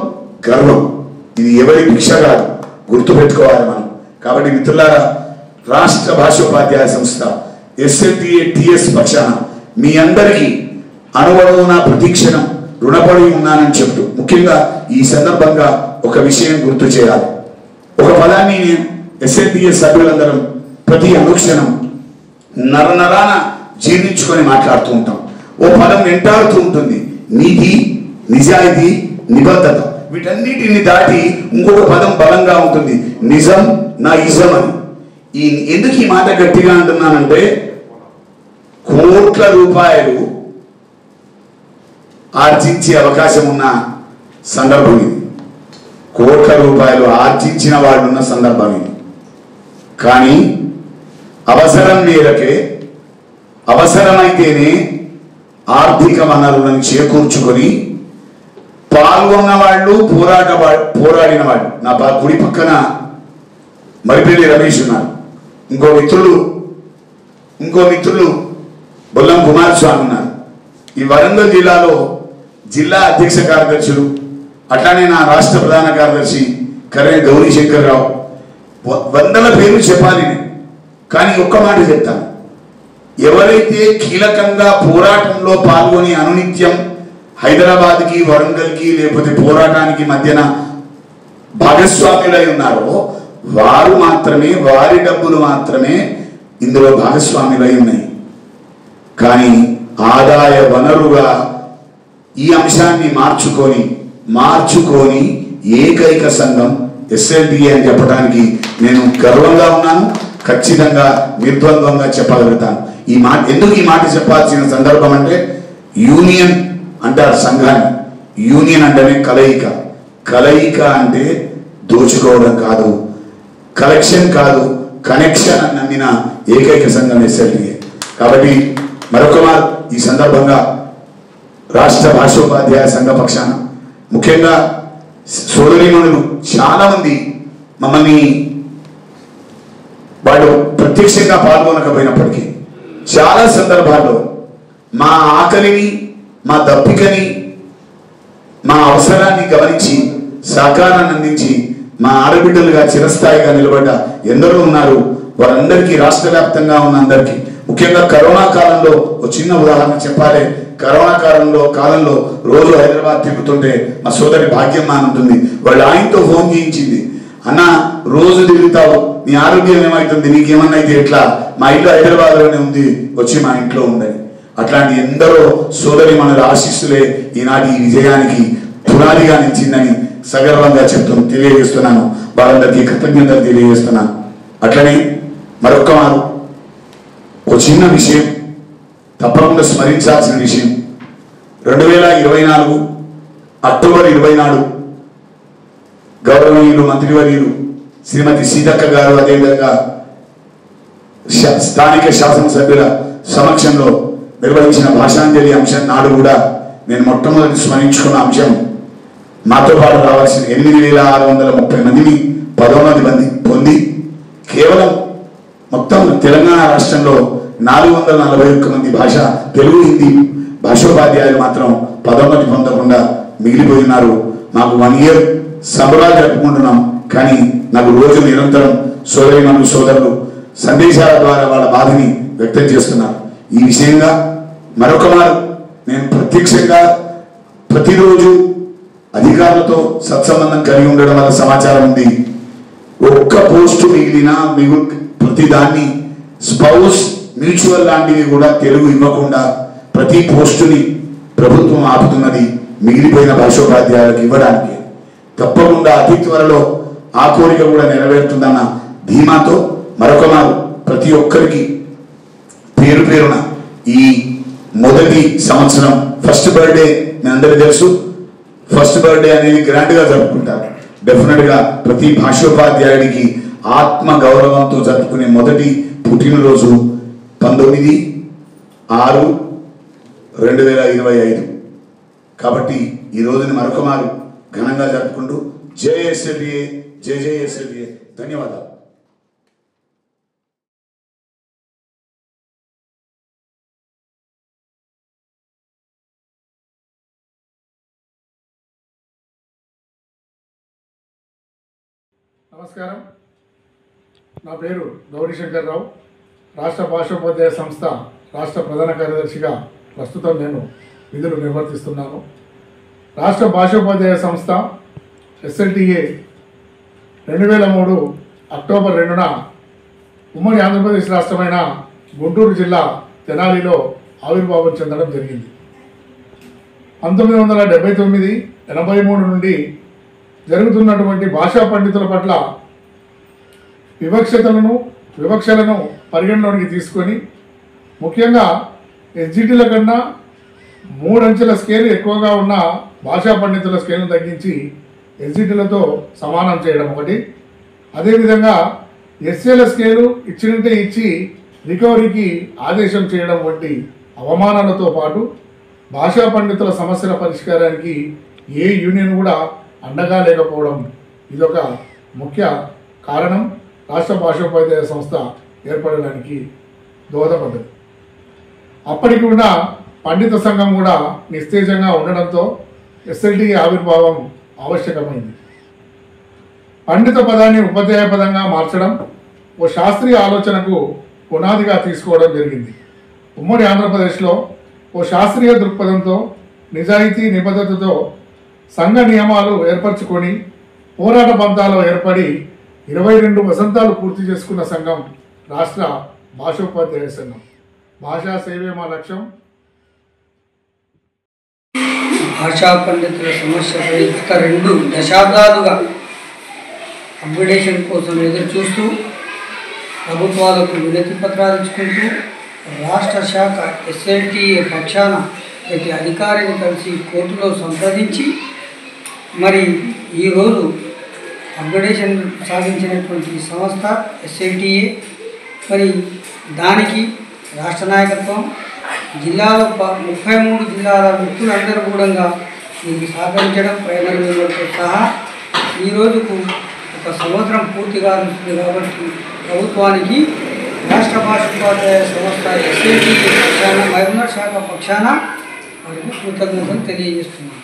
గర్వం. ఇది ఎవరి భిక్ష కాదు, గుర్తుపెట్టుకోవాలి మనం. కాబట్టి మిత్రులారా, రాష్ట్ర భాషోపాధ్యాయ సంస్థ SLTA TS పక్షాన మీ అందరికీ అనువడున ప్రతిక్షణం రుణపడి ఉన్నానని చెప్తూ, ముఖ్యంగా ఈ సందర్భంగా ఒక విషయం గుర్తు చేయాలి. ఒక పదాన్ని SLTA సభ్యులందరం ప్రతి అనుక్షణం నరనరాన జీర్ణించుకొని మాట్లాడుతూ ఉంటాం. ఓ పదం వెంటాడుతూ ఉంటుంది, నీతి, నిజాయితీ, నిబద్ధత. వీటన్నిటిని దాటి ఇంకొక పదం బలంగా ఉంటుంది, నిజం, నా ఇజం అని. ఎందుకు ఈ మాట గట్టిగా అంటున్నానంటే, కోట్ల రూపాయలు ఆర్జించే అవకాశం ఉన్న సందర్భం ఇది. కోట్ల రూపాయలు ఆర్జించిన వాళ్ళు ఉన్న సందర్భం ఇది. కానీ అవసరం మేరకే, అవసరమైతేనే ఆర్థిక వనరులను చేకూర్చుకొని పాల్గొన్న వాళ్ళు, పోరాడిన వాళ్ళు. నా కుడి పక్కన మరిపల్లి రమేష్ ఉన్నారు, ఇంకో మిత్రులు బొల్లం కుమారస్వామి ఉన్నారు. ఈ వరంగల్ జిల్లాలో జిల్లా అధ్యక్ష కార్యదర్శులు, అట్లానే నా రాష్ట్ర ప్రధాన కార్యదర్శి కర్రే గౌరీ శంకర్రావు, వందల పేర్లు చెప్పాలి. కానీ ఒక్క మాట చెప్తాను, ఎవరైతే కీలకంగా పోరాటంలో పాల్గొని అనునిత్యం హైదరాబాద్కి, వరంగల్కి, లేకపోతే పోరాటానికి మధ్యన భాగస్వాములై ఉన్నారో వారు మాత్రమే, వారి డబ్బులు మాత్రమే ఇందులో భాగస్వాములై ఉన్నాయి. కానీ ఆదాయ వనరుగా ఈ అంశాన్ని మార్చుకొని ఏకైక సంఘం SLTA అని చెప్పడానికి నేను గర్వంగా ఉన్నాను. ఖచ్చితంగా నిర్ద్వంద్వంగా చెప్పగలుగుతాను. ఎందుకు ఈ మాట చెప్పాల్సిన సందర్భం అంటే, యూనియన్ అంటారు సంఘాన్ని, యూనియన్ అంటేనే కలయిక అంటే దోచుకోవడం కాదు, కలెక్షన్ కాదు, కనెక్షన్ అని నమ్మిన ఏకైక సంఘం SLTA. కాబట్టి మరొక ఈ సందర్భంగా రాష్ట్ర భాషోపాధ్యాయ సంఘ పక్షాన, ముఖ్యంగా సోదరీమణులు చాలా మంది మమ్మల్ని వాళ్ళు ప్రత్యక్షంగా పాల్గొనకపోయినప్పటికీ చాలా సందర్భాల్లో మా ఆకలిని, మా దప్పికని, మా అవసరాన్ని గమనించి సహకారాన్ని అందించి మా ఆడబిడ్డలుగా చిరస్థాయిగా నిలబడ్డ ఎందరో ఉన్నారు. వారందరికీ, రాష్ట్ర వ్యాప్తంగా ఉన్న అందరికీ, ముఖ్యంగా కరోనా కాలంలో ఒక చిన్న ఉదాహరణ చెప్పాలి. కరోనా కాలంలో రోజు హైదరాబాద్ తిరుగుతుంటే మా సోదరి భాగ్యం ఉంటుంది, వాళ్ళు ఆయనతో ఫోన్ చేయించింది, అన్న రోజు తిరుగుతావు, నీ ఆరోగ్యం ఏమవుతుంది, నీకేమన్నా అయితే ఎట్లా, మా ఇల్లు హైదరాబాద్లోనే ఉంది, వచ్చి మా ఇంట్లో ఉందని. అట్లాంటి ఎందరో సోదరి మన ఆశీస్సులే ఈనాటి ఈ విజయానికి పునాదిగా నిలిచిందని సగర్వంగా తెలియజేస్తున్నాను. వారందరికీ కృతజ్ఞతలు తెలియజేస్తున్నాను. అట్లనే మరొక వారు ఒక చిన్న విషయం తప్పకుండా స్మరించాల్సిన విషయం. 2024 అక్టోబర్ 24 గౌరవనీయులు మంత్రివర్యులు శ్రీమతి సీతక్క గారు అదేవిధంగా స్థానిక శాసనసభ్యుల సమక్షంలో నిర్వహించిన భాషాంజలి అంశం నాడు కూడా నేను మొట్టమొదటి స్మరించుకున్న అంశం మాతో పాటు రావాల్సిన 8,630 మందిని పదోన్నతి పొంది కేవలం మొత్తం తెలంగాణ రాష్ట్రంలో 441 మంది తెలుగు హిందీ భాషోపాధ్యాయులు మాత్రం పదోన్నతి పొందకుండా మిగిలిపోయినారు. మాకు 1 ఇయర్ సంబరాలు జరుపుకుంటున్నాం. కానీ నాకు రోజు నిరంతరం సోదరిమణులు సోదరులు సందేశాల ద్వారా వాళ్ళ బాధని వ్యక్తం చేస్తున్నారు. ఈ విషయంగా మరొక మారు నేను ప్రత్యక్షంగా ప్రతిరోజు అధికారులతో సత్సంబంధం కలిగి ఉండడం వల్ల సమాచారం ఉంది. ఒక్క పోస్టు మిగిలిన ప్రతి దాన్ని స్పౌస్ మ్యూచువల్ లాంటివి కూడా తెలుగు ఇవ్వకుండా ప్రతి పోస్టుని ప్రభుత్వం ఆపుతున్నది మిగిలిపోయిన భాషోపాధ్యాయులకు ఇవ్వడానికి. తప్పకుండా అతి త్వరలో ఆ కోరిక కూడా నెరవేరుతుందన్న ధీమాతో మరొకమారు ప్రతి ఒక్కరికి పేరు పేరున ఈ మొదటి సంవత్సరం ఫస్ట్ బర్త్డే మీ అందరికీ తెలుసు. ఫస్ట్ బర్త్డే అనేది గ్రాండ్గా జరుపుకుంటారు. డెఫినెట్గా ప్రతి భాషోపాధ్యాయుడికి ఆత్మ గౌరవంతో జరుపుకునే మొదటి పుట్టినరోజు 19/6/2025. కాబట్టి ఈ రోజుని మరొక మారు ఘనంగా జరుపుకుంటూ జేఎస్ఎల్ఏ జేజేఎస్ఎల్ఏ ధన్యవాదాలు. నమస్కారం. నా పేరు గౌరీశంకర్ రావు. రాష్ట్ర భాషోపాధ్యాయ సంస్థ రాష్ట్ర ప్రధాన కార్యదర్శిగా ప్రస్తుతం నేను విధులు నిర్వర్తిస్తున్నాను. రాష్ట్ర భాషోపాధ్యాయ సంస్థ ఎస్ఎల్టీఏ 2003 అక్టోబర్ 2న ఉమ్మడి ఆంధ్రప్రదేశ్ రాష్ట్రమైన గుంటూరు జిల్లా తెనాలిలో ఆవిర్భావం చెందడం జరిగింది. 1979, 83 నుండి జరుగుతున్నటువంటి భాషా పండితుల పట్ల వివక్షలను పరిగణలోనికి తీసుకొని ముఖ్యంగా ఎస్జిటీల కన్నా 3 అంచెల స్కేల్ ఎక్కువగా ఉన్న భాషా పండితుల స్కేల్ను తగ్గించి ఎస్జిటీలతో సమానం చేయడం ఒకటి. అదేవిధంగా ఎస్ఏల స్కేలు ఇచ్చినంటే ఇచ్చి రికవరీకి ఆదేశం చేయడం వంటి అవమానాలతో పాటు భాషా పండితుల సమస్యల పరిష్కారానికి ఏ యూనియన్ కూడా అండగా లేకపోవడం ఇదొక ముఖ్య కారణం రాష్ట్ర భాషోపాధ్యాయ సంస్థ ఏర్పడడానికి దోహదపడ్డది. అప్పటికి కూడా పండిత సంఘం కూడా నిస్తేజంగా ఉండడంతో ఎస్ఎల్టీ ఆవిర్భావం ఆవశ్యకమైంది. పండిత పదాన్ని ఉపాధ్యాయ పదంగా మార్చడం ఓ శాస్త్రీయ ఆలోచనకు పునాదిగా తీసుకోవడం జరిగింది. ఉమ్మడి ఆంధ్రప్రదేశ్లో ఓ శాస్త్రీయ దృక్పథంతో నిజాయితీ నిబద్ధతతో సంఘ నియమాలు ఏర్పరచుకొని పోరాట పంతాలో ఏర్పడి 22 వసంతాలు పూర్తి చేసుకున్న సంఘం రాష్ట్ర భాషోపాధ్యాయ సంఘం. భాషా సేవే మా లక్ష్యం. భాషా పండితుల సమస్యపై గత 2 దశాబ్దాలుగా అప్గ్రేడేషన్ కోసం ఎదురు చూస్తూ ప్రభుత్వాలకు వినతి పత్రాలు ఇచ్చుకుంటూ రాష్ట్ర శాఖ ఎస్ఎల్టీఏ పక్షాన ప్రతి అధికారిని కలిసి కోర్టులో సంప్రదించి మరి ఈరోజు అప్గ్రేడేషన్ సాధించినటువంటి సంస్థ ఎస్ఎల్టీఏ. మరి దానికి రాష్ట్ర నాయకత్వం జిల్లాలో 33 జిల్లాల వ్యక్తులందరూ కూడా దీనికి సహకరించడం ప్రైమరీ మెంబర్తో సహా ఈ రోజుకు 1 సంవత్సరం పూర్తిగా ఉంటుంది. కాబట్టి ప్రభుత్వానికి రాష్ట్ర భాషోపాధ్యాయ సంస్థ ఎస్ఎల్టీఏ పక్షాన మహబూబ్నగర్ శాఖ పక్షాన వారికి కృతజ్ఞతలు తెలియజేస్తున్నాను.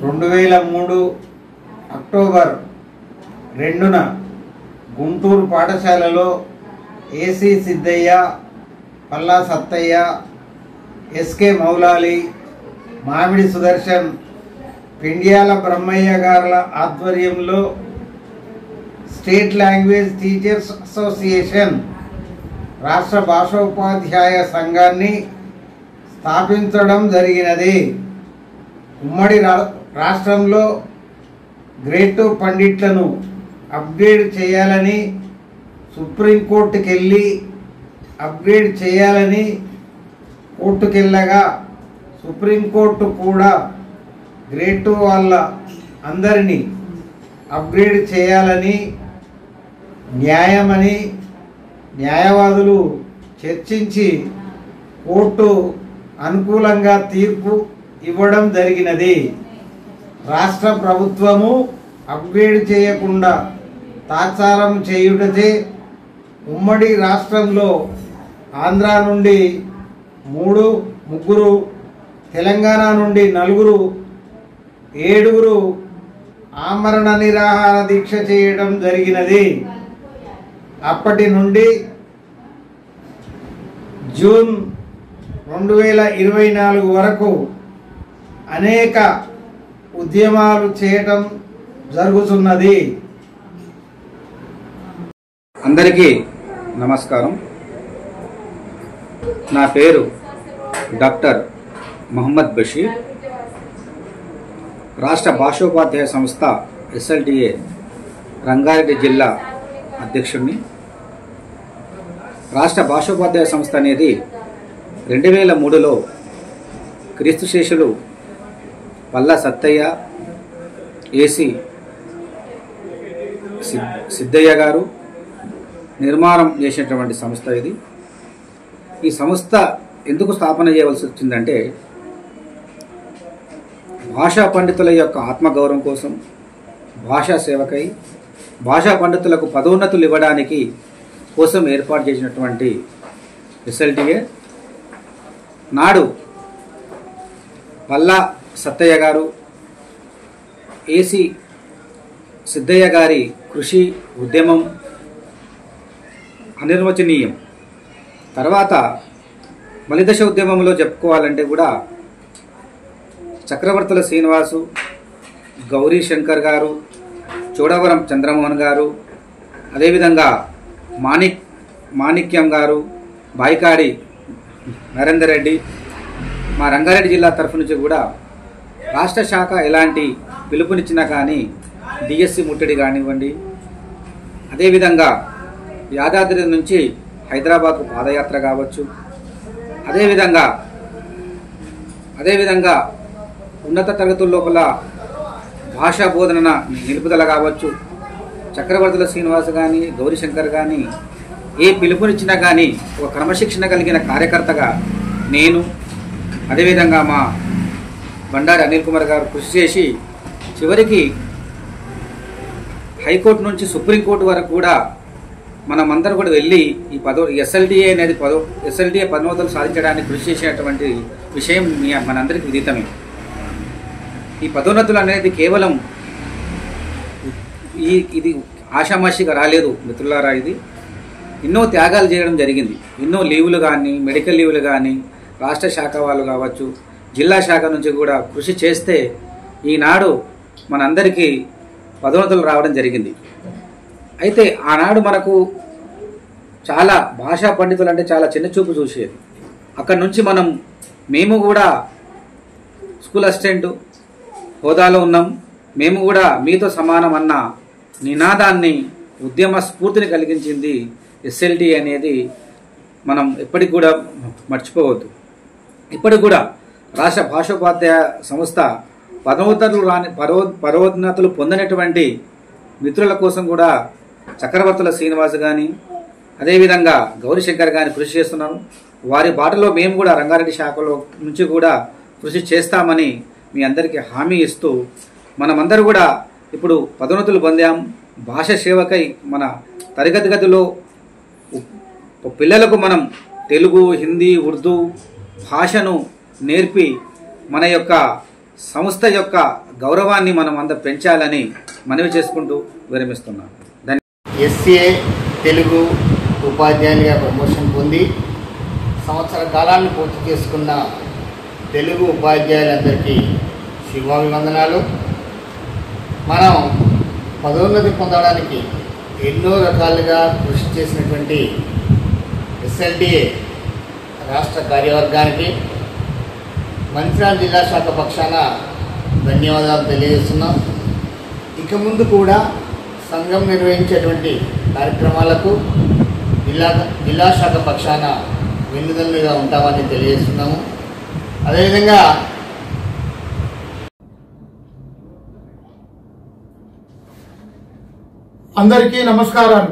2003 అక్టోబర్ 2న గుంటూరు పాఠశాలలో ఏసీ సిద్ధయ్య, పల్లా సత్తయ్య, ఎస్కే మౌలాలి, మామిడి సుదర్శన్, పెండ్యాల బ్రహ్మయ్య గారుల ఆధ్వర్యంలో స్టేట్ లాంగ్వేజ్ టీచర్స్ అసోసియేషన్ రాష్ట్ర భాషోపాధ్యాయ సంఘాన్ని స్థాపించడం జరిగినది. ఉమ్మడి రాష్ట్రంలో గ్రేడ్ 2 పండిట్లను అప్గ్రేడ్ చేయాలని సుప్రీంకోర్టుకి వెళ్ళి అప్గ్రేడ్ చేయాలని కోర్టుకెళ్ళగా సుప్రీంకోర్టు కూడా గ్రేడ్ 2 వాళ్ళ అందరినీ అప్గ్రేడ్ చేయాలని న్యాయమని న్యాయవాదులు చర్చించి కోర్టు అనుకూలంగా తీర్పు ఇవ్వడం జరిగినది. రాష్ట్ర ప్రభుత్వము అప్గ్రేడ్ చేయకుండా తాత్సారం చేయుటచే ఉమ్మడి రాష్ట్రంలో ఆంధ్ర నుండి 3 తెలంగాణ నుండి 4 7 ఆమరణ నిరాహార దీక్ష చేయడం జరిగినది. అప్పటి నుండి జూన్ 2024 వరకు అనేక ఉద్యమాలు చేయటం జరుగుతున్నది. అందరికీ నమస్కారం. నా పేరు డాక్టర్ మొహమ్మద్ బషీర్. రాష్ట్ర భాషోపాధ్యాయ సంస్థ SLTA రంగారెడ్డి జిల్లా అధ్యక్షుడిని. రాష్ట్ర భాషోపాధ్యాయ సంస్థ అనేది 2003లో క్రీస్తు శేషులు పల్లా సత్తయ్య, ఏసీ సిద్ధయ్య గారు నిర్మాణం చేసినటువంటి సంస్థ ఇది. ఈ సంస్థ ఎందుకు స్థాపన చేయవలసి వచ్చిందంటే భాషా పండితుల యొక్క ఆత్మగౌరవం కోసం, భాషా సేవకై, భాషా పండితులకు పదోన్నతులు ఇవ్వడానికి కోసం ఏర్పాటు చేసినటువంటి SLTA. నాడు పల్లా సత్తయ్య గారు, ఏసీ సిద్ధయ్య గారి కృషి, ఉద్యమం అనిర్వచనీయం. తర్వాత మలిదశ ఉద్యమంలో చెప్పుకోవాలంటే కూడా చక్రవర్తుల శ్రీనివాసు, గౌరీ శంకర్ గారు, చోడవరం చంద్రమోహన్ గారు, అదేవిధంగా మాణిక్యం గారు, బాయికాడి నరేందర్ రెడ్డి, మా రంగారెడ్డి జిల్లా తరఫు నుంచి కూడా రాష్ట్ర శాఖ ఎలాంటి పిలుపునిచ్చినా కానీ డిఎస్సి ముట్టడి కానివ్వండి, అదేవిధంగా యాదాద్రి నుంచి హైదరాబాద్కు పాదయాత్ర కావచ్చు, అదేవిధంగా ఉన్నత తరగతుల లోపల భాషా బోధన నిలుపుదల కావచ్చు, చక్రవర్తుల శ్రీనివాస్ కానీ, గౌరీశంకర్ కానీ ఏ పిలుపునిచ్చినా కానీ ఒక క్రమశిక్షణ కలిగిన కార్యకర్తగా నేను, అదేవిధంగా మా బండారి అనిల్ కుమార్ గారు కృషి చేసి చివరికి హైకోర్టు నుంచి సుప్రీంకోర్టు వరకు కూడా మనమందరం కూడా వెళ్ళి ఈ SLTA పదోన్నతులు సాధించడానికి కృషి చేసేటువంటి విషయం మనందరికీ విదితమే. ఈ పదోన్నతులు అనేది కేవలం ఇది ఆషామాషిగా రాలేదు మిత్రులారా. ఇది ఎన్నో త్యాగాలు చేయడం జరిగింది. ఎన్నో లీవులు కానీ, మెడికల్ లీవులు కానీ, రాష్ట్ర శాఖ వాళ్ళు కావచ్చు, జిల్లా శాఖ నుంచి కూడా కృషి చేస్తే ఈనాడు మనందరికీ పదోన్నతులు రావడం జరిగింది. అయితే ఆనాడు మనకు చాలా భాషా పండితులు అంటే చాలా చిన్న చూపు చూసేది. అక్కడి నుంచి మేము కూడా స్కూల్ అసిస్టెంట్ హోదాలో ఉన్నాం, మేము కూడా మీతో సమానం అన్న నినాదాన్ని, ఉద్యమ స్ఫూర్తిని కలిగించింది SLTA అనేది మనం ఎప్పటికి కూడా మర్చిపోవద్దు. ఇప్పటికి కూడా రాష్ట్ర భాషోపాధ్యాయ సంస్థ పదోన్నతులు పొందినటువంటి మిత్రుల కోసం కూడా చక్రవర్తుల శ్రీనివాస్ కానీ, అదేవిధంగా గౌరీశంకర్ కానీ కృషి చేస్తున్నాము. వారి బాటలో మేము కూడా రంగారెడ్డి శాఖలో నుంచి కూడా కృషి చేస్తామని మీ అందరికీ హామీ ఇస్తూ, మనమందరూ కూడా ఇప్పుడు పదోన్నతులు పొందాం. భాష సేవకై మన తరగతి గదిలో పిల్లలకు మనం తెలుగు, హిందీ, ఉర్దూ భాషను నేర్పి మన యొక్క సంస్థ యొక్క గౌరవాన్ని మనం అందరూ పెంచాలని మనవి చేసుకుంటూ విరమిస్తున్నాను. SCA తెలుగు ఉపాధ్యాయునిగా ప్రమోషన్ పొంది సంవత్సర కాలాన్ని పూర్తి చేసుకున్న తెలుగు ఉపాధ్యాయులందరికీ శుభాభివందనాలు. మనం పదోన్నతి పొందడానికి ఎన్నో రకాలుగా కృషి చేసినటువంటి ఎస్ఎల్టీఏ రాష్ట్ర కార్యవర్గానికి మంచిర్యాల జిల్లా శాఖ పక్షాన ధన్యవాదాలు తెలియజేస్తున్నాం. ఇక ముందు కూడా సంఘం నిర్వహించేటువంటి కార్యక్రమాలకు జిల్లా శాఖ పక్షాన వెన్నుదన్నుగా ఉంటామని తెలియజేస్తున్నాము. అదేవిధంగా అందరికీ నమస్కారాలు.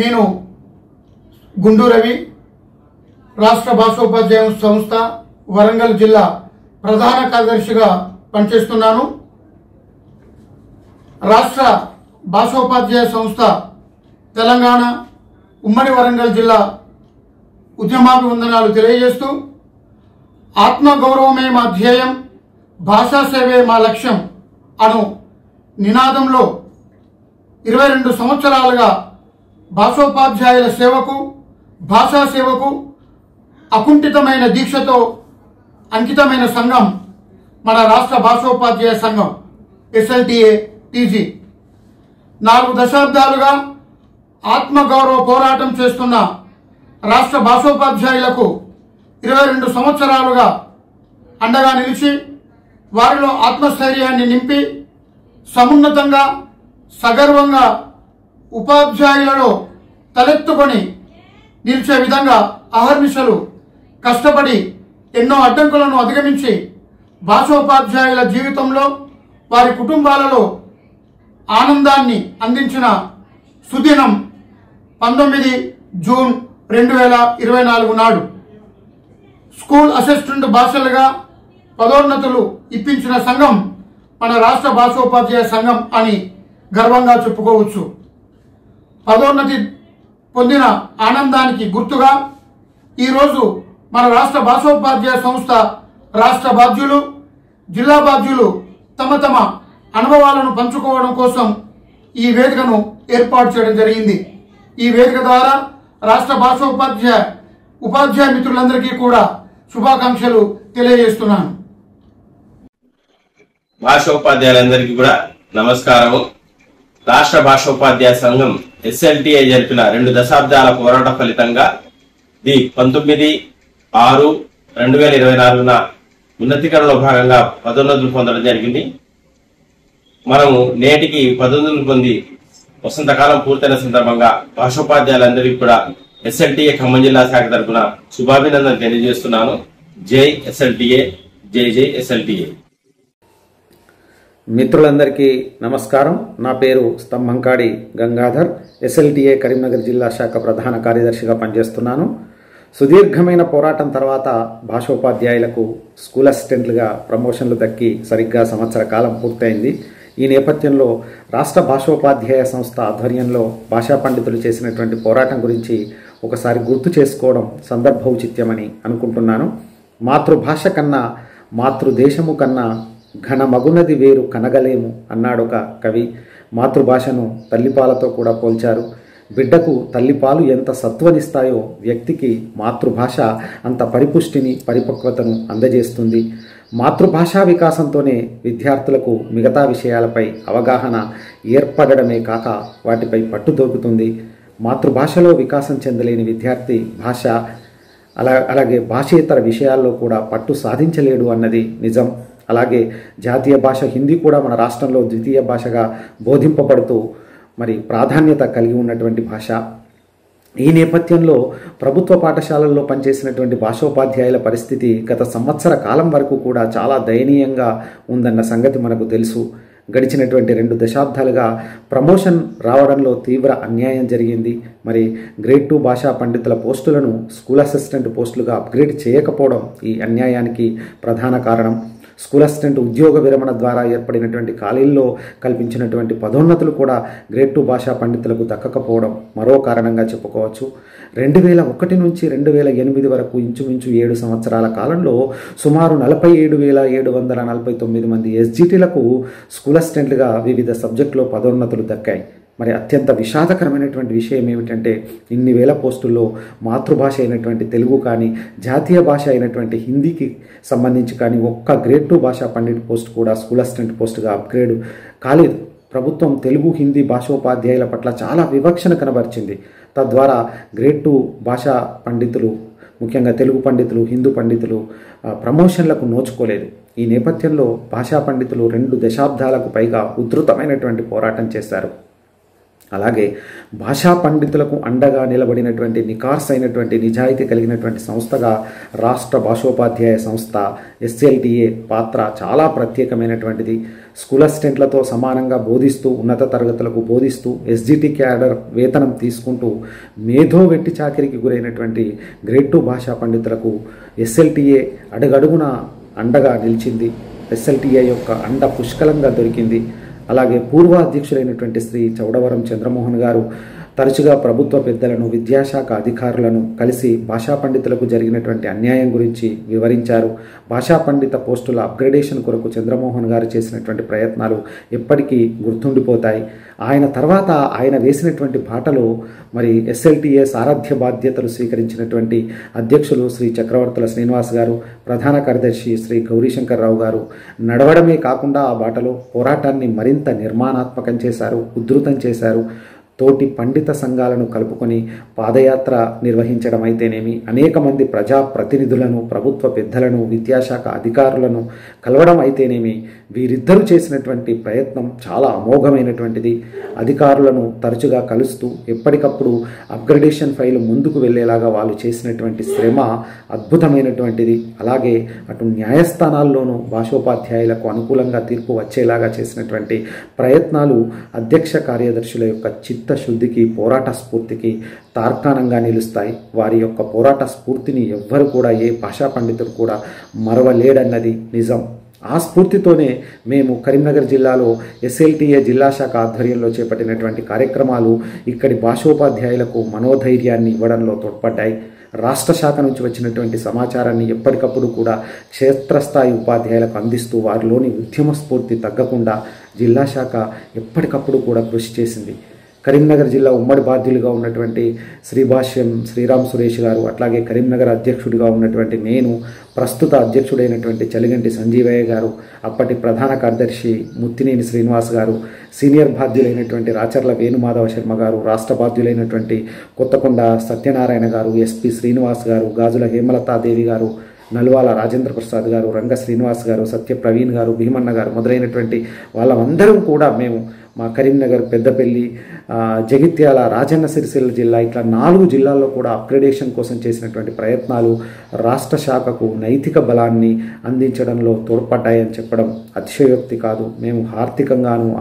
నేను గుండు రవి, రాష్ట్ర భాషోపాధ్యాయ సంస్థ వరంగల్ జిల్లా ప్రధాన కార్యదర్శిగా పనిచేస్తున్నాను. రాష్ట్ర భాషోపాధ్యాయ సంస్థ తెలంగాణ ఉమ్మడి వరంగల్ జిల్లా ఉద్యమాభివందనాలు తెలియజేస్తూ, ఆత్మగౌరవమే మా ధ్యేయం, భాషా సేవే మా లక్ష్యం అను నినాదంలో 22 సంవత్సరాలుగా భాషోపాధ్యాయుల సేవకు, భాషా సేవకు అకుంఠితమైన దీక్షతో అంకితమైన సంఘం మన రాష్ట్ర భాషోపాధ్యాయ సంఘం ఎస్ఎల్టీఏ టీజీ. 4 దశాబ్దాలుగా ఆత్మగౌరవ పోరాటం చేస్తున్న రాష్ట్ర భాషోపాధ్యాయులకు 22 సంవత్సరాలుగా అండగా నిలిచి వారిలో ఆత్మస్థైర్యాన్ని నింపి సమున్నతంగా సగర్వంగా ఉపాధ్యాయులలో తలెత్తుకొని నిలిచే విధంగా అహర్నిశలు కష్టపడి ఎన్నో అడ్డంకులను అధిగమించి భాషోపాధ్యాయుల జీవితంలో వారి కుటుంబాలలో ఆనందాన్ని అందించిన సుదినం 19 జూన్ 2024 నాడు స్కూల్ అసిస్టెంట్ భాషలుగా పదోన్నతులు ఇప్పించిన సంఘం మన రాష్ట్ర భాషోపాధ్యాయ సంఘం అని గర్వంగా చెప్పుకోవచ్చు. పదోన్నతి పొందిన ఆనందానికి గుర్తుగా ఈరోజు మన రాష్ట్ర భాషోపాధ్యాయ సంస్థ రాష్ట్ర బాధ్యులు, జిల్లా బాధ్యులు తమ తమ అనుభవాలను పంచుకోవడం కోసం ఈ వేదికను ఏర్పాటు చేయడం జరిగింది. ఈ వేదిక ద్వారా రాష్ట్ర ఉపాధ్యాయ మిత్రులందరికీ కూడా శుభాకాంక్షలు తెలియజేస్తున్నాను. భాషోపాధ్యాయులందరికీ కూడా నమస్కారము. రాష్ట్ర భాషోపాధ్యాయ సంఘం ఎస్ఎల్టీఏ జరిపిన 2 దశాబ్దాల పోరాట ఫలితంగా 19/6/2024 ఉన్నతీకరణలో భాగంగా పదోన్నతులు పొందడం జరిగింది. మనము నేటికి పదోన్నతులు పొంది వసంతకాలం పూర్తయిన సందర్భంగా భాషోపాధ్యాయులందరికీ కూడా ఎస్ఎల్టీఏ ఖమ్మం జిల్లా శాఖ తరఫున శుభాభినందనలు తెలియజేస్తున్నాను. జై ఎస్ఎల్టీఏ, జై జై ఎస్ఎల్టీఏ. మిత్రులందరికీ నమస్కారం. నా పేరు స్తంభంకాడి గంగాధర్, ఎస్ఎల్టీఏ కరీంనగర్ జిల్లా శాఖ ప్రధాన కార్యదర్శిగా పనిచేస్తున్నాను. సుదీర్ఘమైన పోరాటం తర్వాత భాషోపాధ్యాయులకు స్కూల్ అసిస్టెంట్లుగా ప్రమోషన్లు దక్కి సరిగ్గా సంవత్సర కాలం పూర్తయింది. ఈ నేపథ్యంలో రాష్ట్ర భాషోపాధ్యాయ సంస్థ ఆధ్వర్యంలో భాషా పండితులు చేసినటువంటి పోరాటం గురించి ఒకసారి గుర్తు చేసుకోవడం సందర్భోచిత్యమని అనుకుంటున్నాను. మాతృభాష కన్నా మాతృదేశము కన్నా ఘనమగునది వేరు కనగలేము అన్నాడు ఒక కవి. మాతృభాషను తల్లిపాలతో కూడా పోల్చారు. బిడ్డకు తల్లిపాలు ఎంత సత్వనిస్తాయో వ్యక్తికి మాతృభాష అంత పరిపుష్టిని, పరిపక్వతను అందజేస్తుంది. మాతృభాషా వికాసంతోనే విద్యార్థులకు మిగతా విషయాలపై అవగాహన ఏర్పడడమే కాక వాటిపై పట్టు దొరుకుతుంది. మాతృభాషలో వికాసం చెందలేని విద్యార్థి అలాగే భాషేతర విషయాల్లో కూడా పట్టు సాధించలేడు అన్నది నిజం. అలాగే జాతీయ భాష హిందీ కూడా మన రాష్ట్రంలో ద్వితీయ భాషగా బోధింపబడుతూ ప్రాధాన్యత కలిగి ఉన్నటువంటి భాష. ఈ నేపథ్యంలో ప్రభుత్వ పాఠశాలల్లో పనిచేసినటువంటి భాషోపాధ్యాయుల పరిస్థితి గత సంవత్సర కాలం వరకు కూడా చాలా దయనీయంగా ఉందన్న సంగతి మనకు తెలుసు. గడిచినటువంటి 2 దశాబ్దాలుగా ప్రమోషన్ రావడంలో తీవ్ర అన్యాయం జరిగింది. గ్రేడ్ 2 భాషా పండితుల పోస్టులను స్కూల్ అసిస్టెంట్ పోస్టులుగా అప్గ్రేడ్ చేయకపోవడం ఈ అన్యాయానికి ప్రధాన కారణం. స్కూల్ అసిస్టెంట్ ఉద్యోగ విరమణ ద్వారా ఏర్పడినటువంటి ఖాళీల్లో కల్పించినటువంటి పదోన్నతులు కూడా గ్రేడ్ 2 భాషా పండితులకు దక్కకపోవడం మరో కారణంగా చెప్పుకోవచ్చు. 2001 నుంచి 2008 వరకు ఇంచుమించు 7 సంవత్సరాల కాలంలో సుమారు 47,749 మంది ఎస్జిటీలకు స్కూల్ అసిస్టెంట్లుగా వివిధ సబ్జెక్టులో పదోన్నతులు దక్కాయి. అత్యంత విషాదకరమైనటువంటి విషయం ఏమిటంటే ఇన్ని వేల పోస్టుల్లో మాతృభాష అయినటువంటి తెలుగు కానీ, జాతీయ భాష అయినటువంటి హిందీకి సంబంధించి కానీ ఒక్క గ్రేడ్ 2 భాషా పండిట్ పోస్ట్ కూడా స్కూల్ అసిస్టెంట్ పోస్టుగా అప్గ్రేడ్ కాలేదు. ప్రభుత్వం తెలుగు హిందీ భాషోపాధ్యాయుల పట్ల చాలా వివక్షణ కనబరిచింది. తద్వారా గ్రేడ్ 2 భాషా పండితులు, ముఖ్యంగా తెలుగు పండితులు, హిందూ పండితులు ప్రమోషన్లకు నోచుకోలేదు. ఈ నేపథ్యంలో భాషా పండితులు 2 దశాబ్దాలకు పైగా ఉధృతమైనటువంటి పోరాటం చేశారు. అలాగే భాషా పండితులకు అండగా నిలబడినటువంటి నికార్స్ అయినటువంటి నిజాయితీ కలిగినటువంటి సంస్థగా రాష్ట్ర భాషోపాధ్యాయ సంస్థ SLTA పాత్ర చాలా ప్రత్యేకమైనటువంటిది. స్కూల్ అసిస్టెంట్లతో సమానంగా బోధిస్తూ, ఉన్నత తరగతులకు బోధిస్తూ, SGT క్యాడర్ వేతనం తీసుకుంటూ మేధో వెట్టి చాకిరికి గురైనటువంటి గ్రేడ్ 2 భాషా పండితులకు SLTA అడుగడుగున అండగా నిలిచింది. SLTA యొక్క అండ పుష్కలంగా దొరికింది. అలాగే పూర్వ అధ్యక్షులైనటువంటి శ్రీ చౌడవరం చంద్రమోహన్ గారు తరచుగా ప్రభుత్వ పెద్దలను, విద్యాశాఖ అధికారులను కలిసి భాషా పండితులకు జరిగినటువంటి అన్యాయం గురించి వివరించారు. భాషా పండిత పోస్టుల అప్గ్రేడేషన్ కొరకు చంద్రమోహన్ గారు చేసినటువంటి ప్రయత్నాలు ఎప్పటికీ గుర్తుండిపోతాయి. ఆయన తర్వాత ఆయన వేసినటువంటి బాటలో మరి SLTA సారథ్య బాధ్యతలు స్వీకరించినటువంటి అధ్యక్షులు శ్రీ చక్రవర్తుల శ్రీనివాస్ గారు, ప్రధాన కార్యదర్శి శ్రీ గౌరీశంకర్రావు గారు నడవడమే కాకుండా ఆ బాటలో పోరాటాన్ని మరింత నిర్మాణాత్మకం చేశారు, ఉధృతం చేశారు. తోటి పండిత సంఘాలను కలుపుకొని పాదయాత్ర నిర్వహించడం అయితేనేమి, అనేక మంది ప్రజాప్రతినిధులను, ప్రభుత్వ పెద్దలను, విద్యాశాఖ అధికారులను కలవడం అయితేనేమి, వీరిద్దరూ చేసినటువంటి ప్రయత్నం చాలా అమోఘమైనటువంటిది. అధికారులను తరచుగా కలుస్తూ ఎప్పటికప్పుడు అప్గ్రేడేషన్ ఫైలు ముందుకు వెళ్ళేలాగా వాళ్ళు చేసినటువంటి శ్రమ అద్భుతమైనటువంటిది. అలాగే అటు న్యాయస్థానాల్లోనూ భాషోపాధ్యాయులకు అనుకూలంగా తీర్పు వచ్చేలాగా చేసినటువంటి ప్రయత్నాలు అధ్యక్ష కార్యదర్శుల యొక్క చిత్తశుద్ధికి, పోరాట స్ఫూర్తికి తార్కాణంగా నిలుస్తాయి. వారి యొక్క పోరాట స్ఫూర్తిని ఎవ్వరు కూడా, ఏ భాషా పండితుడు కూడా మరవలేడన్నది నిజం. ఆ స్ఫూర్తితోనే మేము కరీంనగర్ జిల్లాలో SLTA జిల్లా శాఖ ఆధ్వర్యంలో చేపట్టినటువంటి కార్యక్రమాలు ఇక్కడి భాషోపాధ్యాయులకు మనోధైర్యాన్ని ఇవ్వడంలో తోడ్పడ్డాయి. రాష్ట్ర శాఖ నుంచి వచ్చినటువంటి సమాచారాన్ని ఎప్పటికప్పుడు కూడా క్షేత్రస్థాయి ఉపాధ్యాయులకు అందిస్తూ వారిలోని ఉద్యమ స్ఫూర్తి తగ్గకుండా జిల్లా శాఖ ఎప్పటికప్పుడు కూడా కృషి చేసింది. కరీంనగర్ జిల్లా ఉమ్మడి బాధ్యులుగా ఉన్నటువంటి శ్రీభాష్యం శ్రీరామ్ సురేష్ గారు, అట్లాగే కరీంనగర్ అధ్యక్షుడిగా ఉన్నటువంటి నేను, ప్రస్తుత అధ్యక్షుడైనటువంటి చలిగంటి సంజీవయ్య గారు, అప్పటి ప్రధాన కార్యదర్శి ముత్తినేని శ్రీనివాస్ గారు, సీనియర్ బాధ్యులైనటువంటి రాచర్ల వేణుమాధవ శర్మ గారు, రాష్ట్ర బాధ్యులైనటువంటి కొత్తకొండ సత్యనారాయణ గారు, SP శ్రీనివాస్ గారు, గాజుల హేమలతాదేవి గారు, నల్వాల రాజేంద్ర ప్రసాద్ గారు, రంగ శ్రీనివాస్ గారు, సత్య ప్రవీణ్ గారు, భీమన్న గారు మొదలైనటువంటి వాళ్ళందరం కూడా మేము మా కరీంనగర్, పెద్దపల్లి, జగిత్యాల, రాజన్న సిరిసిల్ల జిల్లా ఇట్లా 4 జిల్లాల్లో కూడా అప్గ్రేడేషన్ కోసం చేసినటువంటి ప్రయత్నాలు రాష్ట్ర శాఖకు నైతిక బలాన్ని అందించడంలో తోడ్పడ్డాయని చెప్పడం అతిశయోక్తి కాదు. మేము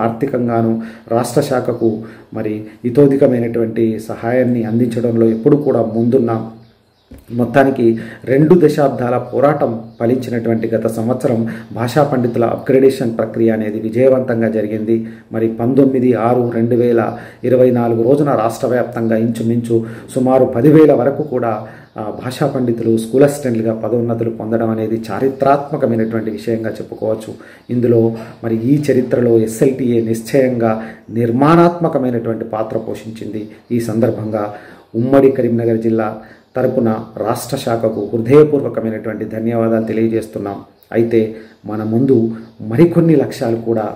ఆర్థికంగాను రాష్ట్ర శాఖకు మరి ఇతోధికమైనటువంటి సహాయాన్ని అందించడంలో ఎప్పుడు కూడా ముందున్నాం. మొత్తానికి 2 దశాబ్దాల పోరాటం ఫలించినటువంటి గత సంవత్సరం భాషా పండితుల అప్గ్రేడేషన్ ప్రక్రియ అనేది విజయవంతంగా జరిగింది. మరి 19/6/2024 రోజున రాష్ట్ర వ్యాప్తంగా ఇంచుమించు సుమారు 10,000 వరకు కూడా భాషా పండితులు స్కూల్ అసిస్టెంట్లుగా పదోన్నతులు పొందడం అనేది చారిత్రాత్మకమైనటువంటి విషయంగా చెప్పుకోవచ్చు. ఇందులో మరి ఈ చరిత్రలో SLTA నిశ్చయంగా నిర్మాణాత్మకమైనటువంటి పాత్ర పోషించింది. ఈ సందర్భంగా ఉమ్మడి కరీంనగర్ జిల్లా తరపున రాష్ట్ర శాఖకు హృదయపూర్వకమైనటువంటి ధన్యవాదాలు తెలియజేస్తున్నాం. అయితే మన ముందు మరికొన్ని లక్ష్యాలు కూడా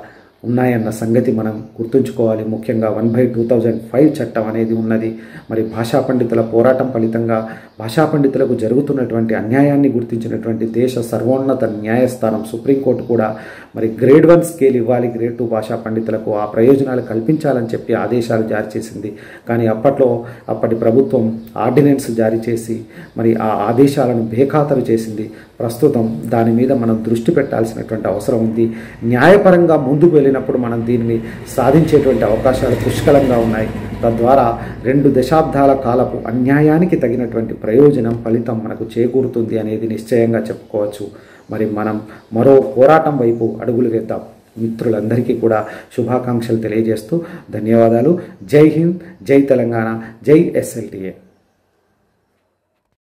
ఉన్నాయన్న సంగతి మనం గుర్తుంచుకోవాలి. ముఖ్యంగా 1/2005 చట్టం అనేది ఉన్నది. మరి భాషా పండితుల పోరాటం ఫలితంగా భాషా పండితులకు జరుగుతున్నటువంటి అన్యాయాన్ని గుర్తించినటువంటి దేశ సర్వోన్నత న్యాయస్థానం సుప్రీంకోర్టు కూడా మరి గ్రేడ్ 1 స్కేల్ ఇవ్వాలి గ్రేడ్ 2 భాషా పండితులకు, ఆ ప్రయోజనాలు కల్పించాలని చెప్పి ఆదేశాలు జారీ చేసింది. కానీ అప్పటి ప్రభుత్వం ఆర్డినెన్స్ జారీ చేసి మరి ఆ ఆదేశాలను బేఖాతరు చేసింది. ప్రస్తుతం దాని మీద మనం దృష్టి పెట్టాల్సినటువంటి అవసరం ఉంది. న్యాయపరంగా ముందుకు వెళ్ళినప్పుడు మనం దీనిని సాధించేటువంటి అవకాశాలు పుష్కలంగా ఉన్నాయి. తద్వారా 2 దశాబ్దాల కాలపు అన్యాయానికి తగినటువంటి ప్రయోజనం, ఫలితం మనకు చేకూరుతుంది అనేది నిశ్చయంగా చెప్పుకోవచ్చు. మరి మనం మరో పోరాటం వైపు అడుగులు వేద్దాం. మిత్రులందరికీ కూడా శుభాకాంక్షలు తెలియజేస్తూ ధన్యవాదాలు. జై హింద్, జై తెలంగాణ, జై SLTA.